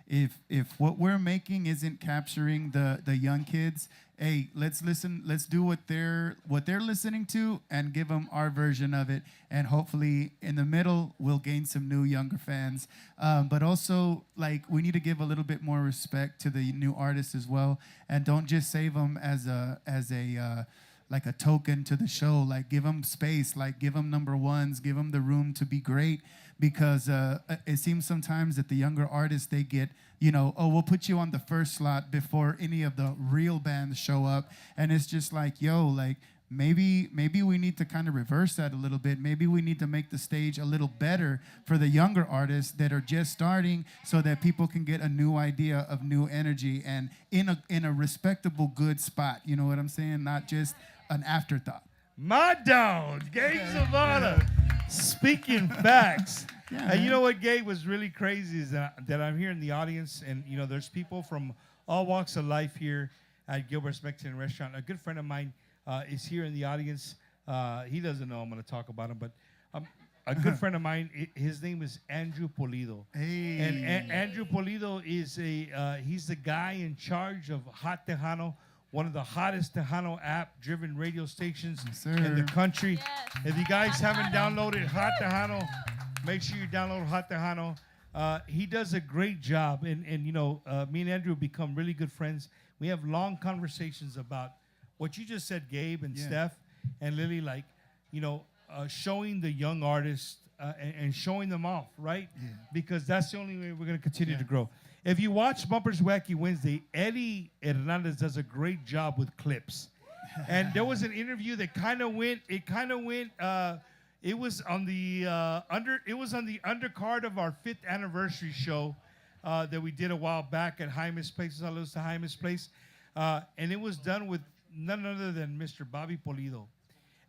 If what we're making isn't capturing the young kids, hey, let's listen. Let's do what they're listening to and give them our version of it. And hopefully, in the middle, we'll gain some new younger fans. But also, we need to give a little bit more respect to the new artists as well, and don't just save them as a like a token to the show. Give them space. Give them number ones. Give them the room to be great. Because it seems sometimes that the younger artists, they get, we'll put you on the first slot before any of the real bands show up. And it's just maybe we need to kind of reverse that a little bit. Maybe we need to make the stage a little better for the younger artists that are just starting, so that people can get a new idea of new energy and in a respectable, good spot. You know what I'm saying? Not just an afterthought. My dog, Gabe Zavala, speaking facts. And you know what, Gabe, was really crazy is that I'm here in the audience, and there's people from all walks of life here at Gilbert's Mexican Restaurant. A good friend of mine is here in the audience. He doesn't know I'm going to talk about him, but a good friend of mine, his name is Andrew Polido. Hey. And Andrew Polido is he's the guy in charge of Hot Tejano, one of the hottest Tejano app-driven radio stations in the country. Yes. If you guys haven't downloaded Hot Tejano, make sure you download Hot Tejano. He does a great job, and me and Andrew have become really good friends. We have long conversations about what you just said, Gabe and Steph and Lily, showing the young artists and showing them off, right? Yeah. Because that's the only way we're going to continue to grow. If you watch Bumpers Wacky Wednesday, Eddie Hernandez does a great job with clips. And there was an interview that it was on the undercard of our 5th anniversary show that we did a while back at Jaime's Place. I lose to Jaime's Place. And it was done with none other than Mr. Bobby Polido.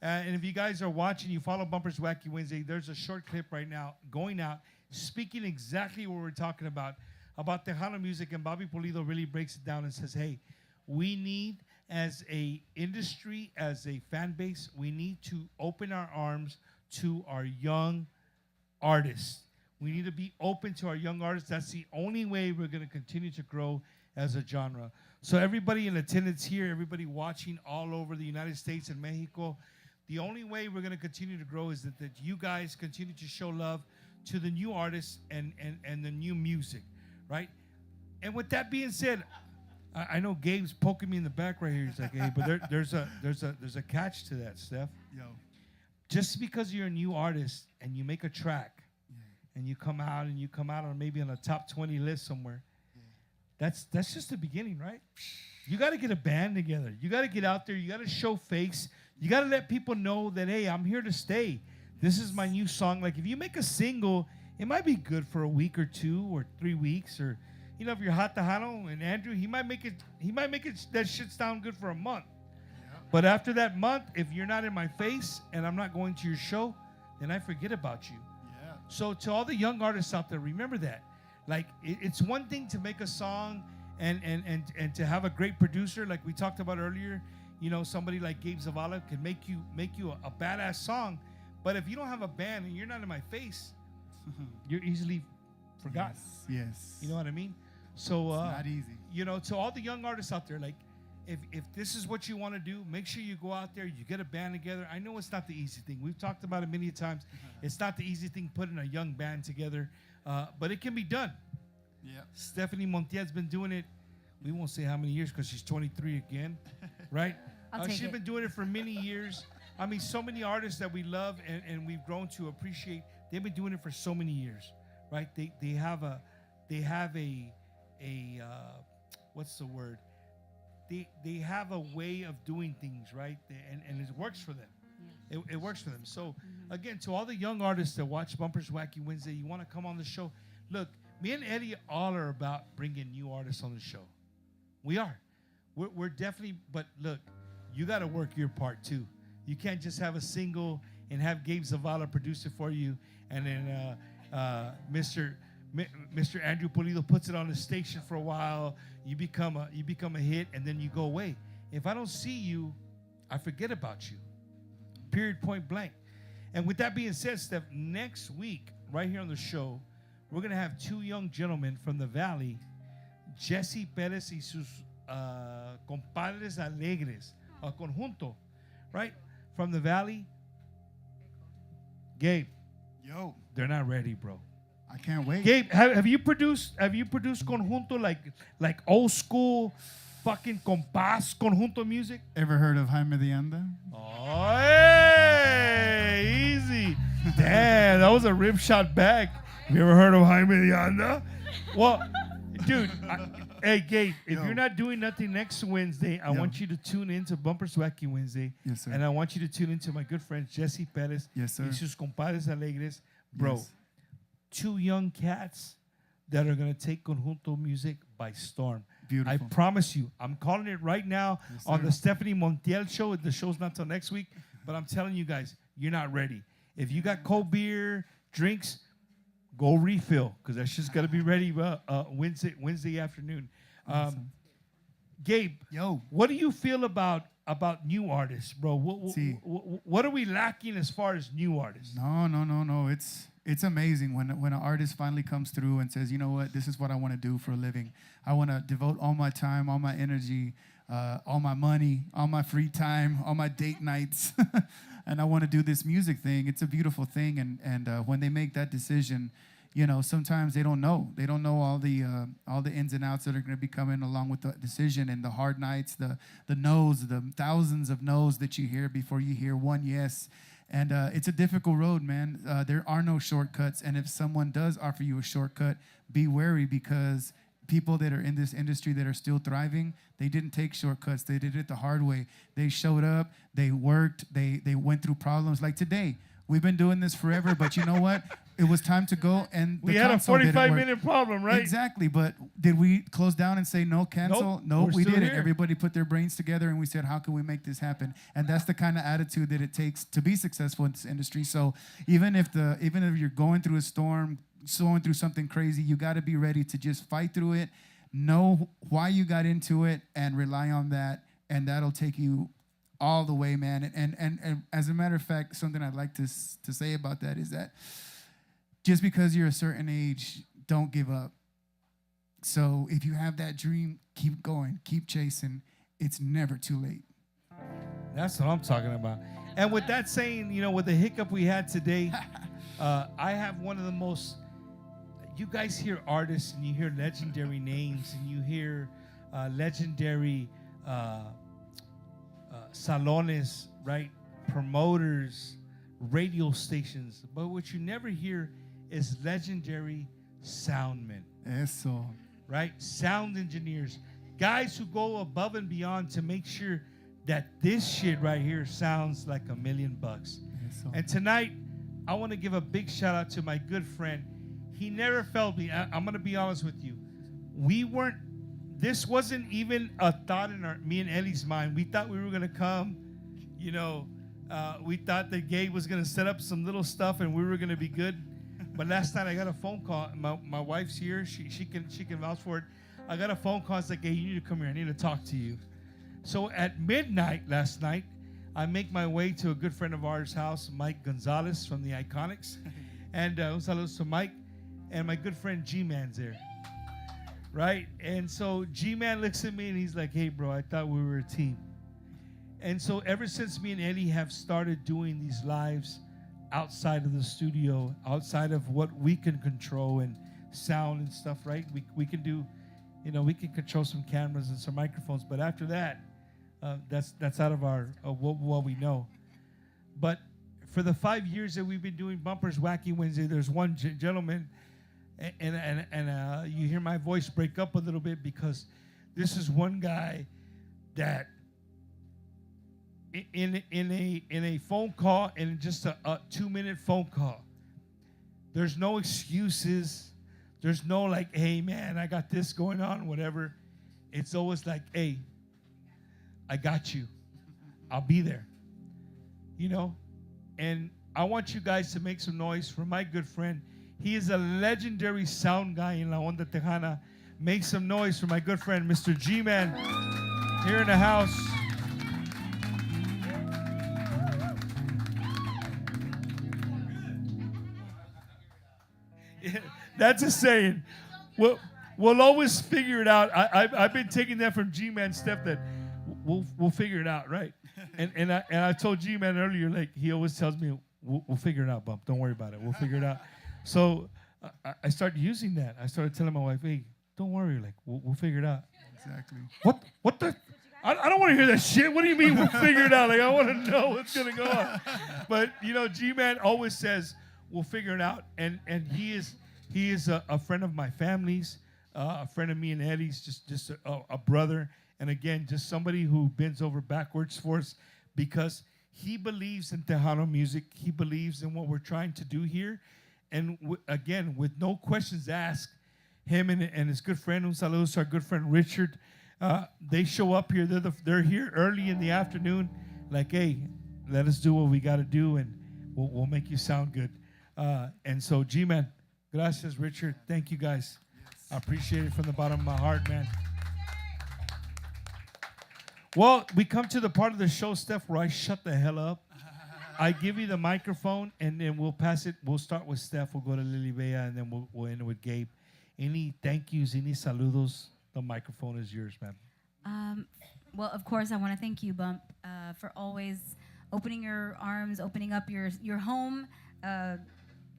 And if you guys are watching, you follow Bumpers Wacky Wednesday, there's a short clip right now going out speaking exactly what we're talking about Tejano music, and Bobby Polido really breaks it down and says, hey, we need, as a industry, as a fan base, we need to open our arms to our young artists. We need to be open to our young artists. That's the only way we're going to continue to grow as a genre. So everybody in attendance here, everybody watching all over the United States and Mexico, the only way we're going to continue to grow is that you guys continue to show love to the new artists and the new music. Right? And with that being said, I know Gabe's poking me in the back right here. He's like, hey, but there's a catch to that, Steph. Yo. Just because you're a new artist and you make a track and you come out on maybe on a top 20 list somewhere, that's just the beginning, right? You got to get a band together. You got to get out there. You got to show face. You got to let people know that, hey, I'm here to stay. This is my new song. If you make a single, it might be good for a week or 2 or 3 weeks, or if you're Hot Tejano and Andrew, he might make it that shit sound good for a month. Yeah. But after that month, if you're not in my face and I'm not going to your show, then I forget about you. Yeah. So to all the young artists out there, remember that. It's one thing to make a song and to have a great producer, like we talked about earlier. Somebody like Gabe Zavala can make you a badass song. But if you don't have a band and you're not in my face, you're easily forgotten. Yes. You know what I mean? So it's not easy. To all the young artists out there, if this is what you want to do, make sure you go out there, you get a band together. I know it's not the easy thing. We've talked about it many times. It's not the easy thing putting a young band together, but it can be done. Yeah. Stefani Montiel's been doing it. We won't say how many years because she's 23 again, right? She's been doing it for many years. I mean, so many artists that we love and we've grown to appreciate. They've been doing it for so many years, right? They have a what's the word? They have a way of doing things, right? And it works for them. It works for them. So again, to all the young artists that watch Bumpers Wacky Wednesday, you want to come on the show. Look, me and Eddie all are about bringing new artists on the show. We are. We're definitely, but look, you got to work your part too. You can't just have a single and have Gabe Zavala produce it for you, and then Mr. Andrew Pulido puts it on the station for a while. You become a hit, and then you go away. If I don't see you, I forget about you. Period, point blank. And with that being said, Steph, next week, right here on the show, we're going to have two young gentlemen from the Valley, Jesse Perez y sus compadres alegres, a conjunto, right? From the Valley. Gabe. Yo. They're not ready, bro. I can't wait. Gabe, have you produced conjunto like old school fucking compás conjunto music? Ever heard of Jaime de Anda? Oh, hey, easy. Damn, that was a rib shot back. Have you ever heard of Jaime de Anda? Well, dude, hey, Gabe, if you're not doing nothing next Wednesday, I want you to tune into Bumpers Wacky Wednesday. Yes, sir. And I want you to tune into my good friend Jesse Perez. Yes, sir. Y sus compadres alegres. Bro, Yes. Two young cats that are going to take conjunto music by storm. Beautiful. I promise you. I'm calling it right now on sir. the Stefani Montiel show. The show's not till next week, but I'm telling you guys, you're not ready. If you got cold beer, drinks, go refill, because that shit's got to be ready Wednesday afternoon. Awesome. Gabe, Yo. what do you feel about new artists, bro? What are we lacking as far as new artists? No. It's amazing when an artist finally comes through and says, you know what, this is what I want to do for a living. I want to devote all my time, all my energy, all my money, all my free time, all my date nights, and I want to do this music thing. It's a beautiful thing, and when they make that decision, you know, sometimes they don't know. They don't know all the ins and outs that are going to be coming along with the decision, and the hard nights, the no's, the thousands of no's that you hear before you hear one yes. And it's a difficult road, man. There are no shortcuts. And if someone does offer you a shortcut, be wary, because people that are in this industry that are still thriving, they didn't take shortcuts. They did it the hard way. They showed up. They worked. They went through problems. Like today, we've been doing this forever, but you know what? It was time to go, and we had a 45-minute problem, right? Exactly, but did we close down and say no, cancel? Nope, we didn't. Everybody put their brains together, and we said, how can we make this happen? And that's the kind of attitude that it takes to be successful in this industry. So even if you're going through a storm, going through something crazy, you got to be ready to just fight through it, know why you got into it, and rely on that, and that'll take you all the way, man. And as a matter of fact, something I'd like to say about that is that just because you're a certain age, don't give up. So if you have that dream, keep going, keep chasing. It's never too late. That's what I'm talking about. And with that saying, you know, with the hiccup we had today, I have one of the most, you guys hear artists and you hear legendary names and you hear legendary salones, right? Promoters, radio stations. But what you never hear is legendary soundmen. Eso. Right? Sound engineers. Guys who go above and beyond to make sure that this shit right here sounds like $1 million. Eso. And tonight, I want to give a big shout out to my good friend. He never failed me. I'm going to be honest with you. This wasn't even a thought in me and Ellie's mind. We thought we were going to come, you know, we thought that Gabe was going to set up some little stuff and we were going to be good. But last night I got a phone call. My wife's here. She can vouch for it. I got a phone call. It's like, hey, you need to come here. I need to talk to you. So at midnight last night, I make my way to a good friend of ours' house, Mike Gonzalez from the Iconics. And un saludo to Mike. And my good friend G-Man's there. Right? And so G-Man looks at me and he's like, hey, bro, I thought we were a team. And so ever since me and Eddie have started doing these lives outside of the studio, outside of what we can control and sound and stuff, right? We can do, you know, we can control some cameras and some microphones, but after that, that's out of our what we know. But for the 5 years that we've been doing Bumpers Wacky Wednesday, there's one gentleman, and you hear my voice break up a little bit because this is one guy that in a phone call, and just a 2-minute phone call, there's no excuses. There's no like, hey man, I got this going on, whatever. It's always like, hey, I got you. I'll be there. You know? And I want you guys to make some noise for my good friend. He is a legendary sound guy in La Onda Tejana. Make some noise for my good friend, Mr. G-Man, here in the house. Yeah, that's a saying. We'll always figure it out. I've been taking that from G-Man Steph, that we'll figure it out, right? And I told G-Man earlier, like, he always tells me, we'll figure it out, Bump. Don't worry about it. We'll figure it out. So I started using that. I started telling my wife, hey, don't worry. Like, we'll figure it out. Exactly. What the? I don't want to hear that shit. What do you mean we'll figure it out? Like, I want to know what's going to go on. But, you know, G-Man always says, we'll figure it out. And he is a friend of my family's, a friend of me and Eddie's, just a brother. And again, just somebody who bends over backwards for us because he believes in Tejano music. He believes in what we're trying to do here. And again, with no questions asked, him and his good friend, un saludo to our good friend Richard, they show up here. They're here early in the afternoon, like, hey, let us do what we got to do, and we'll make you sound good. And so, G-Man, gracias, Richard. Thank you, guys. Yes. I appreciate it from the bottom of my heart, man. Well, we come to the part of the show, Steph, where I shut the hell up. I give you the microphone, and then we'll pass it. We'll start with Steph. We'll go to Lily Bea, and then we'll end with Gabe. Any thank yous, any saludos? The microphone is yours, ma'am. Well, of course, I want to thank you, Bump, for always opening your arms, opening up your home.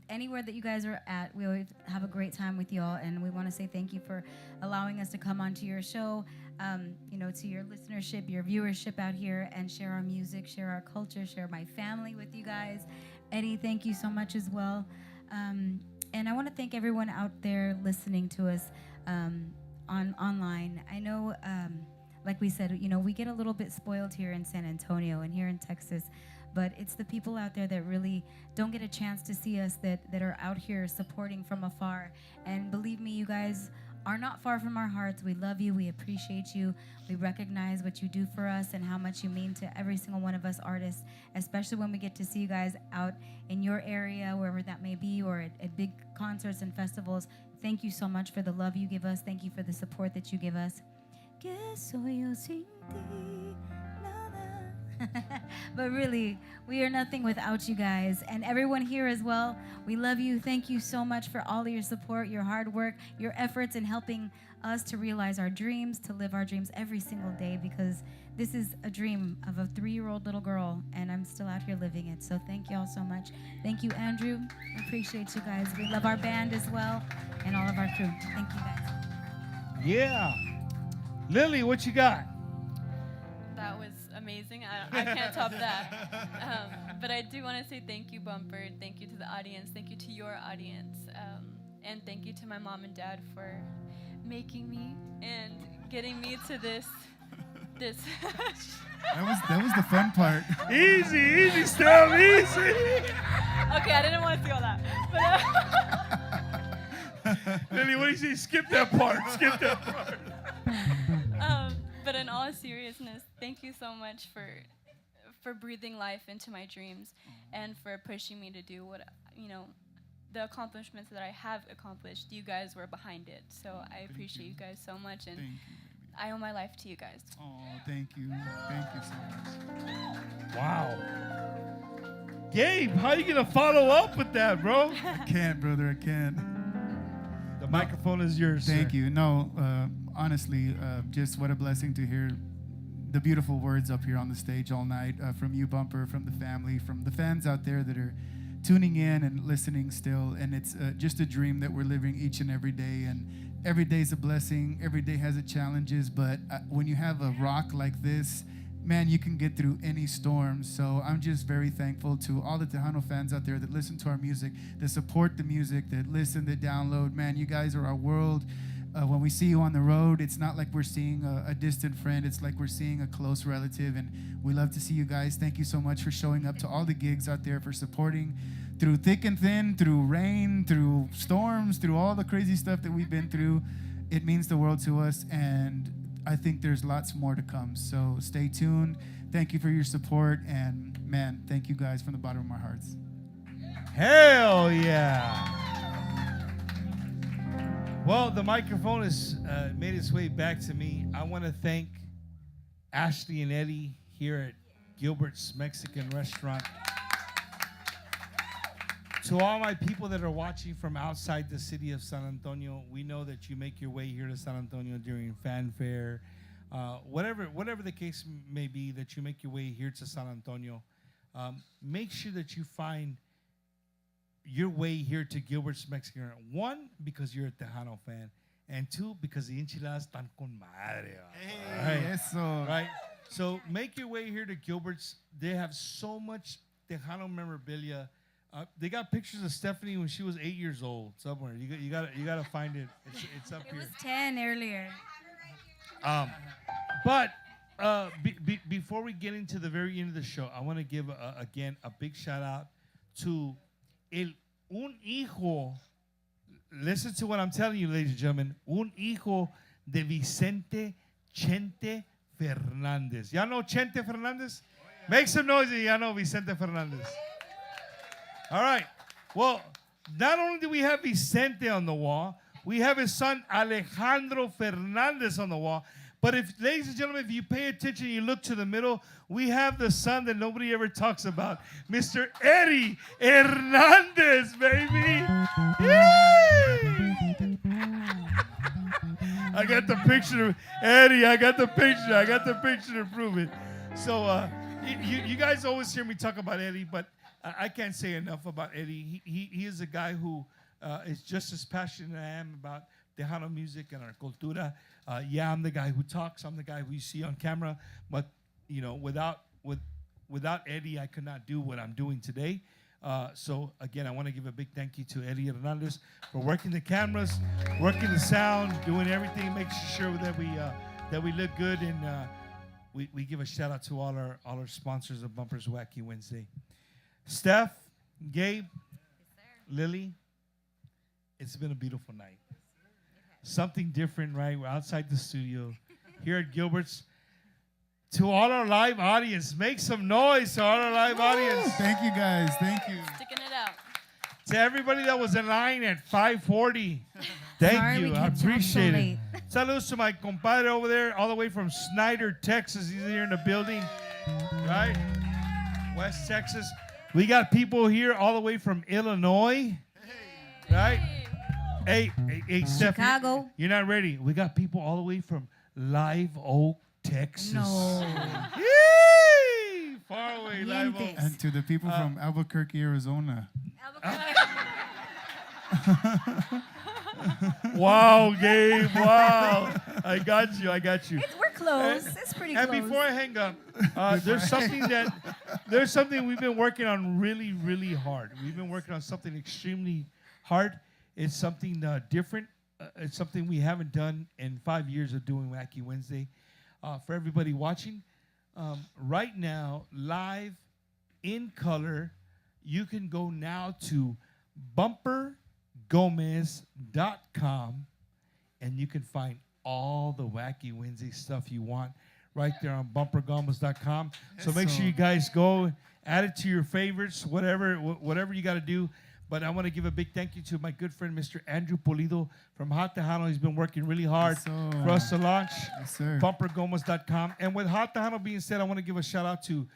Anywhere that you guys are at, we always have a great time with y'all, and we want to say thank you for allowing us to come onto your show, you know, to your listenership, your viewership out here, and share our music, share our culture, share my family with you guys. Eddie, thank you so much as well. And I want to thank everyone out there listening to us online. I know, like we said, you know, we get a little bit spoiled here in San Antonio and here in Texas, but it's the people out there that really don't get a chance to see us that are out here supporting from afar. And believe me, you guys are not far from our hearts. We love you. We appreciate you. We recognize what you do for us and how much you mean to every single one of us artists, especially when we get to see you guys out in your area, wherever that may be, or at big concerts and festivals. Thank you so much for the love you give us. Thank you for the support that you give us. Que soy yo sin ti, nada. But really, we are nothing without you guys. And everyone here as well, we love you. Thank you so much for all of your support, your hard work, your efforts in helping us to realize our dreams, to live our dreams every single day, because this is a dream of a 3-year-old little girl, and I'm still out here living it. So thank you all so much. Thank you, Andrew. We appreciate you guys. We love our band as well and all of our crew. Thank you, guys. Yeah. Lily, what you got? That was amazing. I can't top that. But I do want to say thank you, Bumper. Thank you to the audience. Thank you to your audience. And thank you to my mom and dad for making me and getting me to this. That was the fun part. Easy, Steph, easy. Okay, I didn't want to see all that. But, Lily, what do you say? Skip that part. Skip that part. But in all seriousness, thank you so much for breathing life into my dreams and for pushing me to do what, you know, the accomplishments that I have accomplished. You guys were behind it, so I appreciate you guys so much, and I owe my life to you guys. Oh, thank you. Thank you so much. Wow. Gabe, how are you going to follow up with that, bro? I can't, brother. I can't. The microphone is yours, Thank sir. you. No, honestly, just what a blessing to hear the beautiful words up here on the stage all night from you, Bumper, from the family, from the fans out there that are tuning in and listening still. And it's just a dream that we're living each and every day. And every day is a blessing. Every day has its challenges. But when you have a rock like this, man, you can get through any storm. So I'm just very thankful to all the Tejano fans out there that listen to our music, that support the music, that listen, that download. Man, you guys are our world. When we see you on the road, it's not like we're seeing a distant friend. It's like we're seeing a close relative, and we love to see you guys. Thank you so much for showing up to all the gigs out there, for supporting through thick and thin, through rain, through storms, through all the crazy stuff that we've been through. It means the world to us, and I think there's lots more to come. So stay tuned. Thank you for your support, and man, thank you guys from the bottom of our hearts. Hell yeah. Well, the microphone has made its way back to me. I want to thank Ashley and Eddie here at Gilbert's Mexican Restaurant. To all my people that are watching from outside the city of San Antonio, we know that you make your way here to San Antonio during fanfare, whatever the case may be, that you make your way here to San Antonio. Make sure that you find your way here to Gilbert's Mexican Restaurant. One, because you're a Tejano fan, and two, because the enchiladas están con madre. Hey, eso. Right? So make your way here to Gilbert's. They have so much Tejano memorabilia. They got pictures of Stephanie when she was 8 years old somewhere. You gotta find it. It's up here. It was 10 earlier. But before we get into the very end of the show, I want to give again a big shout out to un hijo. Listen to what I'm telling you, ladies and gentlemen. Un hijo de Vicente Chente Fernández. Y'all know Chente Fernández? Make some noise if y'all know Vicente Fernández. All right. Well, not only do we have Vicente on the wall, we have his son Alejandro Fernández on the wall. But ladies and gentlemen, if you pay attention, you look to the middle, we have the son that nobody ever talks about, Mr. Eddie Hernandez, baby. Yay! I got the picture, Eddie. I got the picture to prove it. So you guys always hear me talk about Eddie, but I can't say enough about Eddie. He is a guy who is just as passionate as I am about Tejano music and our cultura. Yeah, I'm the guy who talks. I'm the guy who you see on camera. But, you know, without Eddie, I could not do what I'm doing today. So, again, I want to give a big thank you to Eddie Hernandez for working the cameras, working the sound, doing everything, making sure that we look good. And we give a shout-out to all our sponsors of Bumpers Wacky Wednesday. Steph, Gabe, Lily, it's been a beautiful night. Something different, right? We're outside the studio here at Gilbert's. To all our live audience, make some noise to all our live audience. Thank you, guys. Thank you. Sticking it out. To everybody that was in line at 5:40, thank Sorry you. we I kept you up so appreciate it. late. Saludos to my compadre over there, all the way from Snyder, Texas. He's here in the building, right? West Texas. We got people here all the way from Illinois, right? Hey, Steph, Chicago. you're not ready. We got people all the way from Live Oak, Texas. No. Yay! Far away, Live Oak. And to the people from Albuquerque, Arizona. Wow, Gabe, wow. I got you. We're close. It's pretty close. And before I hang up, there's something we've been working on really, really hard. We've been working on something extremely hard. It's something different. It's something we haven't done in 5 years of doing Wacky Wednesday. For everybody watching, right now, live in color, you can go now to bumpergomez.com and you can find all the Wacky Wednesday stuff you want right there on bumpergomez.com. So make sure you guys go, add it to your favorites, whatever you got to do. But I want to give a big thank you to my good friend, Mr. Andrew Polido from Hot Tejano. He's been working really hard for us to launch bumpergomez.com. And with Hot Tejano being said, I want to give a shout out to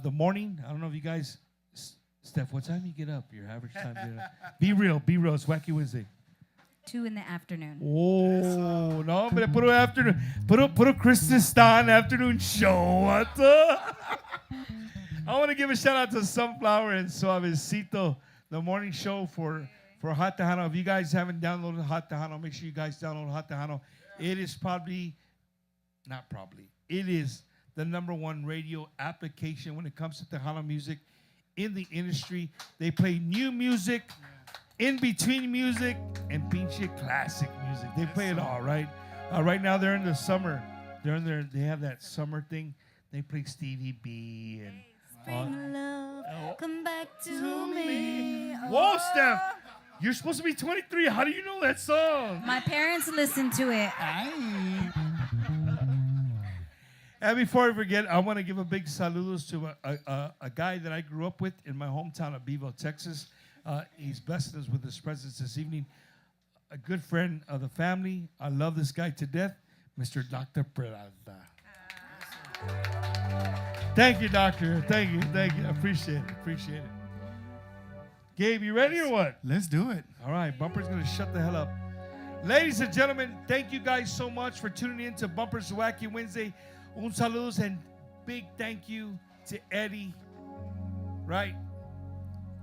The Morning. I don't know if you guys, Steph, what time do you get up? Your average time to get up? Be real. It's Wacky Wednesday. 2 in the afternoon. Oh, no, but puro afternoon. Puro Christmas Stan afternoon show. What the? I want to give a shout out to Sunflower and Suavecito, the morning show for Hot Tejano. If you guys haven't downloaded Hot Tejano, make sure you guys download Hot Tejano. It is it is the #1 radio application when it comes to Tejano music in the industry. They play new music, in between music, and pinche classic music. They play it all, right? Right now they're in the summer. They have that summer thing. They play Stevie B and Spring love, come back to me. Whoa, Steph! You're supposed to be 23. How do you know that song? My parents listened to it. And before I forget, I want to give a big saludos to a guy that I grew up with in my hometown of Beeville, Texas. He's blessed us with his presence this evening. A good friend of the family. I love this guy to death, Mr. Dr. Peralta. Thank you, Doctor. Thank you. Appreciate it. Gabe, you ready or what? Let's do it. All right, Bumper's going to shut the hell up. Ladies and gentlemen, thank you guys so much for tuning in to Bumper's Wacky Wednesday. Un saludos and big thank you to Eddie, right?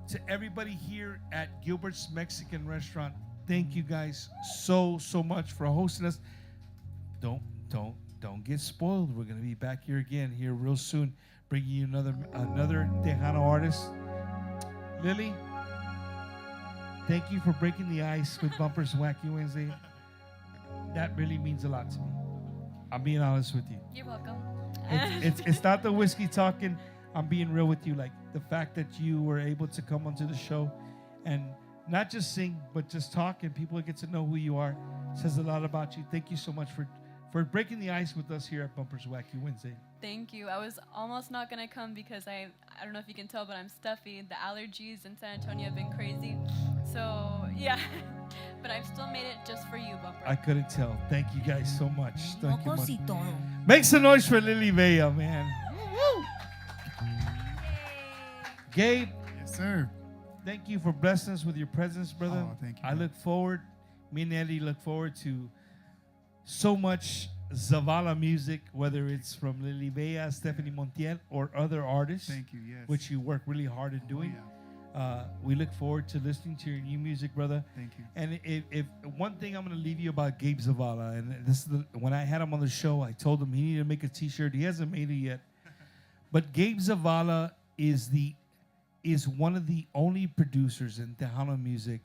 To everybody here at Gilbert's Mexican Restaurant. Thank you guys so much for hosting us. Don't get spoiled. We're going to be back here again here real soon, bringing you another Tejano artist. Lily, thank you for breaking the ice with Bumper's Wacky Wednesday. That really means a lot to me. I'm being honest with you. You're welcome. It's not the whiskey talking. I'm being real with you. Like the fact that you were able to come onto the show and not just sing, but just talk and people get to know who you are says a lot about you. Thank you so much for breaking the ice with us here at Bumper's Wacky Wednesday. Thank you. I was almost not going to come because I don't know if you can tell, but I'm stuffy. The allergies in San Antonio have been crazy. So, yeah. But I've still made it just for you, Bumper. I couldn't tell. Thank you guys so much. Thank you much. Make some noise for Lily Bella, man. Woo! Gabe. Yes, sir. Thank you for blessing us with your presence, brother. Oh, thank you. I look forward, me and Eddie look forward to so much Zavala music, whether it's from Lily Bella, Stefani Montiel, or other artists. Thank you, yes. Which you work really hard at doing. Yeah. We look forward to listening to your new music, brother. Thank you. And if one thing I'm going to leave you about Gabe Zavala, and this is when I had him on the show, I told him he needed to make a T-shirt. He hasn't made it yet. But Gabe Zavala is one of the only producers in Tejano music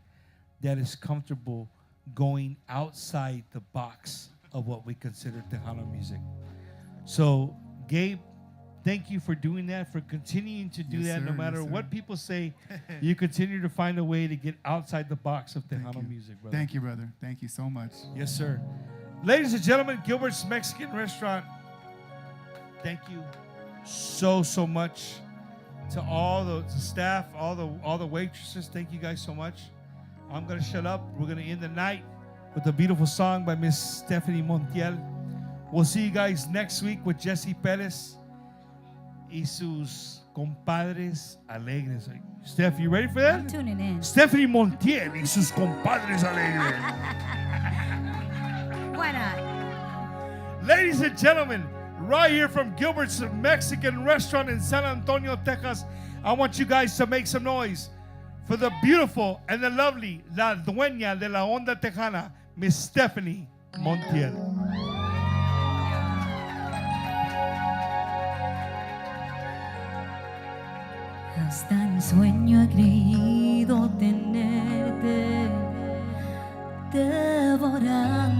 that is comfortable going outside the box of what we consider Tejano music. So, Gabe, thank you for doing that, for continuing to do that. Sir, No matter what people say, you continue to find a way to get outside the box of Tejano music, brother. Thank you, brother. Thank you so much. Yes, sir. Ladies and gentlemen, Gilbert's Mexican Restaurant, thank you so much. To all the staff, all the waitresses, thank you guys so much. I'm going to shut up. We're going to end the night with a beautiful song by Miss Stefani Montiel. We'll see you guys next week with Jesse Perez y sus compadres alegres. Steph, you ready for that? I'm tuning in. Stefani Montiel y sus compadres alegres. Why not? Ladies and gentlemen, right here from Gilbert's Mexican Restaurant in San Antonio, Texas, I want you guys to make some noise for the beautiful and the lovely, la dueña de la onda tejana, Miss Stefani Montiel. Hasta en sueño he creído tenerte devorándome.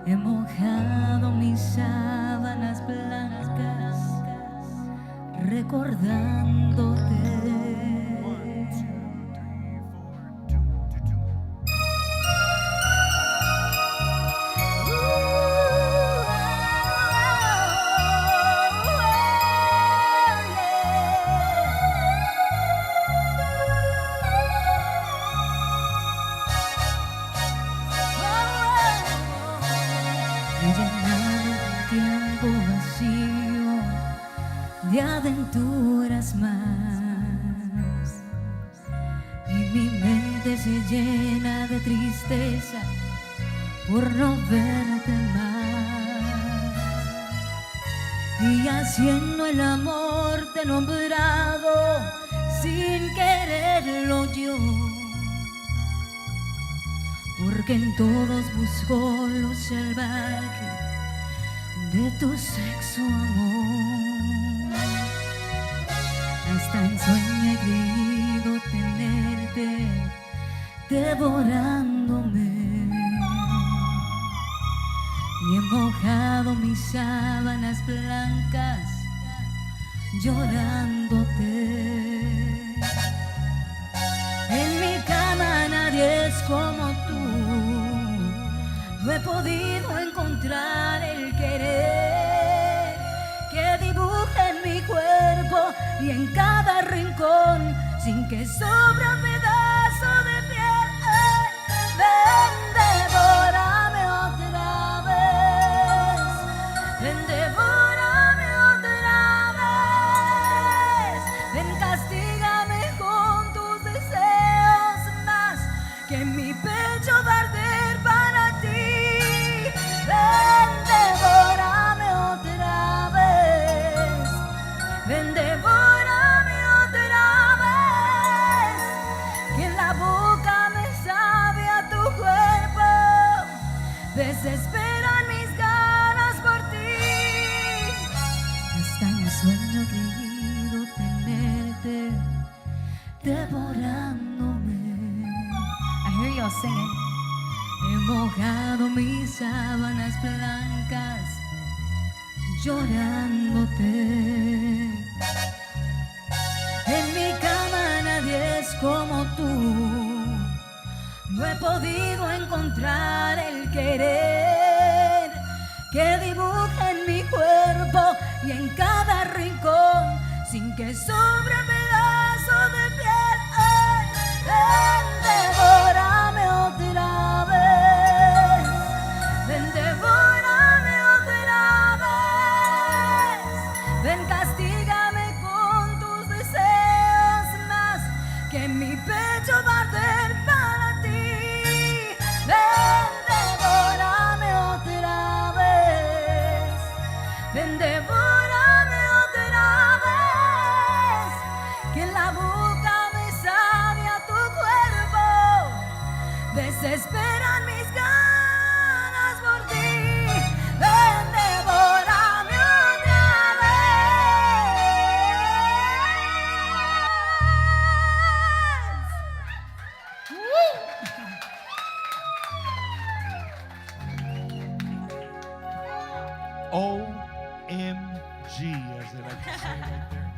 He mojado mis sábanas blancas recordándote. De aventuras más y mi mente se llena de tristeza por no verte más y haciendo el amor te he nombrado sin quererlo yo, por porque en todos buscó lo salvaje de tu sexo, amor. Hasta en sueño he creído tenerte devorándome, y he mojado mis sábanas blancas llorándote. En mi cama nadie es como tú, no he podido encontrar el querer que dibuje en mi cuerpo y en cada rincón, sin que sobre un pedazo de piel. Ven, devórame otra vez, ven, devórame otra vez, ven, castígame con tus deseos más, que en mi pecho va a arder para ti. Ven, devórame otra vez, ven, devórame otra vez, que en la boca me sabe a tu cuerpo, desesperan mis ganas por ti. Hasta en sueño he creído tenerte devorándome. I hear y'all singing. He mojado mis sábanas blancas llorándote. En mi cama nadie es como tú, no he podido encontrar el querer que dibuje en mi cuerpo y en cada rincón, sin que sobre un pedazo de piel. Ay, ven, devórame otra vez, ven, devórame otra vez, ven, castígame con tus deseos más, que en mi pecho va a arder para ti. Ven, devórame otra vez, ven, devórame otra vez, que en la boca me sabe a tu cuerpo, desesperan mis ganas por ti. Ven, devórame otra OMG, as they like to say right there.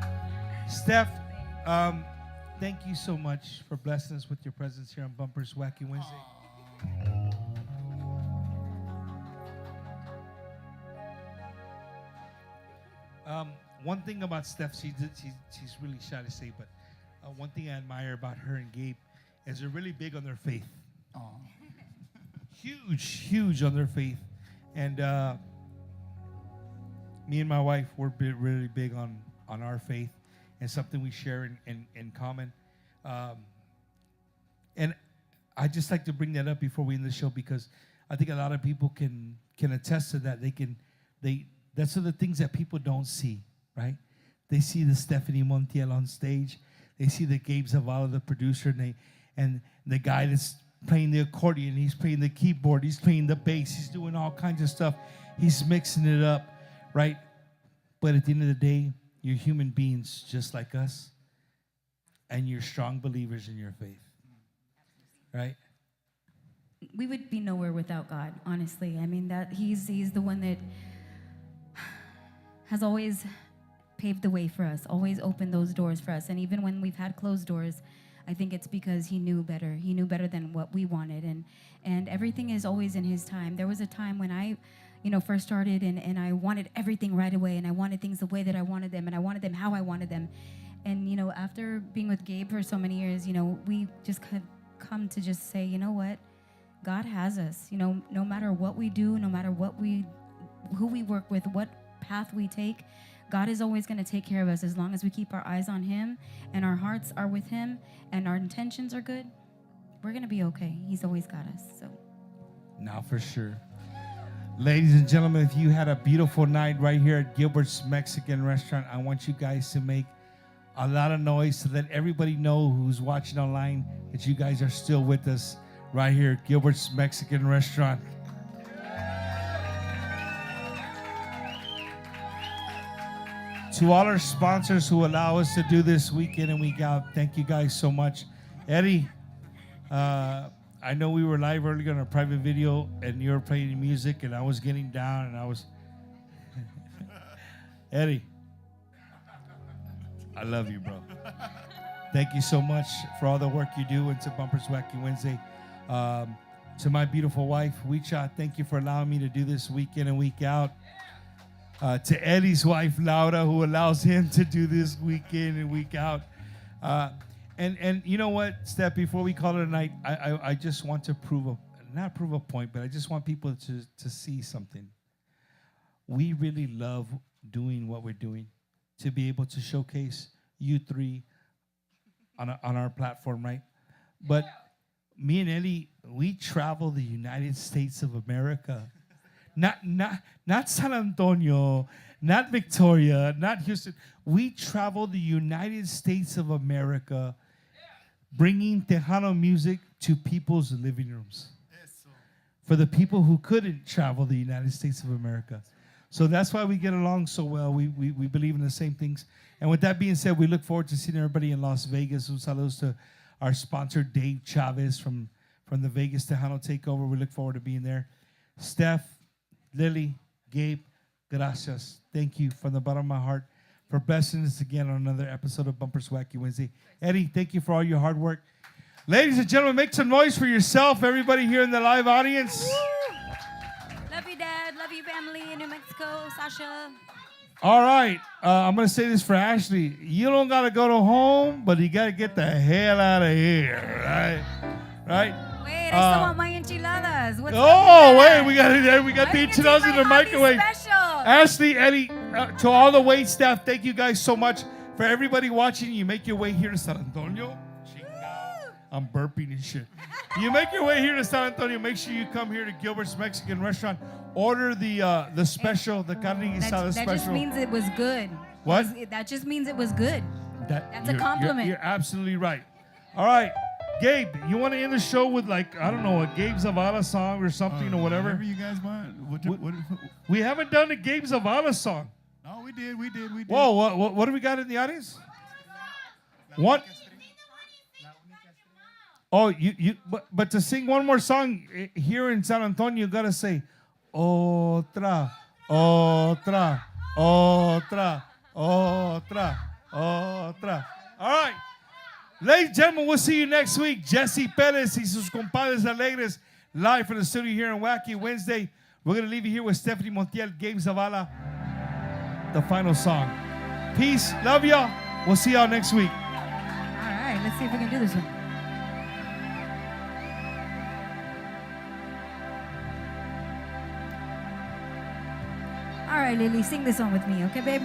Steph, thank you so much for blessing us with your presence here on Bumper's Wacky Wednesday. One thing about Steph, she's really shy to say, but one thing I admire about her and Gabe is they're really big on their faith. Huge on their faith. And me and my wife, we're really big on our faith and something we share in common. And I just like to bring that up before we end the show, because I think a lot of people can attest to that. That's the things that people don't see, right? They see the Stefani Montiel on stage. They see the Gabe Zavala, the producer, and the guy that's playing the accordion. He's playing the keyboard. He's playing the bass. He's doing all kinds of stuff. He's mixing it up, right? But at the end of the day, you're human beings just like us, and you're strong believers in your faith, right? We would be nowhere without God, honestly. I mean, that He's the one that has always paved the way for us, always opened those doors for us. And even when we've had closed doors, I think it's because He knew better. He knew better than what we wanted. And everything is always in His time. There was a time when I first started and I wanted everything right away, and I wanted things the way that I wanted them, and I wanted them how I wanted them. And, after being with Gabe for so many years, we just could come to just say, you know what? God has us. No matter what we do, no matter who we work with, what path we take, God is always going to take care of us as long as we keep our eyes on Him and our hearts are with Him and our intentions are good. We're going to be okay. He's always got us. So, now for sure. Ladies and gentlemen, if you had a beautiful night right here at Gilbert's Mexican Restaurant, I want you guys to make a lot of noise to let everybody know who's watching online that you guys are still with us right here, Gilbert's Mexican Restaurant. To all our sponsors who allow us to do this week in and week out, thank you guys so much. Eddie, I know we were live earlier on a private video and you were playing music and I was getting down and I was... Eddie, I love you, bro. Thank you so much for all the work you do into Bumpers Wacky Wednesday. To my beautiful wife, Wicha, thank you for allowing me to do this week in and week out. To Eddie's wife, Laura, who allows him to do this week in and week out. And you know what, Steph, before we call it a night, I just want to not prove a point, but I just want people to see something. We really love doing what we're doing, to be able to showcase you three on our platform, right? But me and Eddie, we travel the United States of America. Not San Antonio, not Victoria, not Houston. We travel the United States of America, bringing Tejano music to people's living rooms. For the people who couldn't travel the United States of America. So that's why we get along so well. We believe in the same things. And with that being said, we look forward to seeing everybody in Las Vegas. Un saludos to our sponsor, Dave Chavez from the Vegas Tejano Takeover. We look forward to being there. Steph, Lily, Gabe, gracias. Thank you from the bottom of my heart for blessing us again on another episode of Bumpers Wacky Wednesday. Eddie, thank you for all your hard work. Ladies and gentlemen, make some noise for yourself, everybody here in the live audience. Love you, Dad. Love you, family in New Mexico. Sasha. All right. I'm going to say this for Ashley. You don't got to go to home, but you got to get the hell out of here, right? Right? Wait, I still want my enchiladas. What's wait, we got the enchiladas in the microwave. Special. Ashley, Eddie, to all the wait staff, thank you guys so much. For everybody watching, you make your way here to San Antonio. I'm burping and shit. You make your way here to San Antonio. Make sure you come here to Gilbert's Mexican Restaurant. Order the special, the carne guisada special. That just means it was good. What? That just means it was good. That's a compliment. You're absolutely right. All right. Gabe, you want to end the show with a Gabe Zavala song or something or whatever? Whatever you guys want. We haven't done a Gabe Zavala song. No, we did. Whoa, what do we got in the audience? What? Oh, but to sing one more song here in San Antonio, you got to say, otra, otra, otra, otra, otra. All right. Ladies and gentlemen, we'll see you next week. Jesse Perez y sus compadres alegres live from the studio here on Wacky Wednesday. We're going to leave you here with Stefani Montiel, Gabe Zavala, the final song. Peace. Love y'all. We'll see y'all next week. All right. Let's see if we can do this one. All right, Lily, sing this one with me, okay, babe?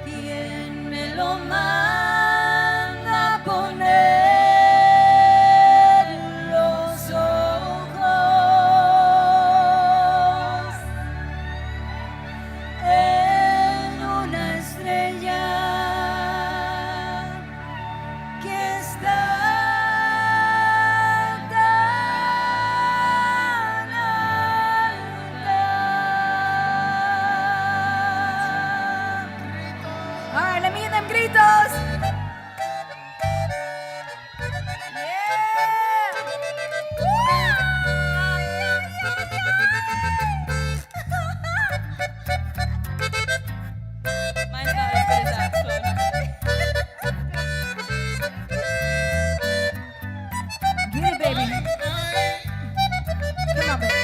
¿Quién me lo manda a poner los ojos en una estrella que está tan alta? All right, let me hear them gritos. Mine's not as good as that, so Get it, baby. Come on, baby.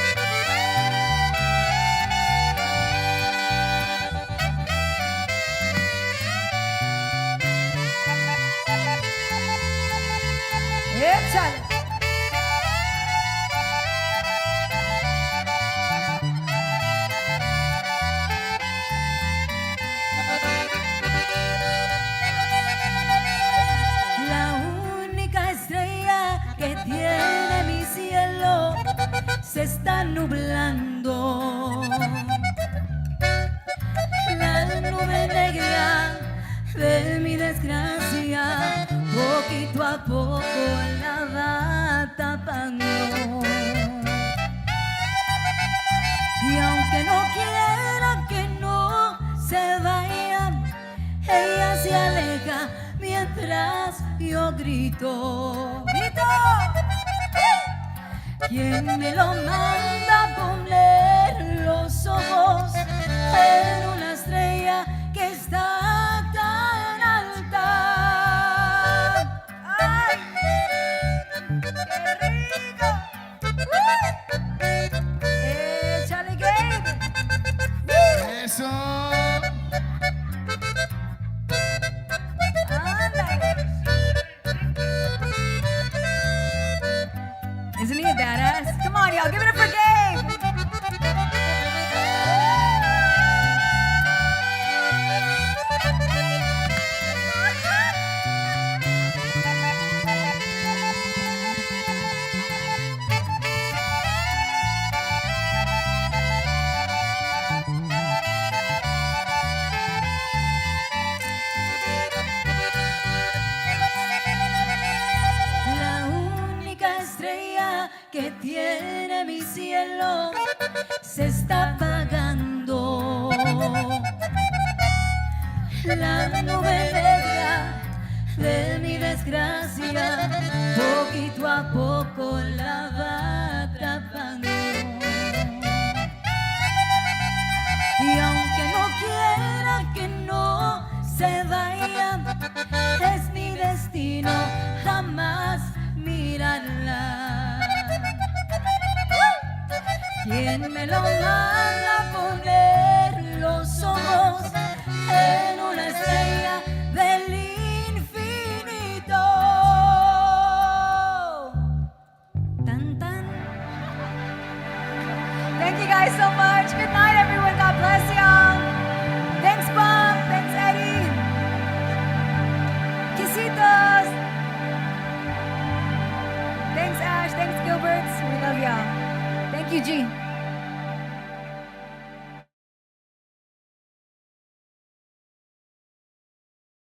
Échale. a poco la va tapando. Y aunque no quiera que no se vaya, ella se aleja mientras yo grito. ¡Grito! ¿Quién me lo manda a poner los ojos en una estrella que está tan alta? ¡Ay! ¡Qué rico! ¡Échale, Gabe! Eso. Isn't he a badass? Come on, y'all, give it up for Gabe! La única estrella que tiene mi cielo se está apagando. La nube negra de mi desgracia poquito a poco la va atrapando. Y aunque no quiera que no se vaya, es mi destino jamás mirarla. ¿Quién me lo manda a poner los ojos en una estrella del infinito? Tan, tan. Thank you guys so much. Good night, everyone. God bless y'all. Thanks, Bump. Thanks, Eddie. Quesitos. Thanks, Ash. Thanks, Gilbert. We love y'all. Thank you, G.